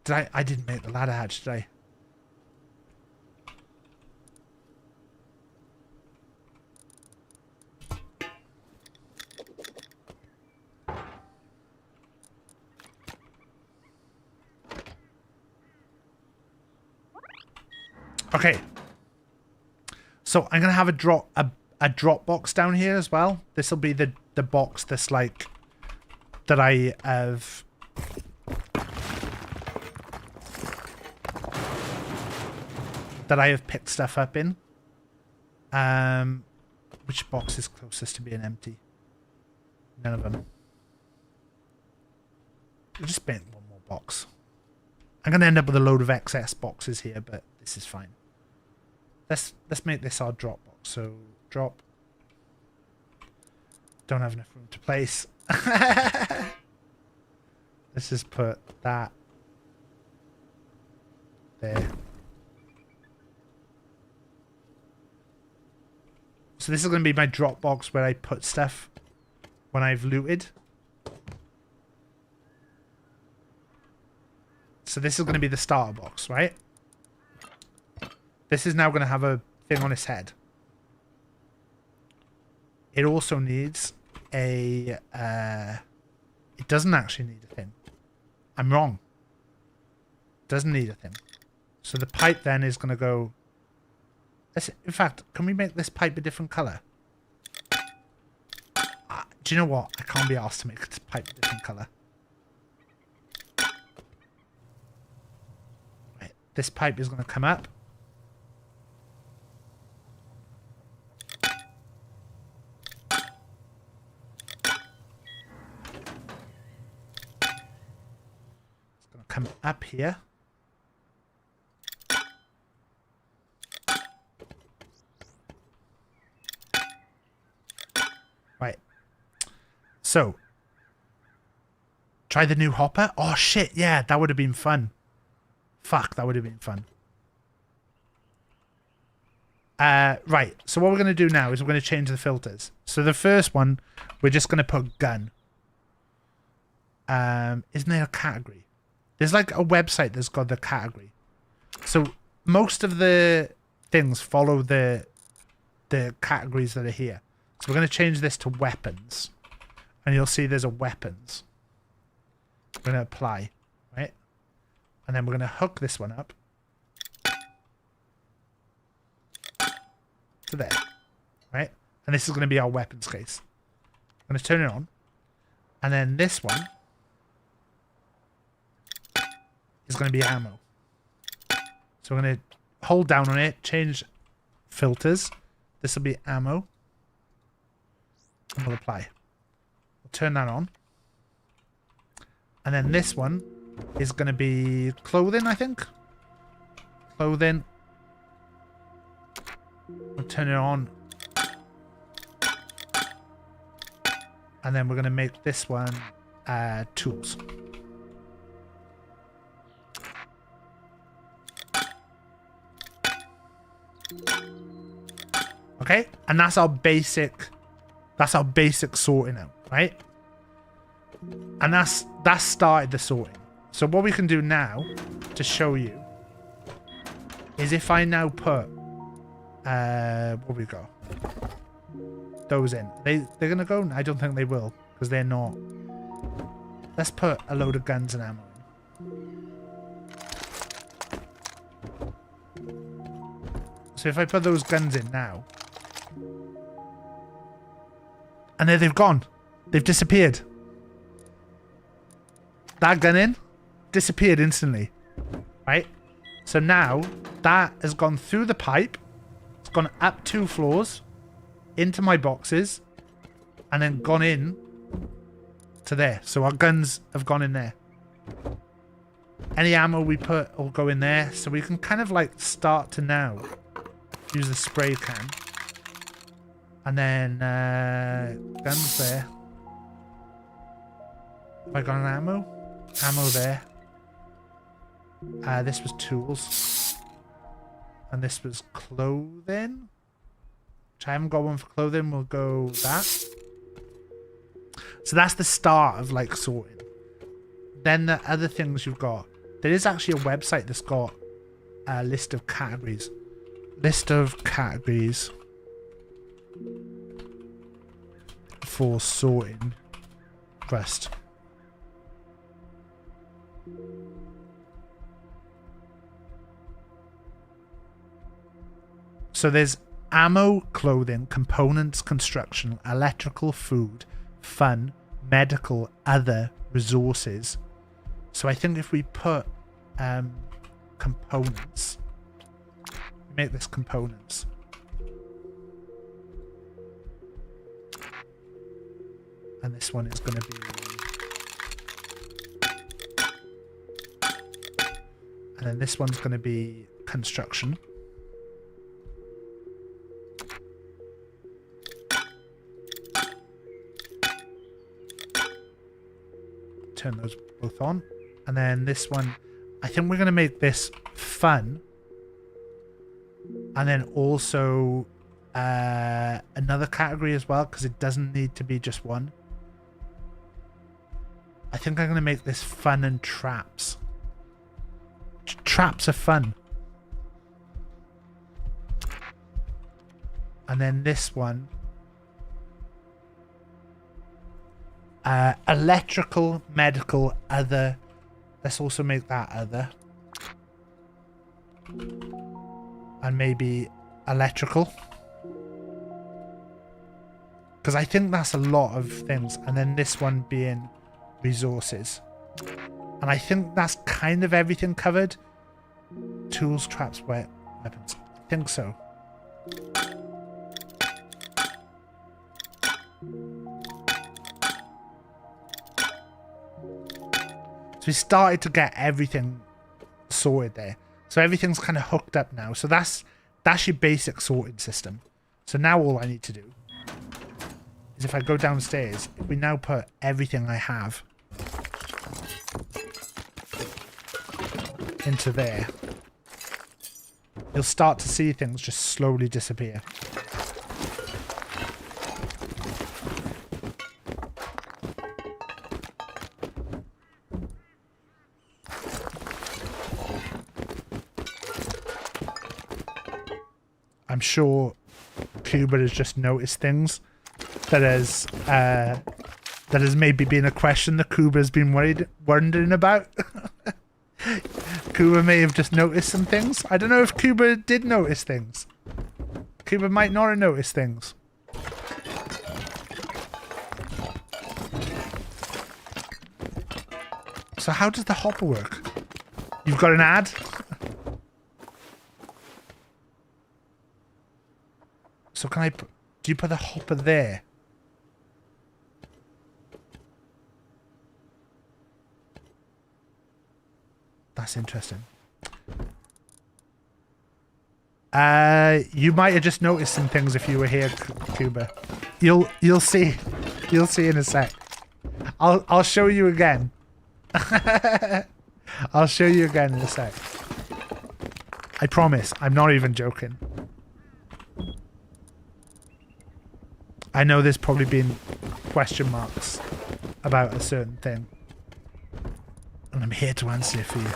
A: I didn't make the ladder hatch, did I? Okay. So I'm gonna have a drop box down here as well. This will be the box that's like that I have picked stuff up in. Which box is closest to being empty? None of them. We'll just make one more box. I'm gonna end up with a load of excess boxes here, but this is fine. Let's make this our drop box. So drop. Don't have enough room to place. Let's just put that there. So this is going to be my drop box where I put stuff when I've looted. So this is going to be the starter box, right? This is now going to have a thing on its head. It also needs a... it doesn't actually need a thing. I'm wrong. It doesn't need a thing. So the pipe then is going to go... In fact, can we make this pipe a different colour? Do you know what? I can't be asked to make this pipe a different colour. Right, this pipe is going to come up. It's going to come up here. Right. So, try the new hopper. Oh shit, yeah, that would have been fun. Fuck, that would have been fun. Right, so what we're going to do now is we're going to change the filters. So the first one, we're just going to put gun. Isn't there a category? There's like a website that's got the category. So most of the things follow the categories that are here. So we're going to change this to weapons. And you'll see there's a weapons. We're going to apply, right? And then we're going to hook this one up to there, right? And this is going to be our weapons case. I'm going to turn it on. And then this one is going to be ammo. So we're going to hold down on it, change filters. This will be ammo. And we'll apply. We'll turn that on. And then this one is going to be clothing, I think. Clothing. We'll turn it on. And then we're going to make this one tools. Okay, and that's our basic sorting out, right? And that's started the sorting. So what we can do now to show you is if I now put what we got, those in, they're gonna go. I don't think they will because they're not. Let's put a load of guns and ammo in. So if I put those guns in now. And there they've gone. They've disappeared. That gun in, disappeared instantly. Right? So now, that has gone through the pipe. It's gone up 2 floors. Into my boxes. And then gone in to there. So our guns have gone in there. Any ammo we put will go in there. So we can kind of like start to now use the spray can. And then guns there. Have I got an ammo? Ammo there. This was tools. And this was clothing. Which I haven't got one for clothing. We'll go that. So that's the start of like sorting. Then the other things you've got. There is actually a website that's got a list of categories. List of categories for sorting rust. So there's ammo, clothing, components, construction, electrical, food, fun, medical, other, resources. So I think if we put components, make this components. And this one is going to be... And then this one's going to be construction. Turn those both on. And then this one, I think we're going to make this fun. And then also another category as well, because it doesn't need to be just one. I think I'm going to make this fun and traps. Traps are fun. And then this one. Electrical, medical, other. Let's also make that other. And maybe electrical. Because I think that's a lot of things. And then this one being resources. And I think that's kind of everything covered. Tools, traps, weapons. I think so. So we started to get everything sorted there. So everything's kind of hooked up now. So that's your basic sorting system. So now all I need to do is if I go downstairs, if we now put everything I have into there, you'll start to see things just slowly disappear. I'm sure Cuba has just noticed things that has maybe been a question that Cuba has been wondering about. Cuba may have just noticed some things. I don't know if Cuba did notice things. Cuba might not have noticed things. So how does the hopper work? You've got an ad? So can I put... Do you put the hopper there? That's interesting. You might have just noticed some things if you were here, Cuba. You'll see. You'll see in a sec. I'll show you again. I'll show you again in a sec. I promise. I'm not even joking. I know there's probably been question marks about a certain thing. And I'm here to answer it for you.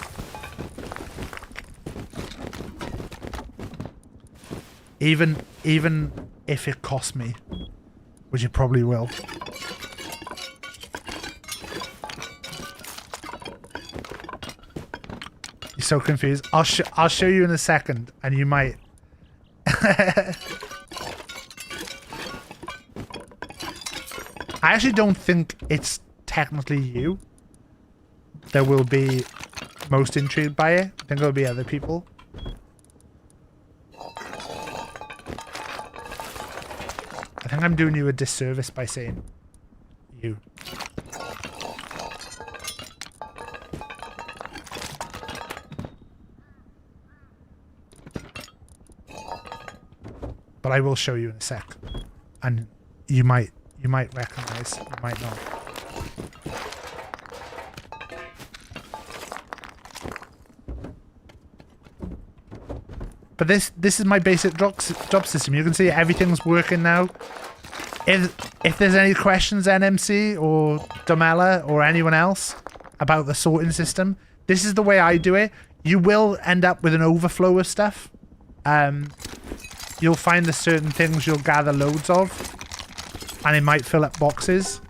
A: Even if it costs me, which it probably will. You're so confused. I'll show you in a second, and you might. I actually don't think it's technically you that will be most intrigued by it. I think it'll be other people. I think I'm doing you a disservice by saying you. But I will show you in a sec. And you might recognize, you might not. But this is my basic job system. You can see everything's working now. If there's any questions, NMC or Domella or anyone else about the sorting system, this is the way I do it. You will end up with an overflow of stuff. You'll find there's certain things you'll gather loads of, and it might fill up boxes.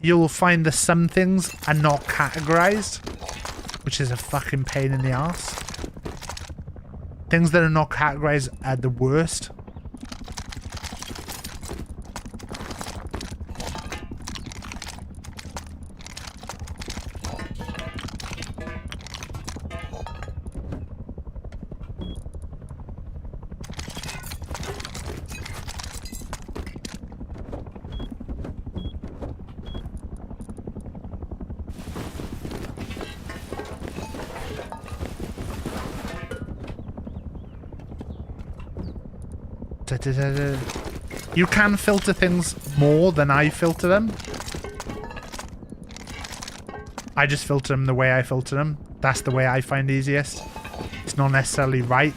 A: You'll find that some things are not categorized, which is a fucking pain in the ass. Things that are not categorized are the worst. You can filter things more than I filter them. I just filter them the way I filter them. That's the way I find easiest. It's not necessarily right.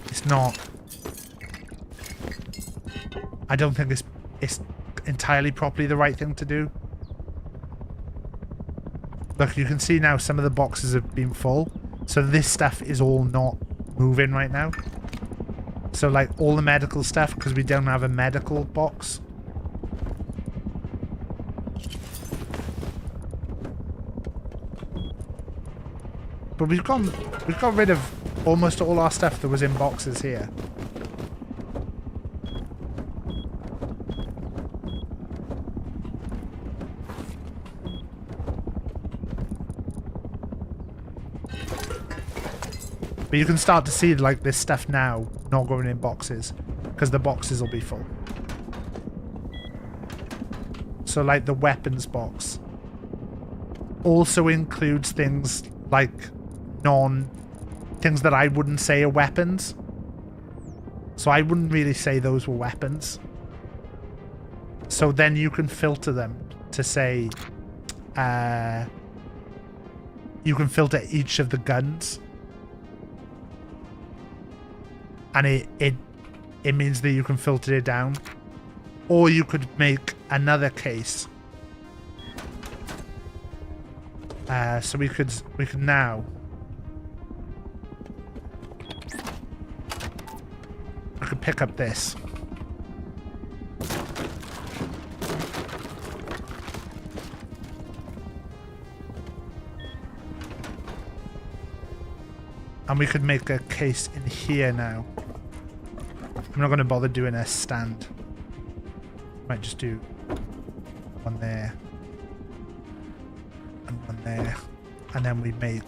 A: It's not... I don't think it's entirely properly the right thing to do. Look, you can see now some of the boxes have been full. So this stuff is all not moving right now. So like all the medical stuff, because we don't have a medical box. But we've got rid of almost all our stuff that was in boxes here. But you can start to see like this stuff now not going in boxes because the boxes will be full. So like the weapons box also includes things like things that I wouldn't say are weapons. So I wouldn't really say those were weapons. So then you can filter them to say you can filter each of the guns. And it means that you can filter it down. Or you could make another case. So we could now... I could pick up this. And we could make a case in here now. I'm not going to bother doing a stand. Might just do one there. And one there. And then we make...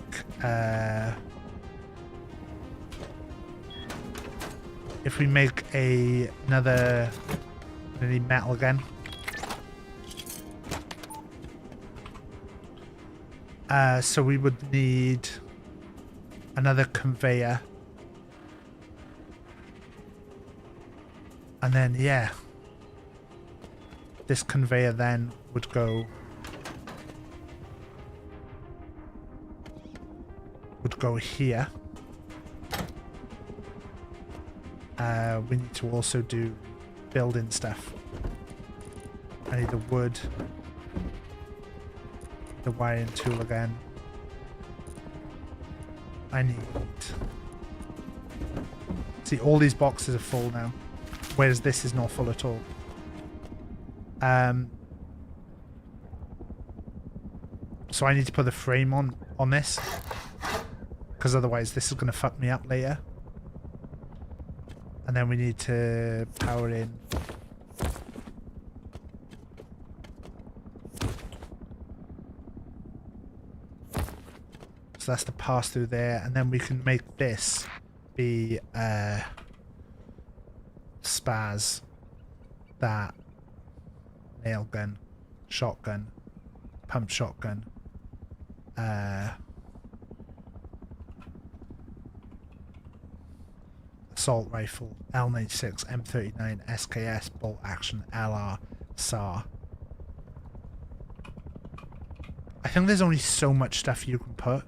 A: if we make another... I need metal again. So we would need... another conveyor. And then, yeah. This conveyor then would go... here. We need to also do building stuff. I need the wood. The wiring tool again. I need... See, all these boxes are full now. Whereas this is not full at all. So I need to put the frame on this. Because otherwise this is going to fuck me up later. And then we need to power in. So that's the pass through there. And then we can make this be spaz. That. Nail gun. Shotgun. Pump shotgun. assault rifle, L96, M39, SKS, bolt action, LR, SAR. I think there's only so much stuff you can put.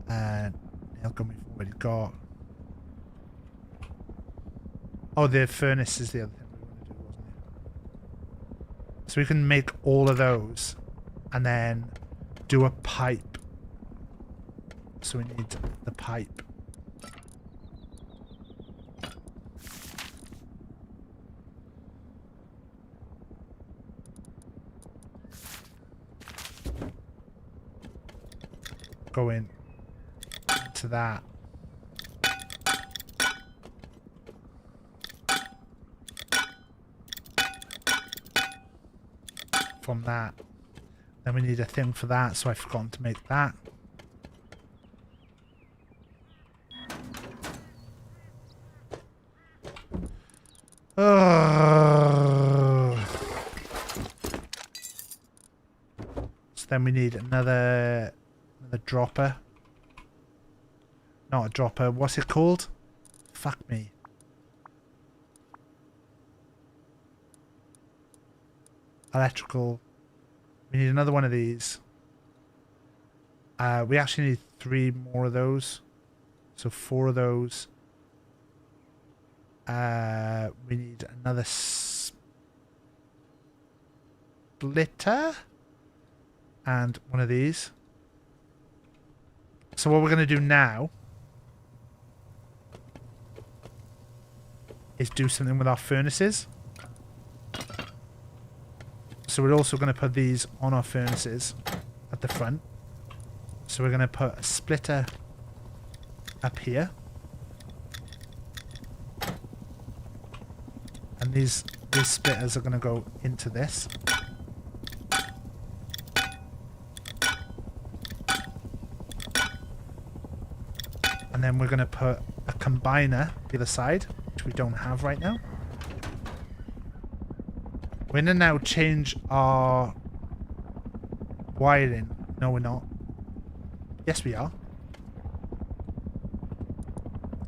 A: Nail gun we've already got. Oh, the furnace is the other thing we want to do, wasn't it? So we can make all of those and then do a pipe. So we need the pipe. Go in to that. From that. Then we need a thing for that, so I've forgotten to make that. So then we need another dropper. Not a dropper. What's it called? Fuck me. Electrical. We need another one of these. We actually need 3 more of those. So 4 of those. We need another splitter. And one of these. So what we're going to do now is do something with our furnaces. So we're also going to put these on our furnaces at the front. So we're going to put a splitter up here. And these splitters are going to go into this. And then we're going to put a combiner the other side, which we don't have right now. We're going to now change our wiring. No, we're not. Yes, we are.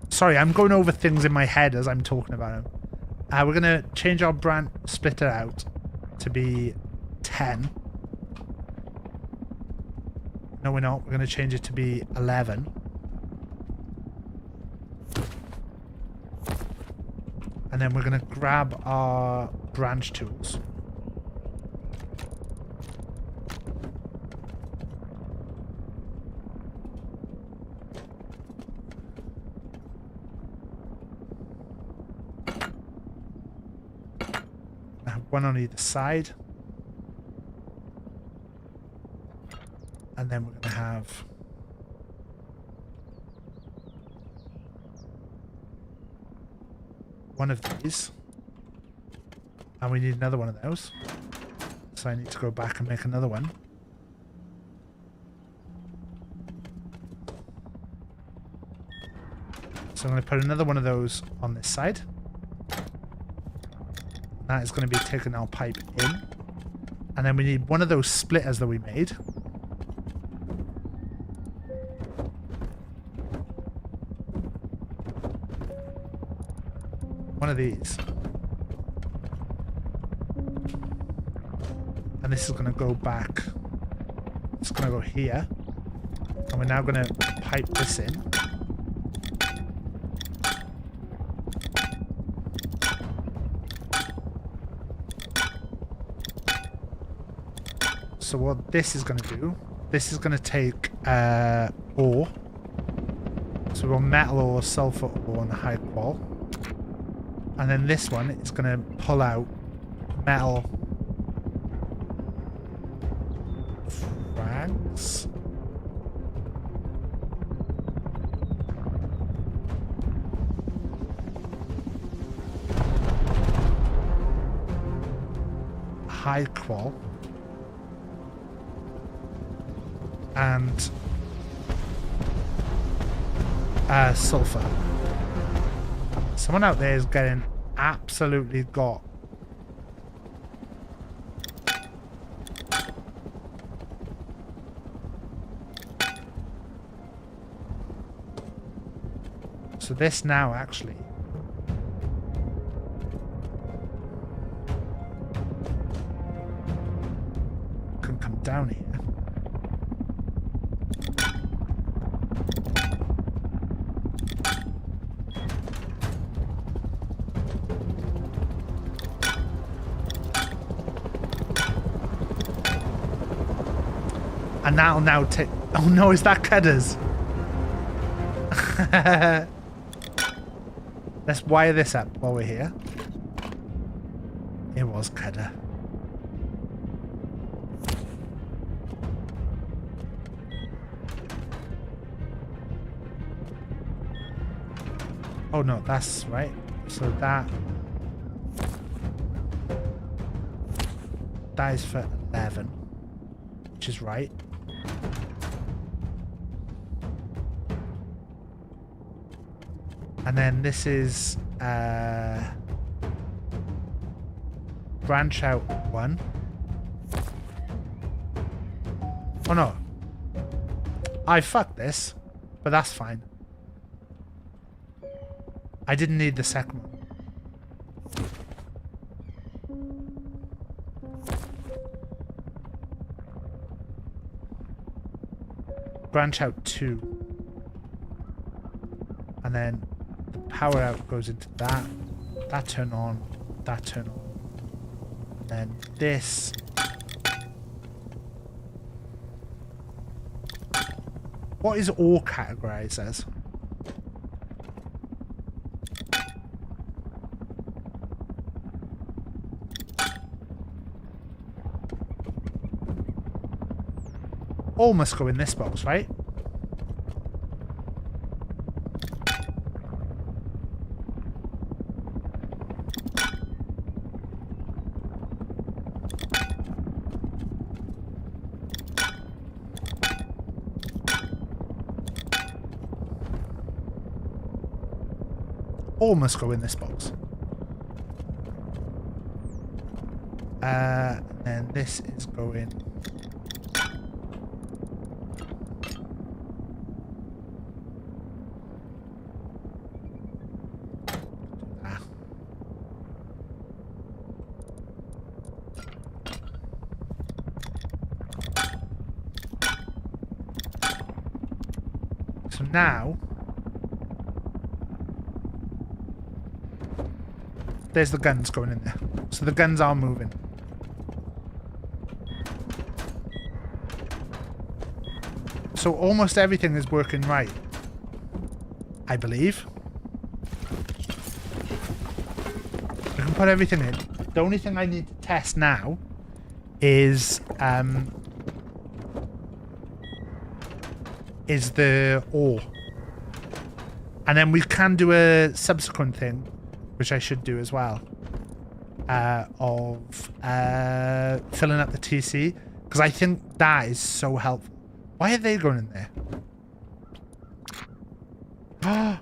A: Sorry, I'm going over things in my head as I'm talking about them. We're going to change our branch splitter out to be 10. No, we're not. We're going to change it to be 11. And then we're going to grab our branch tools. I have one on either side. And then we're going to have one of these, and we need another one of those, so I need to go back and make another one. So I'm going to put another one of those on this side. That is going to be taking our pipe in, and then we need one of those splitters that we made. One of these. And this is going to go back. It's going to go here. And we're now going to pipe this in. So what this is going to do, this is going to take ore. So we've got metal ore, sulfur ore, and high qual. And then this one is going to pull out metal frags. High qual. And sulfur. Someone out there is getting absolutely got. So this now actually. Can come down here. And that'll now take... Oh no, is that Kedders? Let's wire this up while we're here. It was Kedder. Oh no, that's right. So that is for 11, which is right. And then this is branch out 1. Oh no. I fucked this, but that's fine. I didn't need the second one. Branch out 2. And then the power out goes into that. That turn on. That turn on. And then this. What is all categorized as? All must go in this box, right? All must go in this box. And this is going... So now... There's the guns going in there. So the guns are moving. So almost everything is working right. I believe. We can put everything in. The only thing I need to test now is the ore. And then we can do a subsequent thing, which I should do as well, of filling up the TC, because I think that is so helpful. Why are they going in there? Oh!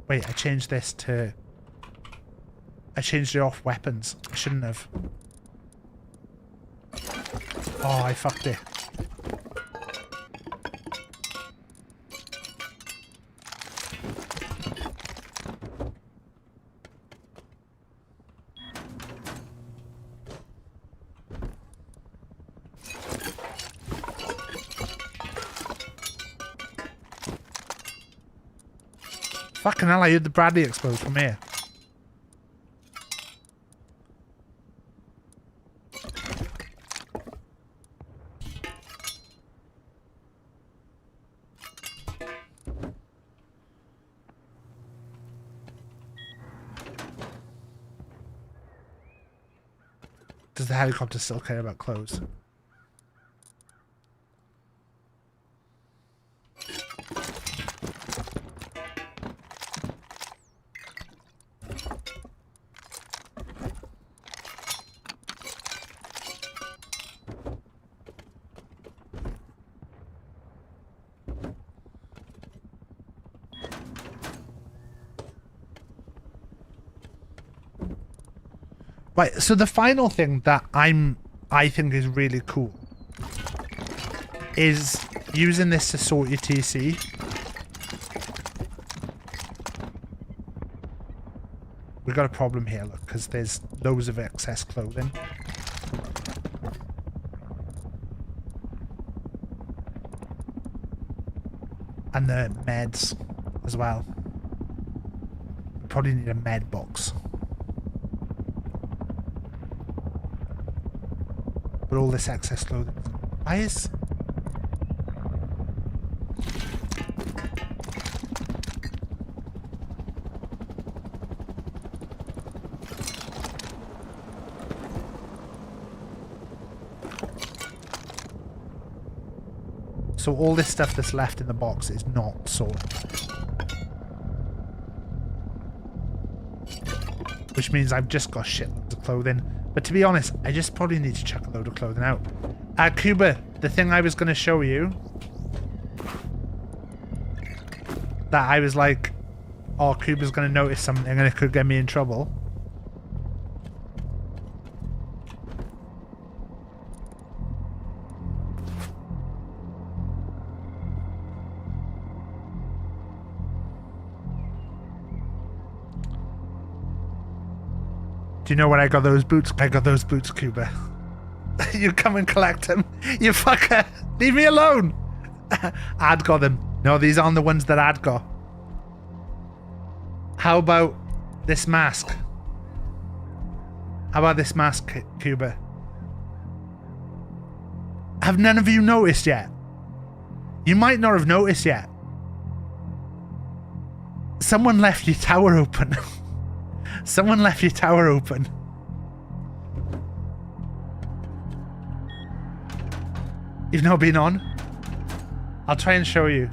A: Wait, I changed this to... I changed it off weapons. I shouldn't have. Oh, I fucked it. Fucking hell, I heard the Bradley explode from here. Does the helicopter still care about clothes? Right, so the final thing that I think is really cool is using this to sort your TC. We've got a problem here, look, because there's loads of excess clothing. And the meds as well. We probably need a med box. But all this excess clothing. Why is... So all this stuff that's left in the box is not sold. Which means I've just got shitloads of clothing. But to be honest, I just probably need to chuck a load of clothing out. Cuba, the thing I was going to show you... That I was like, oh, Cuba's going to notice something and it could get me in trouble. Do you know where I got those boots? I got those boots, Cuba. You come and collect them. You fucker. Leave me alone. Ad got them. No, these aren't the ones that Ad got. How about this mask? How about this mask, Cuba? Have none of you noticed yet? You might not have noticed yet. Someone left your tower open. Someone left your tower open. You've not been on? I'll try and show you.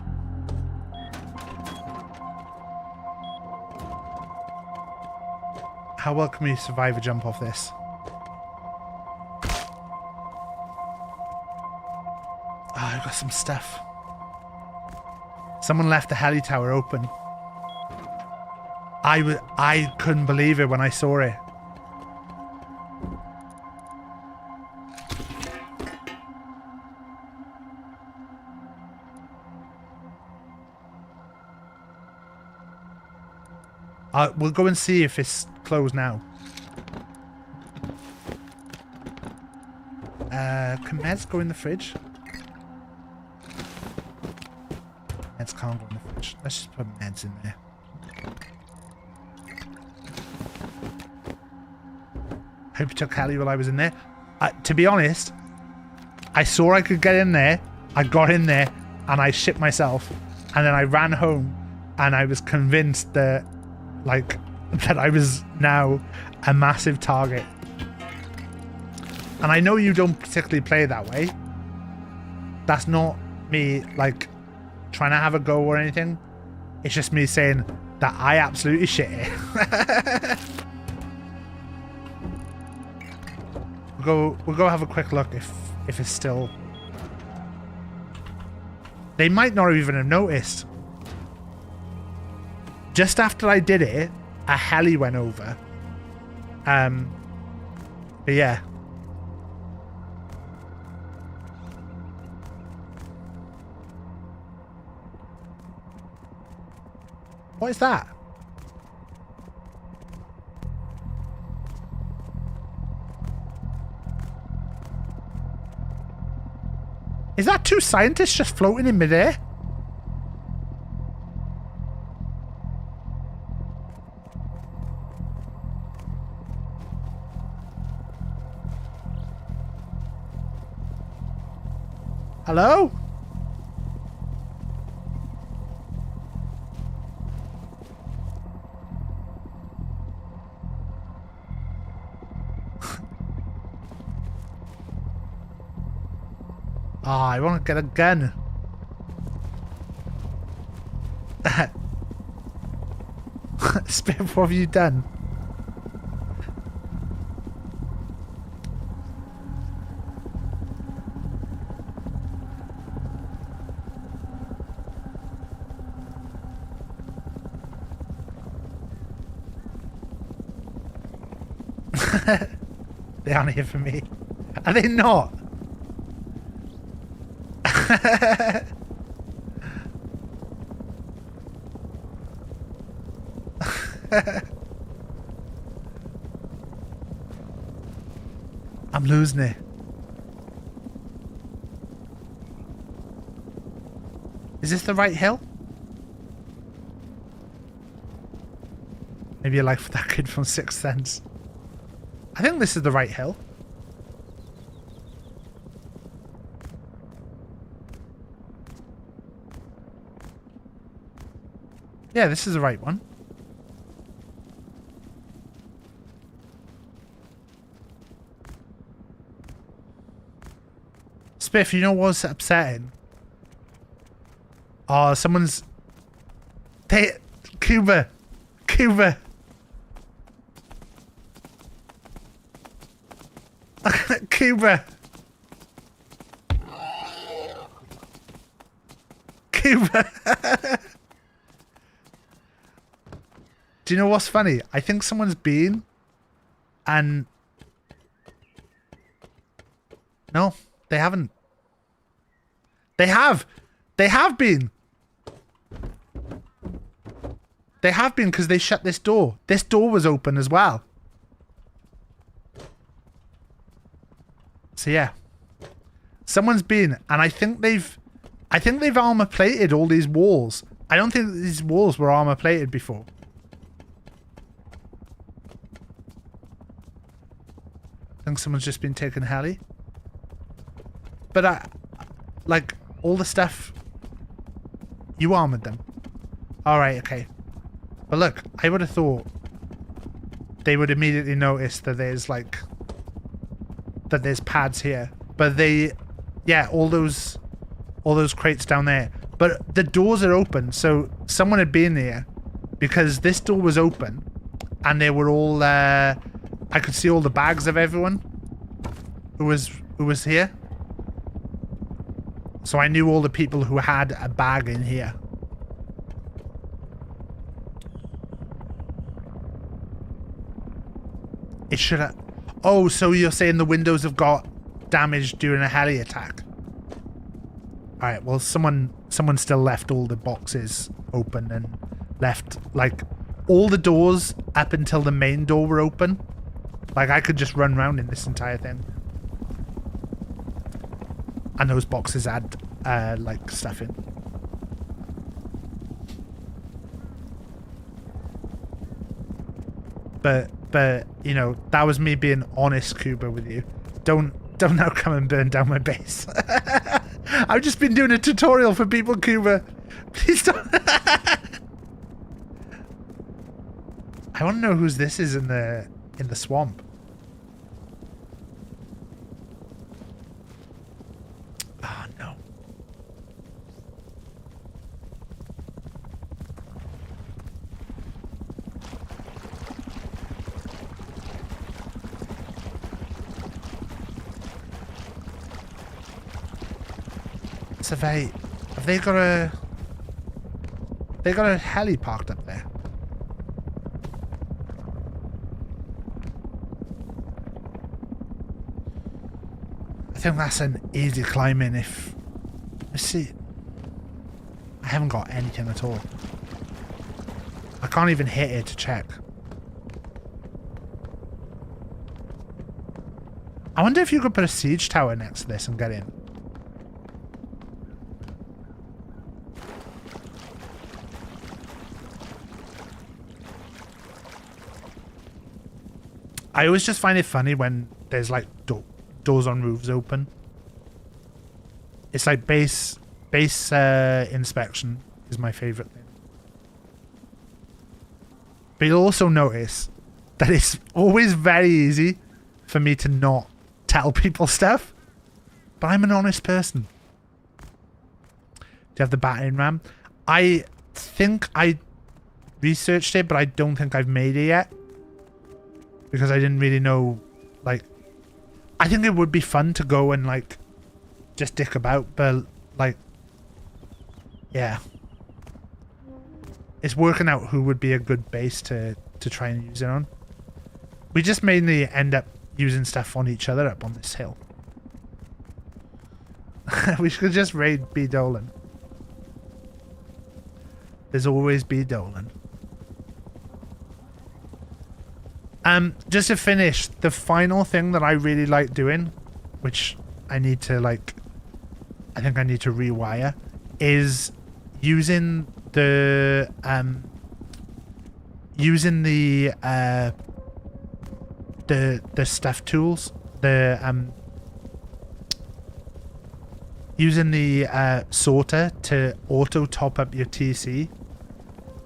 A: How well can we survive a jump off this? Oh, I've got some stuff. Someone left the heli tower open. I couldn't believe it when I saw it. We'll go and see if it's closed now. Can meds go in the fridge? Meds can't go in the fridge. Let's just put meds in there. Hope you took Hallie while I was in there. To be honest, I saw I could get in there. I got in there and I shit myself. And then I ran home and I was convinced that, like, that I was now a massive target. And I know you don't particularly play that way. That's not me, like, trying to have a go or anything. It's just me saying that I absolutely shit it. We'll go have a quick look if it's still... They might not even have noticed. Just after I did it, a heli went over. But yeah. What is that? Is that two scientists just floating in midair? Hello? Ah, I want to get a gun. Spiff, what have you done? They aren't here for me. Are they not? I'm losing it. Is this the right hill? Maybe you're like that kid from Sixth Sense. I think this is the right hill. Yeah, this is the right one. Spiff, you know what's upsetting? Oh, someone's... Cuba! Cuba! Cuba! Cuba! Do you know what's funny? I think someone's been and... No, they haven't. They have! They have been! They have been because they shut this door. This door was open as well. So yeah. Someone's been, and I think they've armor plated all these walls. I don't think these walls were armor plated before. I think someone's just been taking heli. But like, all the stuff, you armored them. Alright, okay. But look, I would have thought they would immediately notice that there's like, that there's pads here. But they, yeah, all those crates down there. But the doors are open, so someone had been there because this door was open and they were all, I could see all the bags of everyone who was here. So I knew all the people who had a bag in here. It should have... Oh, so you're saying the windows have got damaged during a heli attack? Alright, well, someone still left all the boxes open and left, like, all the doors up until the main door were open. Like, I could just run around in this entire thing. And those boxes had, like, stuff in. But, you know, that was me being honest, Cuba, with you. Don't now come and burn down my base. I've just been doing a tutorial for people, Cuba. Please don't. I want to know whose this is in the swamp. Oh, no. So have they got a heli parked up there? I think that's an easy climb in if... Let's see. I haven't got anything at all. I can't even hit it to check. I wonder if you could put a siege tower next to this and get in. I always just find it funny when there's like doors on roofs open. It's like base inspection is my favorite thing. But you'll also notice that it's always very easy for me to not tell people stuff. But I'm an honest person. Do you have the battering ram? I think I researched it, but I don't think I've made it yet. Because I didn't really know, like... I think it would be fun to go and, like, just dick about, but, like... Yeah. It's working out who would be a good base to try and use it on. We just mainly end up using stuff on each other up on this hill. We should just raid B. Dolan. There's always B. Dolan. Just to finish, the final thing that I really like doing, which I need to like, I think I need to rewire, is using the stuff tools, using the sorter to auto top up your TC.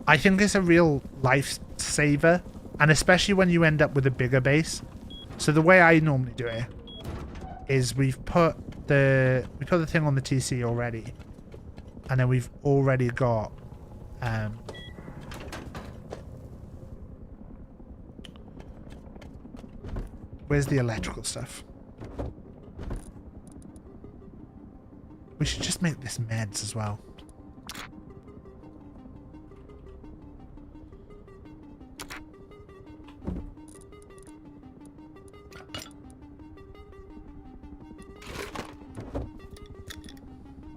A: I think it's a real lifesaver, and especially when you end up with a bigger base. So the way I normally do it is we put the thing on the TC already, and then we've already got where's the electrical stuff? We should just make this meds as well.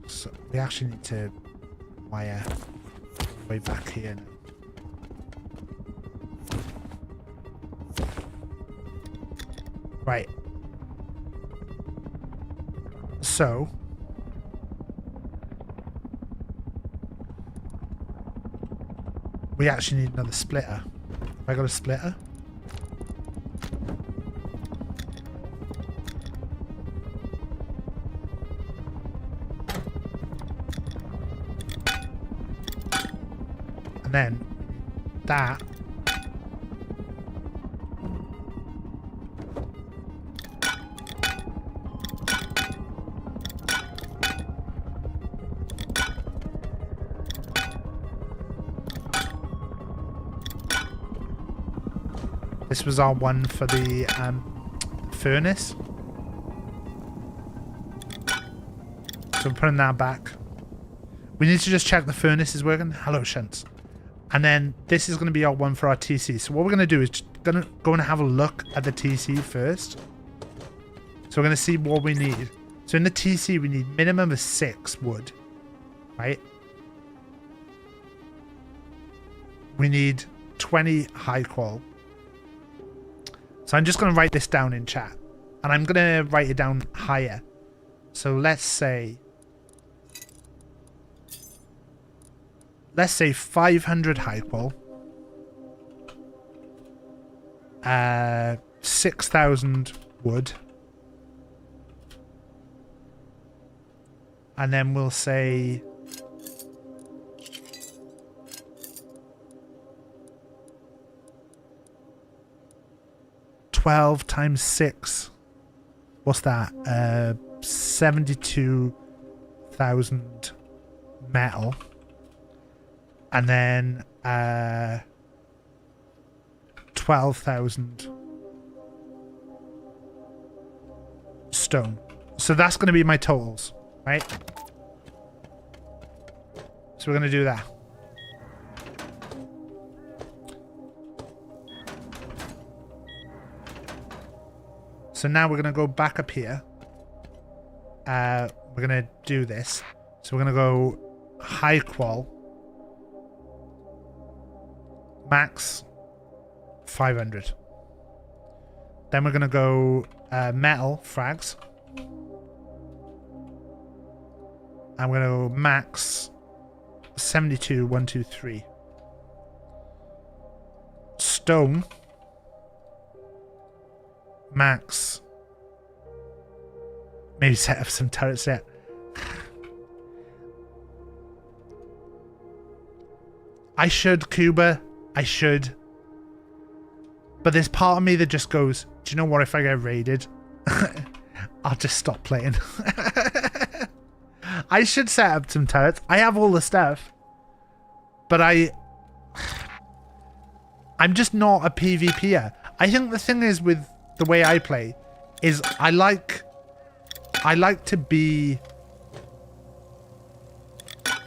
A: So we actually need to wire way back here now. Right. So we actually need another splitter. Have I got a splitter? And then that. This was our one for the furnace. So we're putting that back. We need to just check the furnace is working. Hello, Shunts. And then this is going to be our one for our TC. So what we're going to do is go and have a look at the TC first. So we're going to see what we need. So in the TC, we need minimum of 6 wood. Right? We need 20 high qual. So I'm just going to write this down in chat. And I'm going to write it down higher. So let's say 500 high qual. 6,000 wood. And then we'll say 12 times 6. What's that? 72,000 metal. And then 12,000 stone. So that's going to be my totals, right? So we're going to do that. So now we're going to go back up here. We're going to do this. So we're going to go high qual. Max 500. Then we're going to go metal frags. I'm going to go max 72, 1, 2, 3. Stone. Max. Maybe set up some turrets there. I should, Cuba. I should. But there's part of me that just goes, do you know what, if I get raided, I'll just stop playing. I should set up some turrets. I have all the stuff. But I'm just not a PvPer. I think the thing is with the way I play is I like to be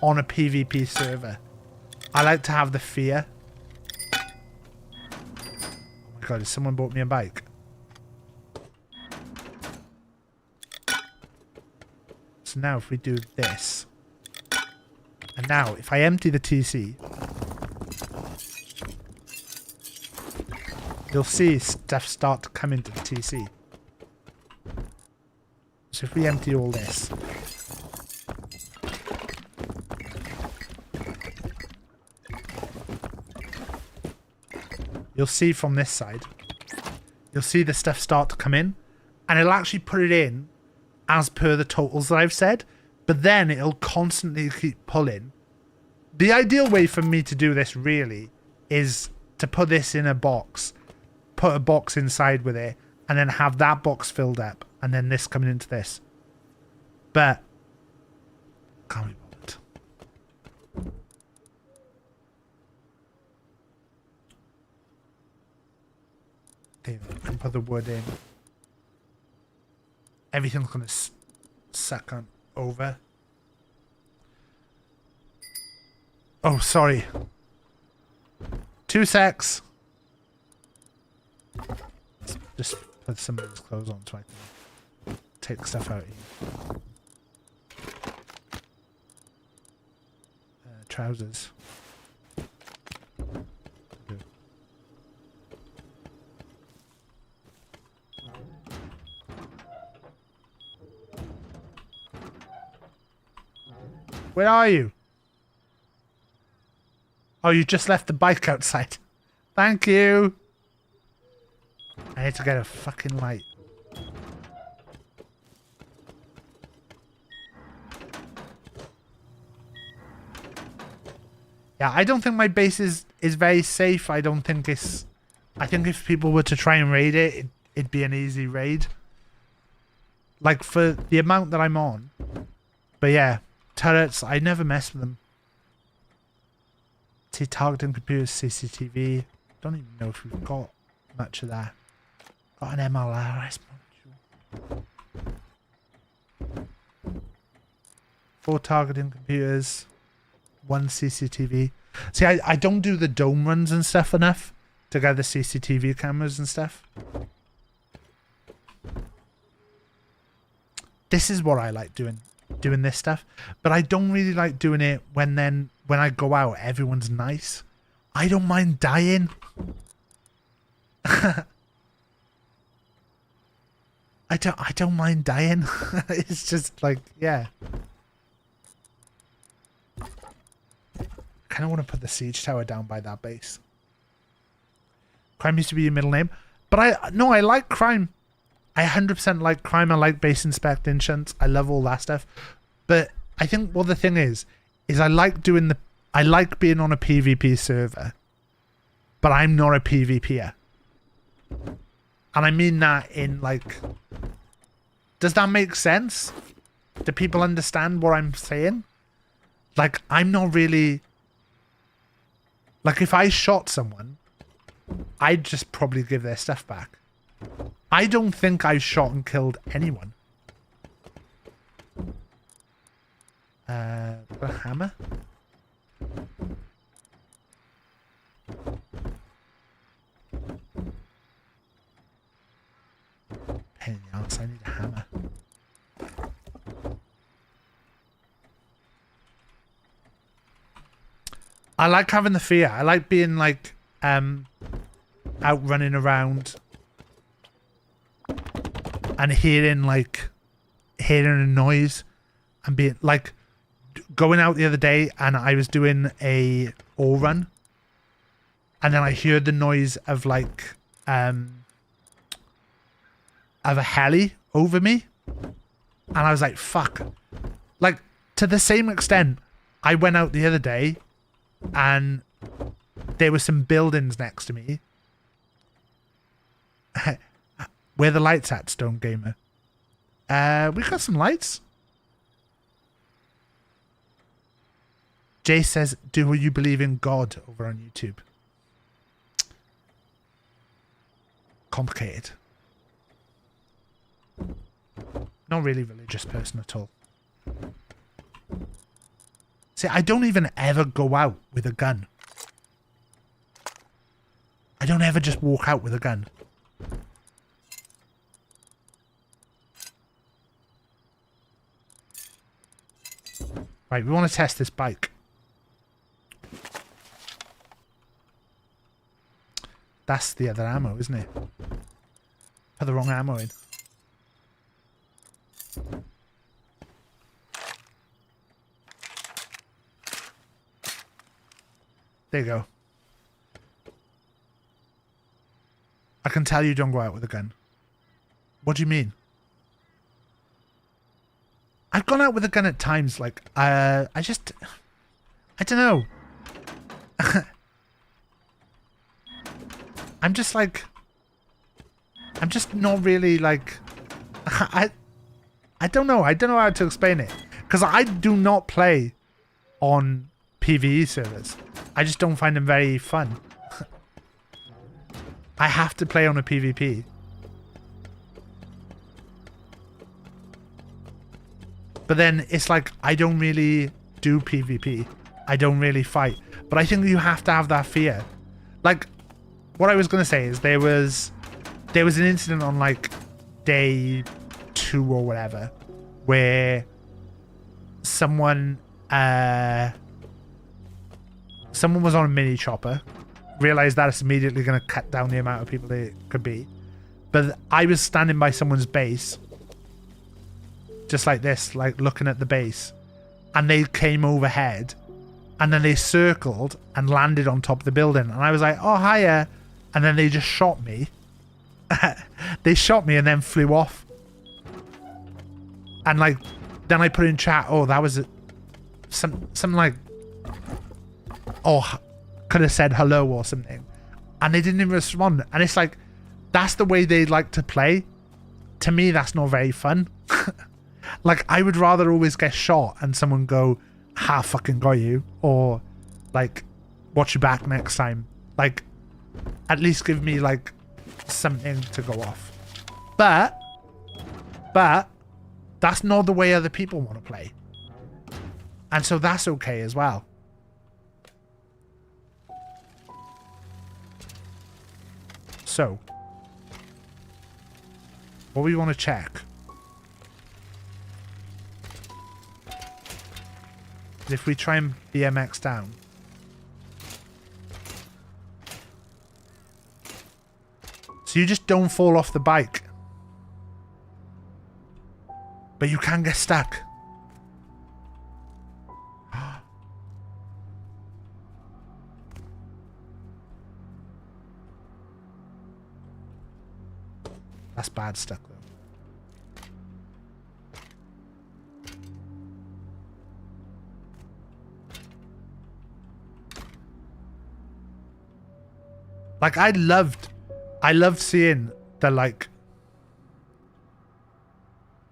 A: on a PvP server. I like to have the fear. Oh my god, has someone bought me a bike? So now if we do this, and now if I empty the TC, you'll see stuff start to come into the TC. So if we empty all this, you'll see from this side, you'll see the stuff start to come in, and it'll actually put it in as per the totals that I've said, but then it'll constantly keep pulling. The ideal way for me to do this really is to put this in a box, put a box inside with it, and then have that box filled up, and then this coming into this. But can't be bothered. There you go. I can put the wood in. Everything's gonna suck on over. Oh, sorry. 2 secs. Just put some of these clothes on so I can take stuff out here. Trousers. Good. Where are you? Oh, you just left the bike outside. Thank you. I need to get a fucking light. Yeah, I don't think my base is very safe. I don't think it's... I think if people were to try and raid it, it'd be an easy raid. Like, for the amount that I'm on. But yeah, turrets, I never mess with them. See, targeting computers, CCTV. Don't even know if we've got much of that. Got an MLRS module. 4 targeting computers. 1 CCTV. See, I don't do the dome runs and stuff enough to get the CCTV cameras and stuff. This is what I like doing this stuff. But I don't really like doing it when I go out, everyone's nice. I don't mind dying. I don't mind dying. It's just like, yeah. I kind of want to put the siege tower down by that base. Crime used to be your middle name. But I like crime. I 100% like crime. I like base inspect insurance. I love all that stuff. But I think what the thing is I like being on a PvP server. But I'm not a PvPer. And I mean that in like... Does that make sense? Do people understand what I'm saying? Like, I'm not really... Like, if I shot someone, I'd just probably give their stuff back. I don't think I've shot and killed anyone. A hammer? Pain in the arse, I need a hammer. I like having the fear. I like being like out running around and hearing a noise and being like going out the other day and I was doing a all run and then I heard the noise of like of a heli over me and I was like, fuck. Like, to the same extent, I went out the other day and there were some buildings next to me. Where the lights at, Stone Gamer? We got some lights. Jay says, do you believe in God over on YouTube? Complicated. Not really religious person at all. See, I don't even ever go out with a gun. I don't ever just walk out with a gun. Right, we want to test this bike. That's the other ammo, isn't it? Put the wrong ammo in. There you go. I can tell you don't go out with a gun. What do you mean? I've gone out with a gun at times, like, I don't know. I'm just not really like, I don't know. I don't know how to explain it. Because I do not play on PvE servers. I just don't find them very fun. I have to play on a PvP. But then it's like, I don't really do PvP. I don't really fight. But I think you have to have that fear. Like, what I was going to say is there was an incident on like day 2 or whatever where someone was on a mini chopper, realized that it's immediately going to cut down the amount of people there could be. But I was standing by someone's base, just like this, like looking at the base, and they came overhead and then they circled and landed on top of the building, and I was like, oh, hiya. And then they just shot me. They shot me and then flew off. And like, then I put in chat, oh, that was something like, oh, could have said hello or something. And they didn't even respond. And it's like, that's the way they like to play. To me, that's not very fun. Like, I would rather always get shot and someone go, ha, fucking got you. Or like, watch your back next time. Like, at least give me like something to go off. But that's not the way other people want to play. And so that's okay as well. So, what we want to check is if we try and BMX down. So you just don't fall off the bike. But you can get stuck. That's bad stuck though. Like, I loved seeing the, like,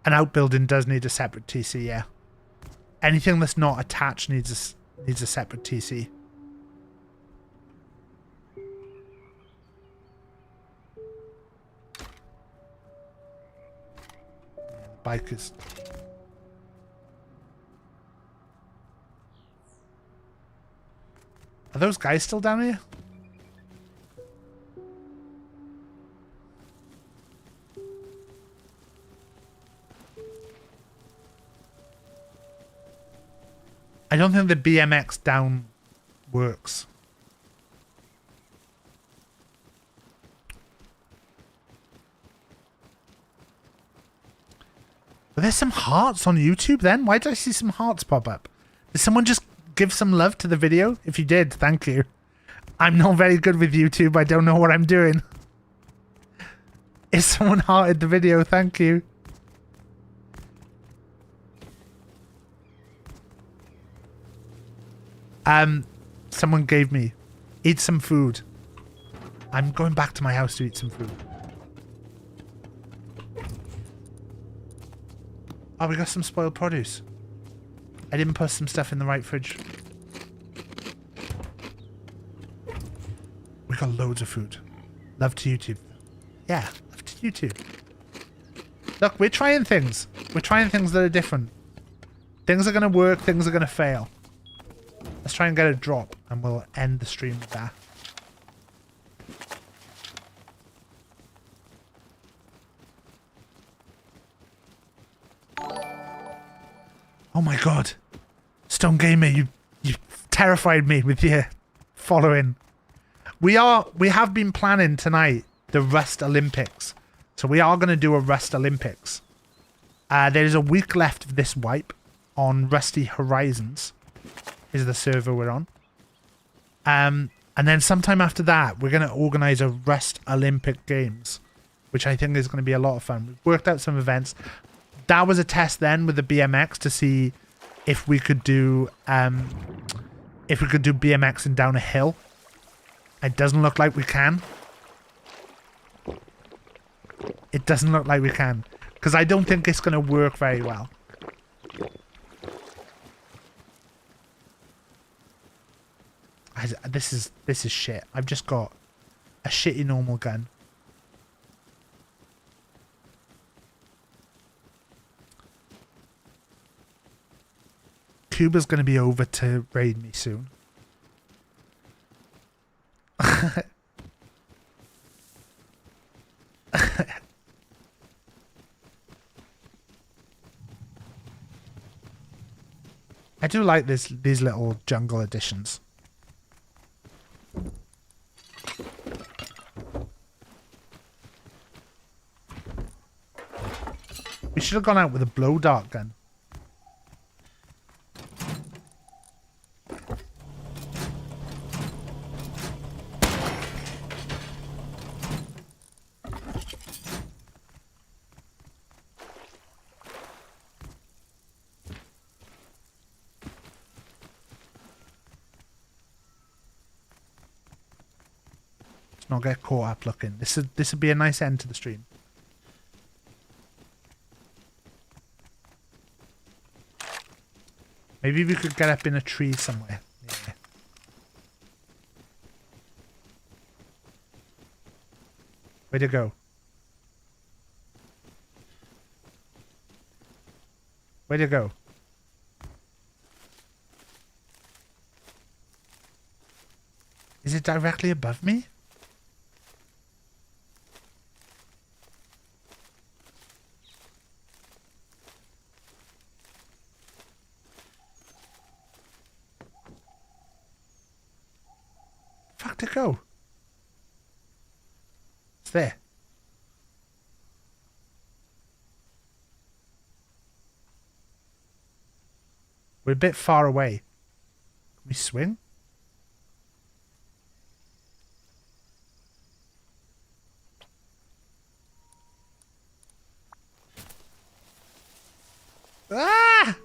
A: an outbuilding does need a separate TC, yeah. Anything that's not attached needs a separate TC. Bikers. Are those guys still down here? I don't think the BMX down works. But there's some hearts on YouTube then? Why did I see some hearts pop up? Did someone just give some love to the video? If you did, thank you. I'm not very good with YouTube. I don't know what I'm doing. If someone hearted the video, thank you. Someone gave me, eat some food. I'm going back to my house to eat some food. Oh, we got some spoiled produce. I didn't put some stuff in the right fridge. We got loads of food. Love to YouTube. Yeah, love to YouTube. Look, we're trying things. We're trying things that are different. Things are going to work, things are going to fail. Let's try and get a drop, and we'll end the stream with that. Oh my god. Stone Gamer, you terrified me with your following. We have been planning tonight the Rust Olympics. So we are going to do a Rust Olympics. There's a week left of this wipe on Rusty Horizons. Is the server we're on. And then sometime after that, we're going to organize a Rust Olympic Games, which I think is going to be a lot of fun. We've worked out some events. That was a test then with the BMX to see if we could do BMXing down a hill. It doesn't look like we can. It doesn't look like we can, because I don't think it's going to work very well. This is shit. I've just got a shitty normal gun. Cuba's going to be over to raid me soon. I do like these little jungle editions. We should have gone out with a blow dart gun. Not get caught up looking. This would be a nice end to the stream. Maybe we could get up in a tree somewhere. Yeah. Way to go. Way to go. Is it directly above me? To go. It's there. We're a bit far away. Can we swing? Ah!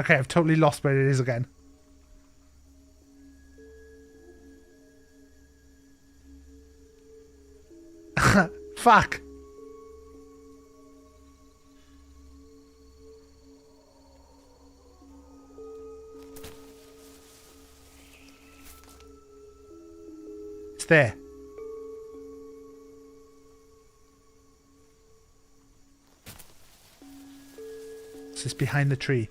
A: Okay, I've totally lost where it is again. Fuck. It's there. It's just behind the tree.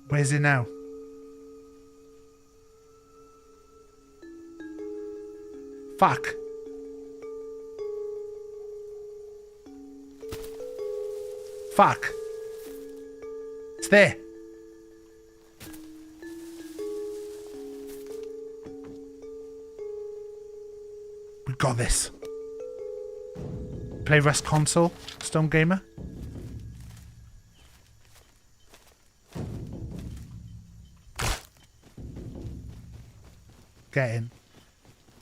A: Where's it now? Fuck. Fuck. It's there. We got this. Play Rust console, Stone Gamer. Get in.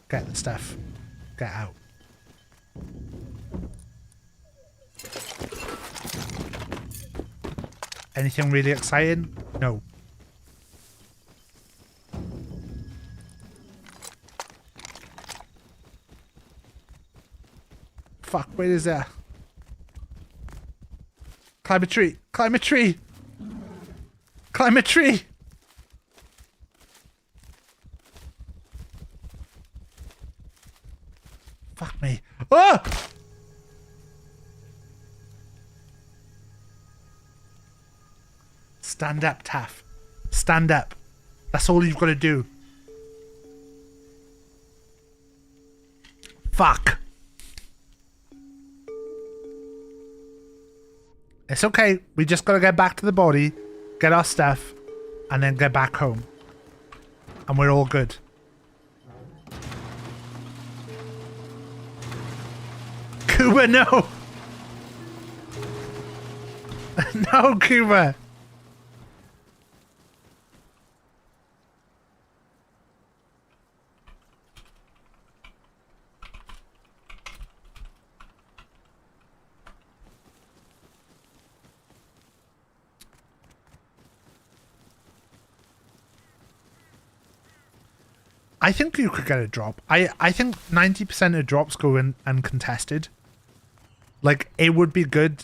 A: Get the stuff. Get out. Anything really exciting? No. Fuck, where is that? Climb a tree. Climb a tree. Climb a tree. Fuck me. Oh! Stand up, Taff. Stand up. That's all you've got to do. Fuck. It's okay. We just gotta get back to the body, get our stuff, and then get back home. And we're all good. Cuba, no! No, Cuba! I think you could get a drop. I think 90% of drops go in uncontested. Like, it would be good.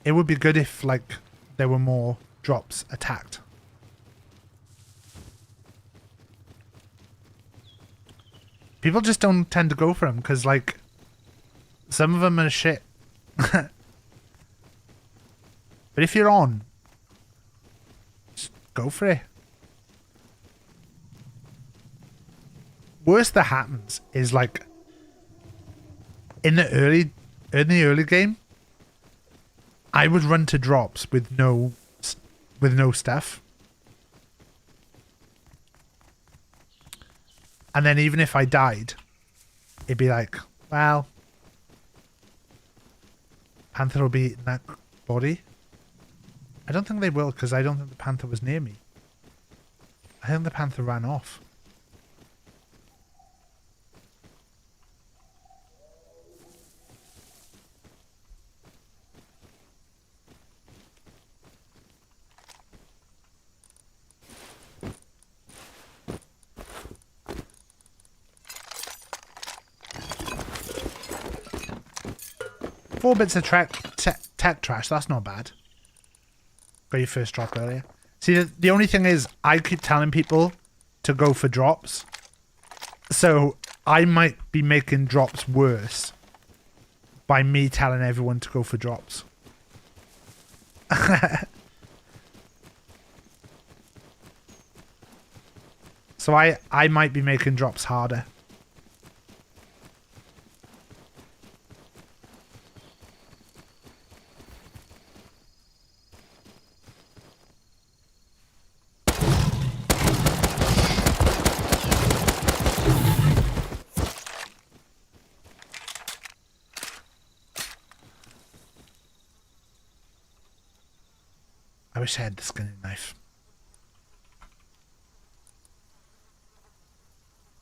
A: It would be good if, like, there were more drops attacked. People just don't tend to go for them because, like, some of them are shit. But if you're on, just go for it. Worst that happens is, like, in the early game, I would run to drops with no stuff. And then even if I died, it'd be like, well, Panther will be in that body. I don't think they will, because I don't think the Panther was near me. I think the Panther ran off. Four bits of tech trash, that's not bad. Got your first drop earlier. See, the only thing is, I keep telling people to go for drops. So, I might be making drops worse by me telling everyone to go for drops. So, I might be making drops harder. I wish I had the skinning knife.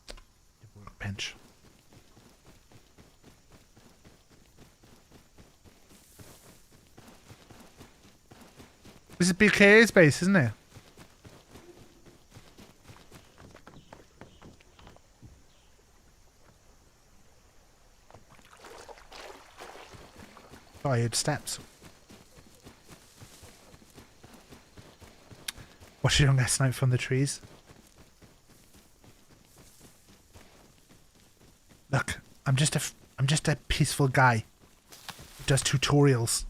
A: The workbench. This is BKA's base, isn't it? Oh, I heard steps. Watch you don't get sniped from the trees. Look, I'm just a peaceful guy who does tutorials.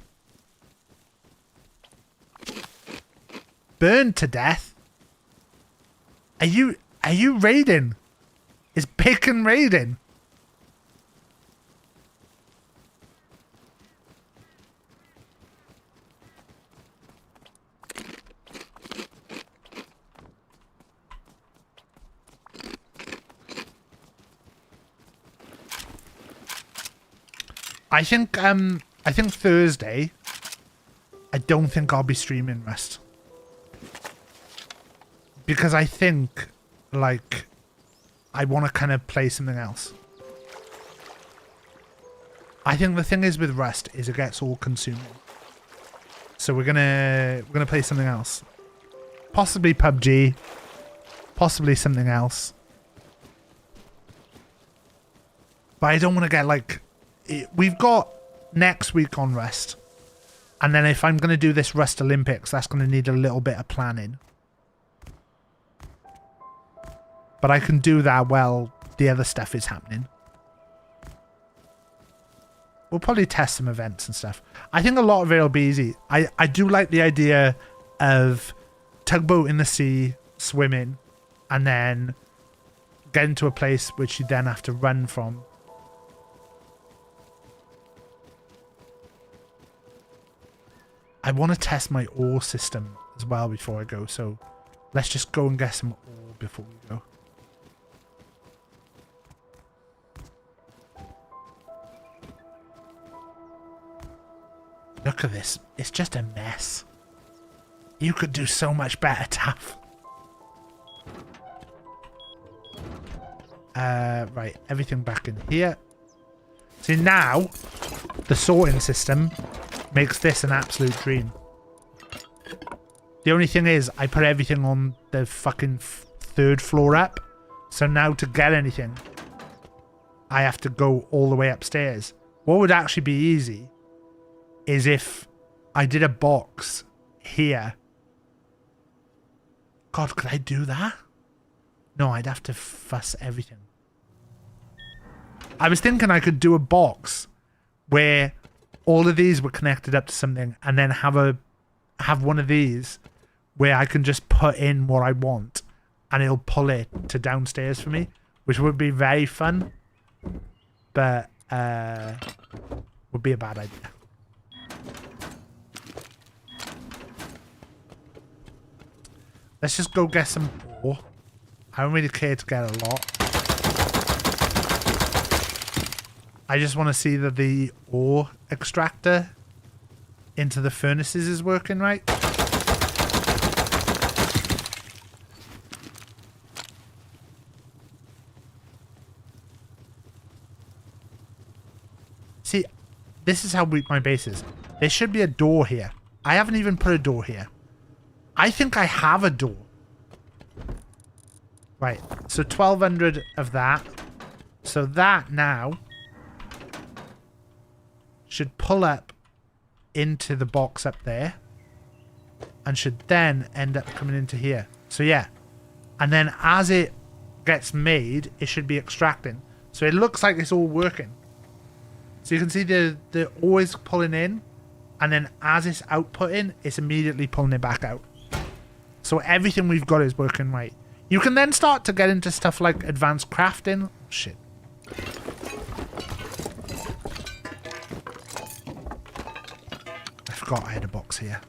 A: Burned to death? Are you raiding? Is Bacon raiding? I think Thursday, I don't think I'll be streaming Rust. Because I think, like, I want to kind of play something else. I think the thing is with Rust is it gets all consuming. So we're gonna play something else. Possibly PUBG. Possibly something else. But I don't want to get, like... We've got next week on Rust. And then if I'm going to do this Rust Olympics, that's going to need a little bit of planning. But I can do that while the other stuff is happening. We'll probably test some events and stuff. I think a lot of it will be easy. I do like the idea of tugboat in the sea, swimming, and then getting to a place which you then have to run from. I want to test my ore system as well before I go, so let's just go and get some ore before we go. Look at this. It's just a mess. You could do so much better, Taff. Right, everything back in here. See, now the sorting system makes this an absolute dream. The only thing is, I put everything on the fucking third floor up. So now to get anything, I have to go all the way upstairs. What would actually be easy is if I did a box here. God, could I do that? No, I'd have to fuss everything. I was thinking I could do a box where all of these were connected up to something and then have one of these where I can just put in what I want and it'll pull it to downstairs for me, which would be very fun, but would be a bad idea. Let's just go get some ore. I don't really care to get a lot. I just want to see that the ore extractor into the furnaces is working right. See, this is how weak my base is. There should be a door here. I haven't even put a door here. I think I have a door. Right, so 1200 of that. So that now should pull up into the box up there and should then end up coming into here. So yeah, and then as it gets made, it should be extracting. So it looks like it's all working. So you can see they're always pulling in, and then as it's outputting, it's immediately pulling it back out. So everything we've got is working right. You can then start to get into stuff like advanced crafting. Shit. I forgot I had a box here.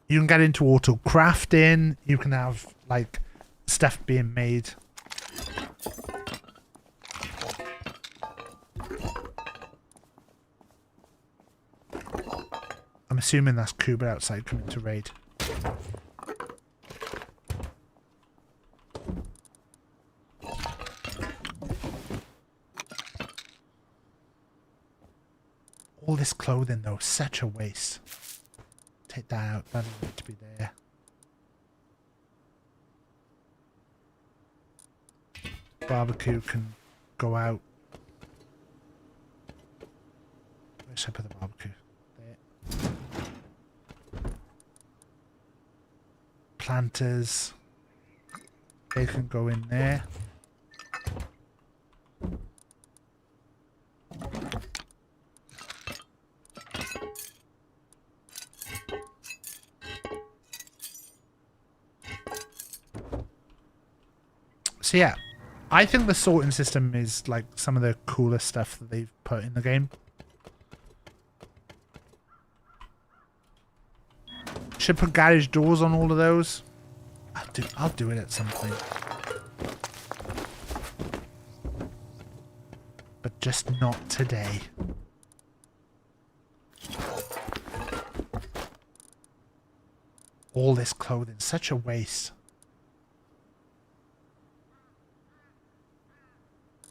A: You can get into auto crafting. You can have like stuff being made. I'm assuming that's Kuba outside coming to raid. All this clothing though, such a waste. Take that out, that doesn't need to be there. Barbecue can go out. Where's I put the barbecue? There. Planters. They can go in there. So yeah, I think the sorting system is like some of the coolest stuff that they've put in the game. Should put garage doors on all of those. I'll do it at some point. But just not today. All this clothing, such a waste.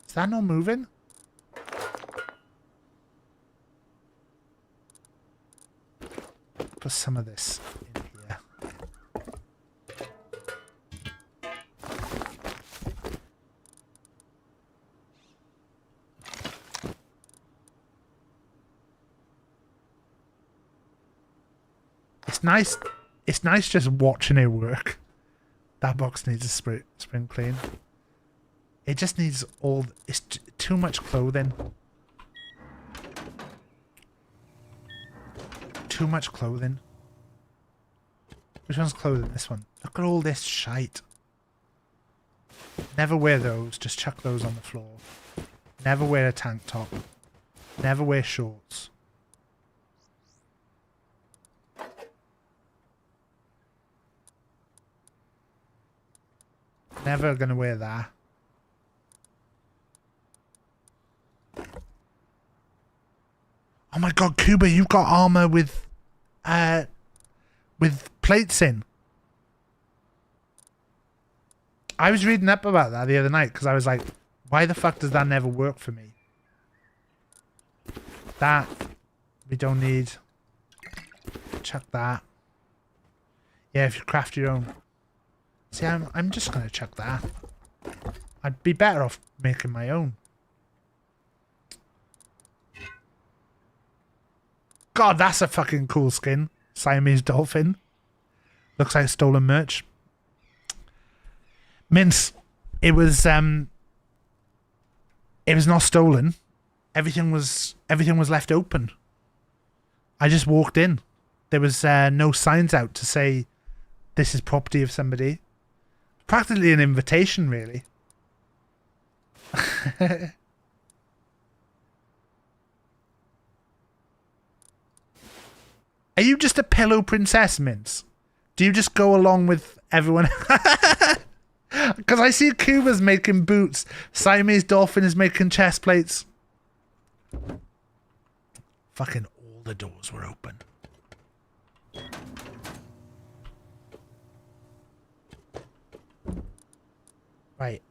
A: Is that not moving? Put some of this in here. It's nice just watching it work. That box needs a spring clean. It just needs all... It's too much clothing. Too much clothing. Which one's clothing? This one. Look at all this shite. Never wear those. Just chuck those on the floor. Never wear a tank top. Never wear shorts. Never gonna wear that. Oh my god, Kuba, you've got armor with plates in. I was reading up about that the other night because I was like, why the fuck does that never work for me? That we don't need. Chuck that. Yeah, if you craft your own. See, I'm just gonna chuck that. I'd be better off making my own. God, that's a fucking cool skin. Siamese dolphin. Looks like stolen merch. Mince, it was not stolen. Everything was left open. I just walked in. There was no signs out to say this is property of somebody. Practically an invitation, really. Are you just a pillow princess, Mince? Do you just go along with everyone? Because I see Kuba's making boots. Siamese Dolphin is making chest plates. Fucking all the doors were open. Right.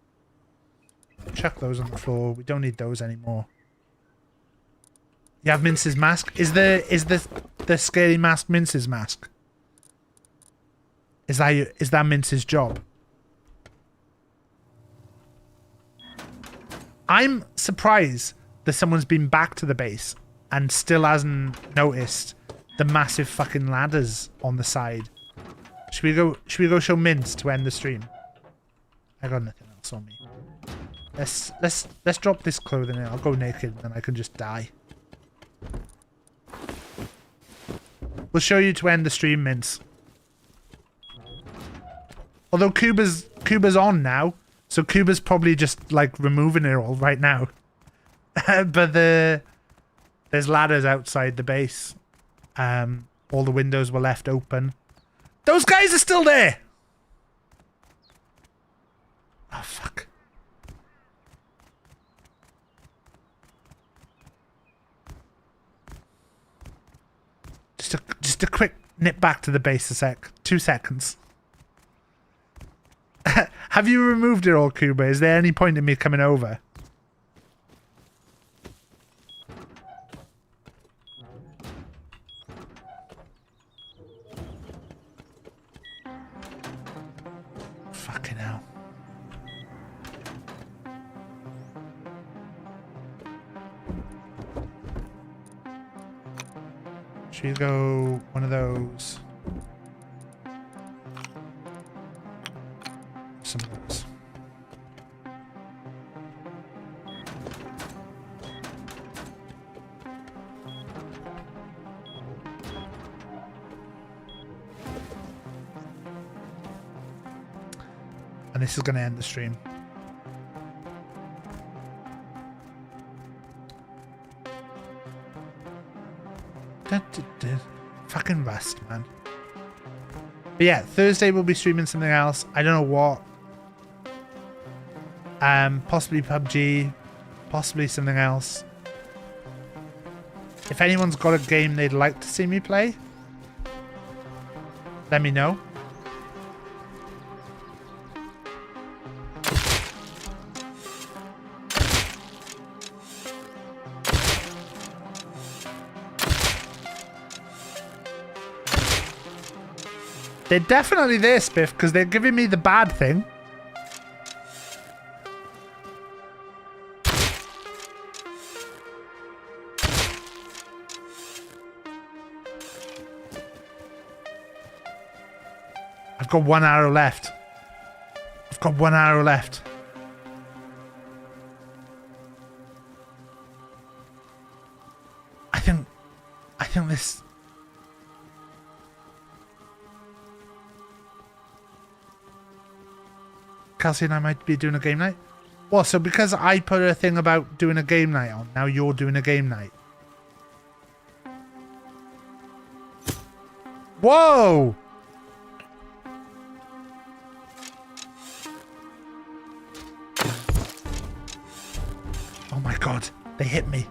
A: Chuck those on the floor. We don't need those anymore. You have Mince's mask? Is the scary mask Mince's mask? Is that Mince's job? I'm surprised that someone's been back to the base and still hasn't noticed the massive fucking ladders on the side. Should we go show Mince to end the stream? I got nothing else on me. Let's drop this clothing in. I'll go naked and then I can just die. We'll show you to end the stream, Mince. Although Kuba's on now, so Kuba's probably just like removing it all right now. But there's ladders outside the base. All the windows were left open. Those guys are still there. Oh fuck. Just a quick nip back to the base a sec. 2 seconds. Have you removed it all, Kuba? Is there any point in me coming over? Fucking hell. Should we go one of those? Some of those. And this is going to end the stream. Fucking Rust, man. But yeah, Thursday we'll be streaming something else. I don't know what. Possibly PUBG. Possibly something else. If anyone's got a game they'd like to see me play, let me know. They're definitely there, Spiff, because they're giving me the bad thing. I've got 1 arrow left. I've got 1 arrow left. I think this... Kelsey and I might be doing a game night. Well, so because I put a thing about doing a game night on, now you're doing a game night. Whoa! Oh my god, they hit me.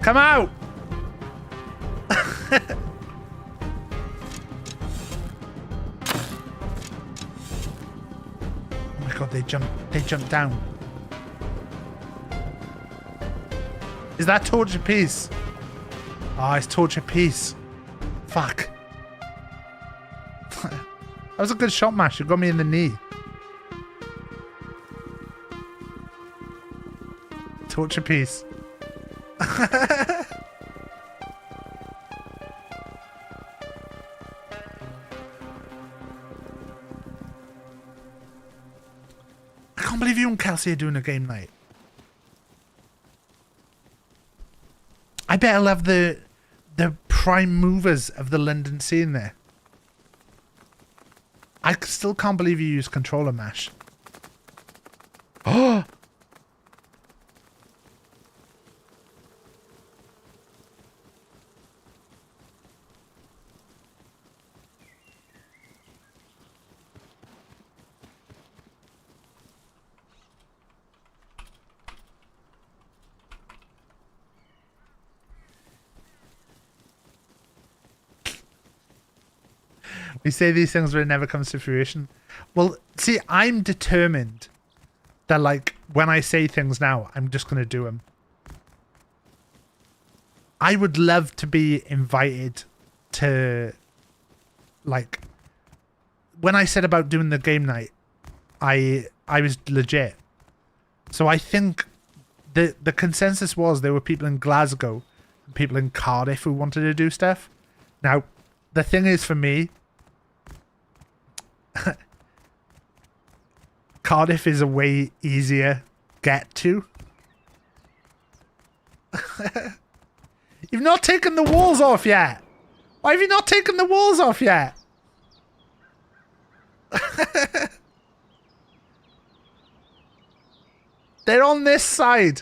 A: Come out! Oh my god, they jumped down. Is that torture piece? Oh, it's torture piece. Fuck. That was a good shot, Mash. You got me in the knee. Torture piece. I can't believe you and Kelsey are doing a game night. I bet I'll have the prime movers of the London scene there. I still can't believe you use controller mash. Oh! We say these things but it never comes to fruition. Well, see, I'm determined that, like, when I say things now, I'm just going to do them. I would love to be invited to, like, when I said about doing the game night, I was legit. So I think the consensus was there were people in Glasgow and people in Cardiff who wanted to do stuff. Now, the thing is for me, Cardiff is a way easier get to. You've not taken the walls off yet. Why have you not taken the walls off yet? They're on this side.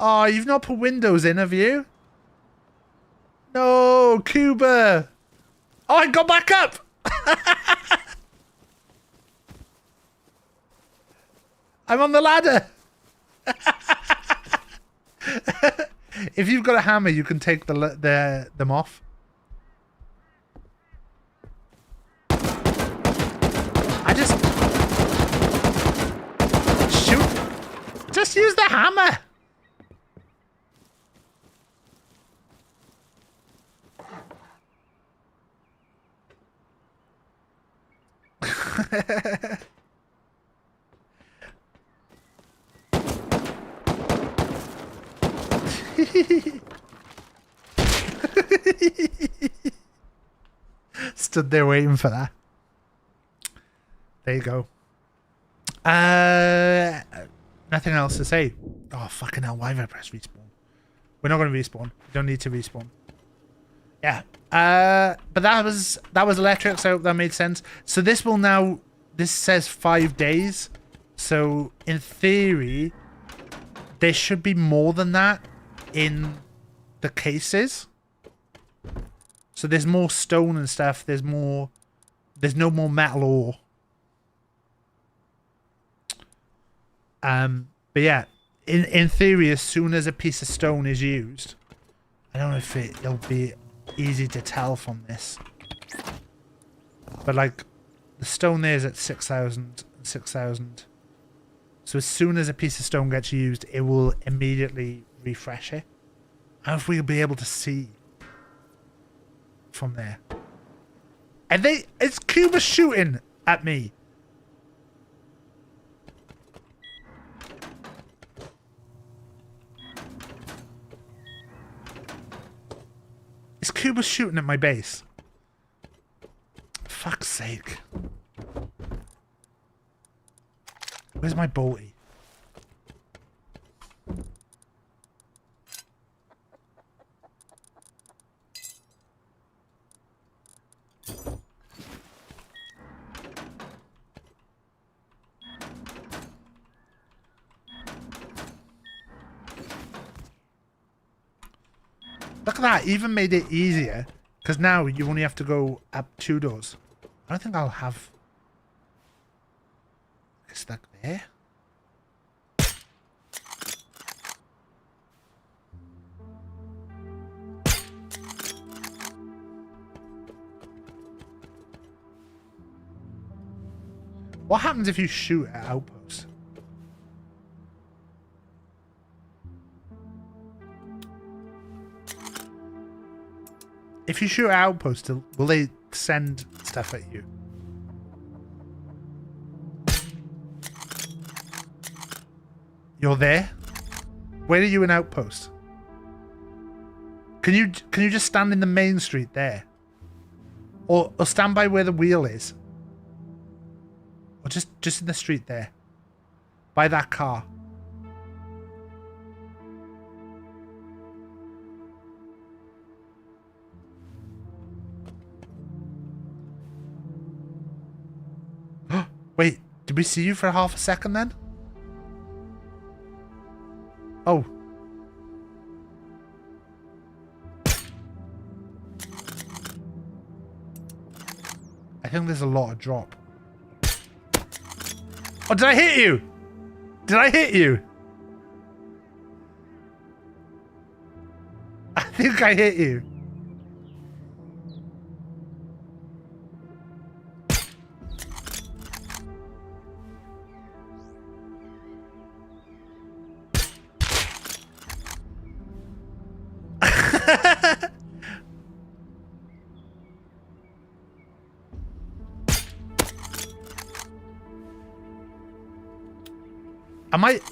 A: Oh, you've not put windows in, have you? No, Cuba. Oh, I got back up. I'm on the ladder. If you've got a hammer, you can take them off. I just shoot. Just use the hammer. Stood there waiting for that. There you go. Nothing else to say. Oh, fucking hell, why have I pressed respawn? We're not going to respawn. We don't need to respawn. Yeah. But that was electric, so that made sense. So this will now, this says 5 days. So in theory, there should be more than that in the cases. So there's more stone and stuff. There's no more metal ore. But yeah, in theory, as soon as a piece of stone is used, I don't know if it'll be easy to tell from this, but like the stone there is at 6,000 and 6,000. So as soon as a piece of stone gets used, it will immediately refresh it. How if we'll be able to see from there? And it's Cuba shooting at me. Is Cuba shooting at my base? Fuck's sake. Where's my bolty? Look at that. Even made it easier. Because now you only have to go up 2 doors. I don't think I'll have... stuck there. What happens if you shoot at outposts? If you shoot at outposts, will they send stuff at you? You're there? Where are you in outpost? Can you just stand in the main street there? Or stand by where the wheel is? Or just in the street there? By that car? Wait, did we see you for half a second then? Oh. I think there's a lot of drop. Oh, did I hit you? Did I hit you? I think I hit you.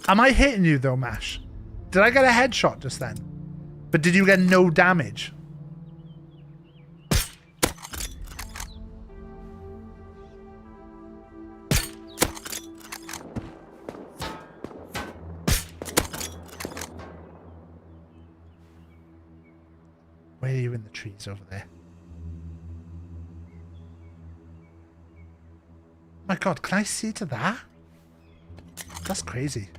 A: Am I hitting you though, Mash? Did I get a headshot just then? But did you get no damage? Where are you in the trees over there? My God, can I see to that? That's crazy.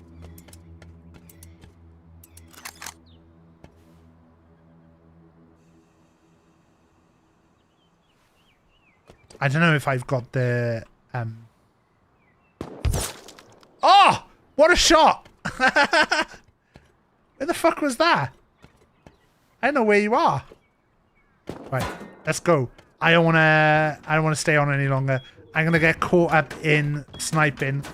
A: I don't know if I've got the Oh! What a shot! Where the fuck was that? I don't know where you are. Right, let's go. I don't wanna stay on any longer. I'm gonna get caught up in sniping.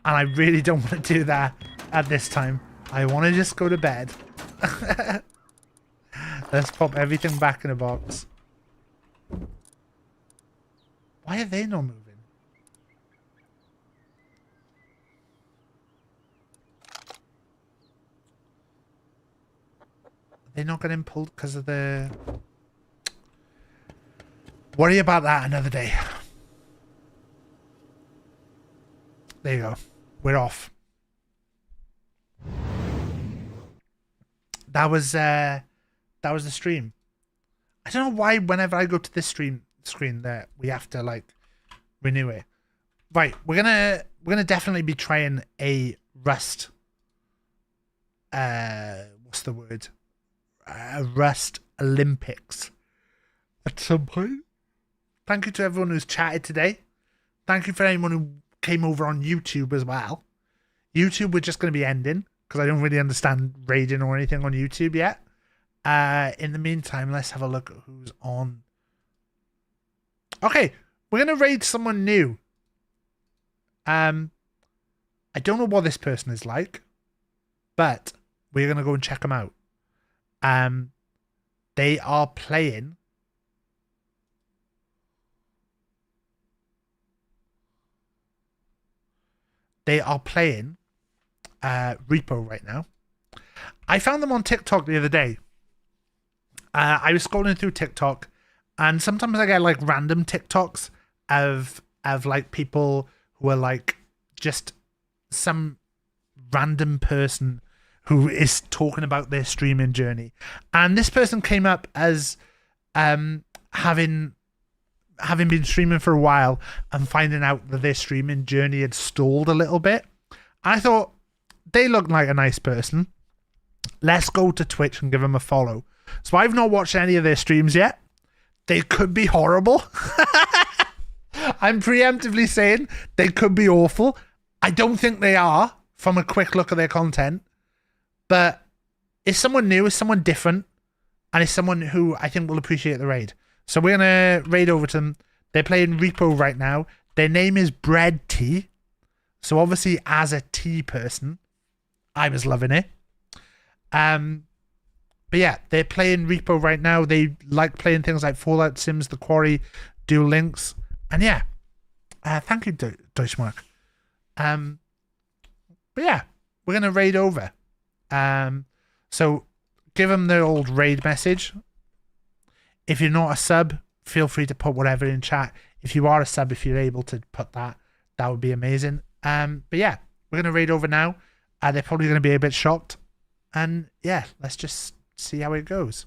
A: And I really don't want to do that at this time. I want to just go to bed. Let's pop everything back in a box. Why are they not moving? Are they not getting pulled because of the... Worry about that another day. There you go. We're off. That was the stream. I don't know why whenever I go to this screen that we have to like renew it. Right, we're gonna definitely be trying a Rust. What's the word? Rust Olympics at some point. Thank you to everyone who's chatted today. Thank you for anyone who came over on YouTube as well. YouTube we're just going to be ending because I don't really understand raiding or anything on YouTube yet. In the meantime, let's have a look at who's on. Okay, we're going to raid someone new. I don't know what this person is like, but we're going to go and check them out. They are playing Repo right now. I found them on TikTok the other day. I was scrolling through TikTok, and sometimes I get like random TikToks of like people who are like just some random person who is talking about their streaming journey. And this person came up as having been streaming for a while and finding out that their streaming journey had stalled a little bit. I thought they looked like a nice person. Let's go to Twitch and give them a follow. So I've not watched any of their streams yet. They could be horrible. I'm preemptively saying they could be awful. I don't think they are from a quick look at their content. But it's someone new, it's someone different, and it's someone who I think will appreciate the raid. So we're going to raid over to them. They're playing Repo right now. Their name is Bread Tea. So obviously, as a tea person, I was loving it. But yeah, they're playing Repo right now. They like playing things like Fallout, Sims, The Quarry, Duel Links. And yeah, thank you, Deutschmark. But yeah, we're going to raid over. So give them the old raid message. If you're not a sub, feel free to put whatever in chat. If you are a sub, if you're able to put that, that would be amazing. But yeah, we're going to raid over now. They're probably going to be a bit shocked. And yeah, let's just see how it goes.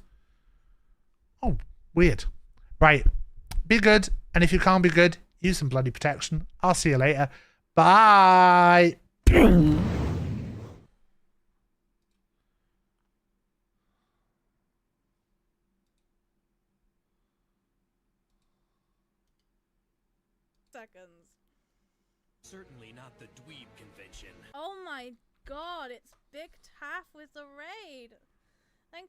A: Oh, weird. Right. Be good. And if you can't be good, use some bloody protection. I'll see you later. Bye.
M: Seconds.
O: Certainly not the dweeb convention.
M: Oh my god, it's Big Taff with the raid.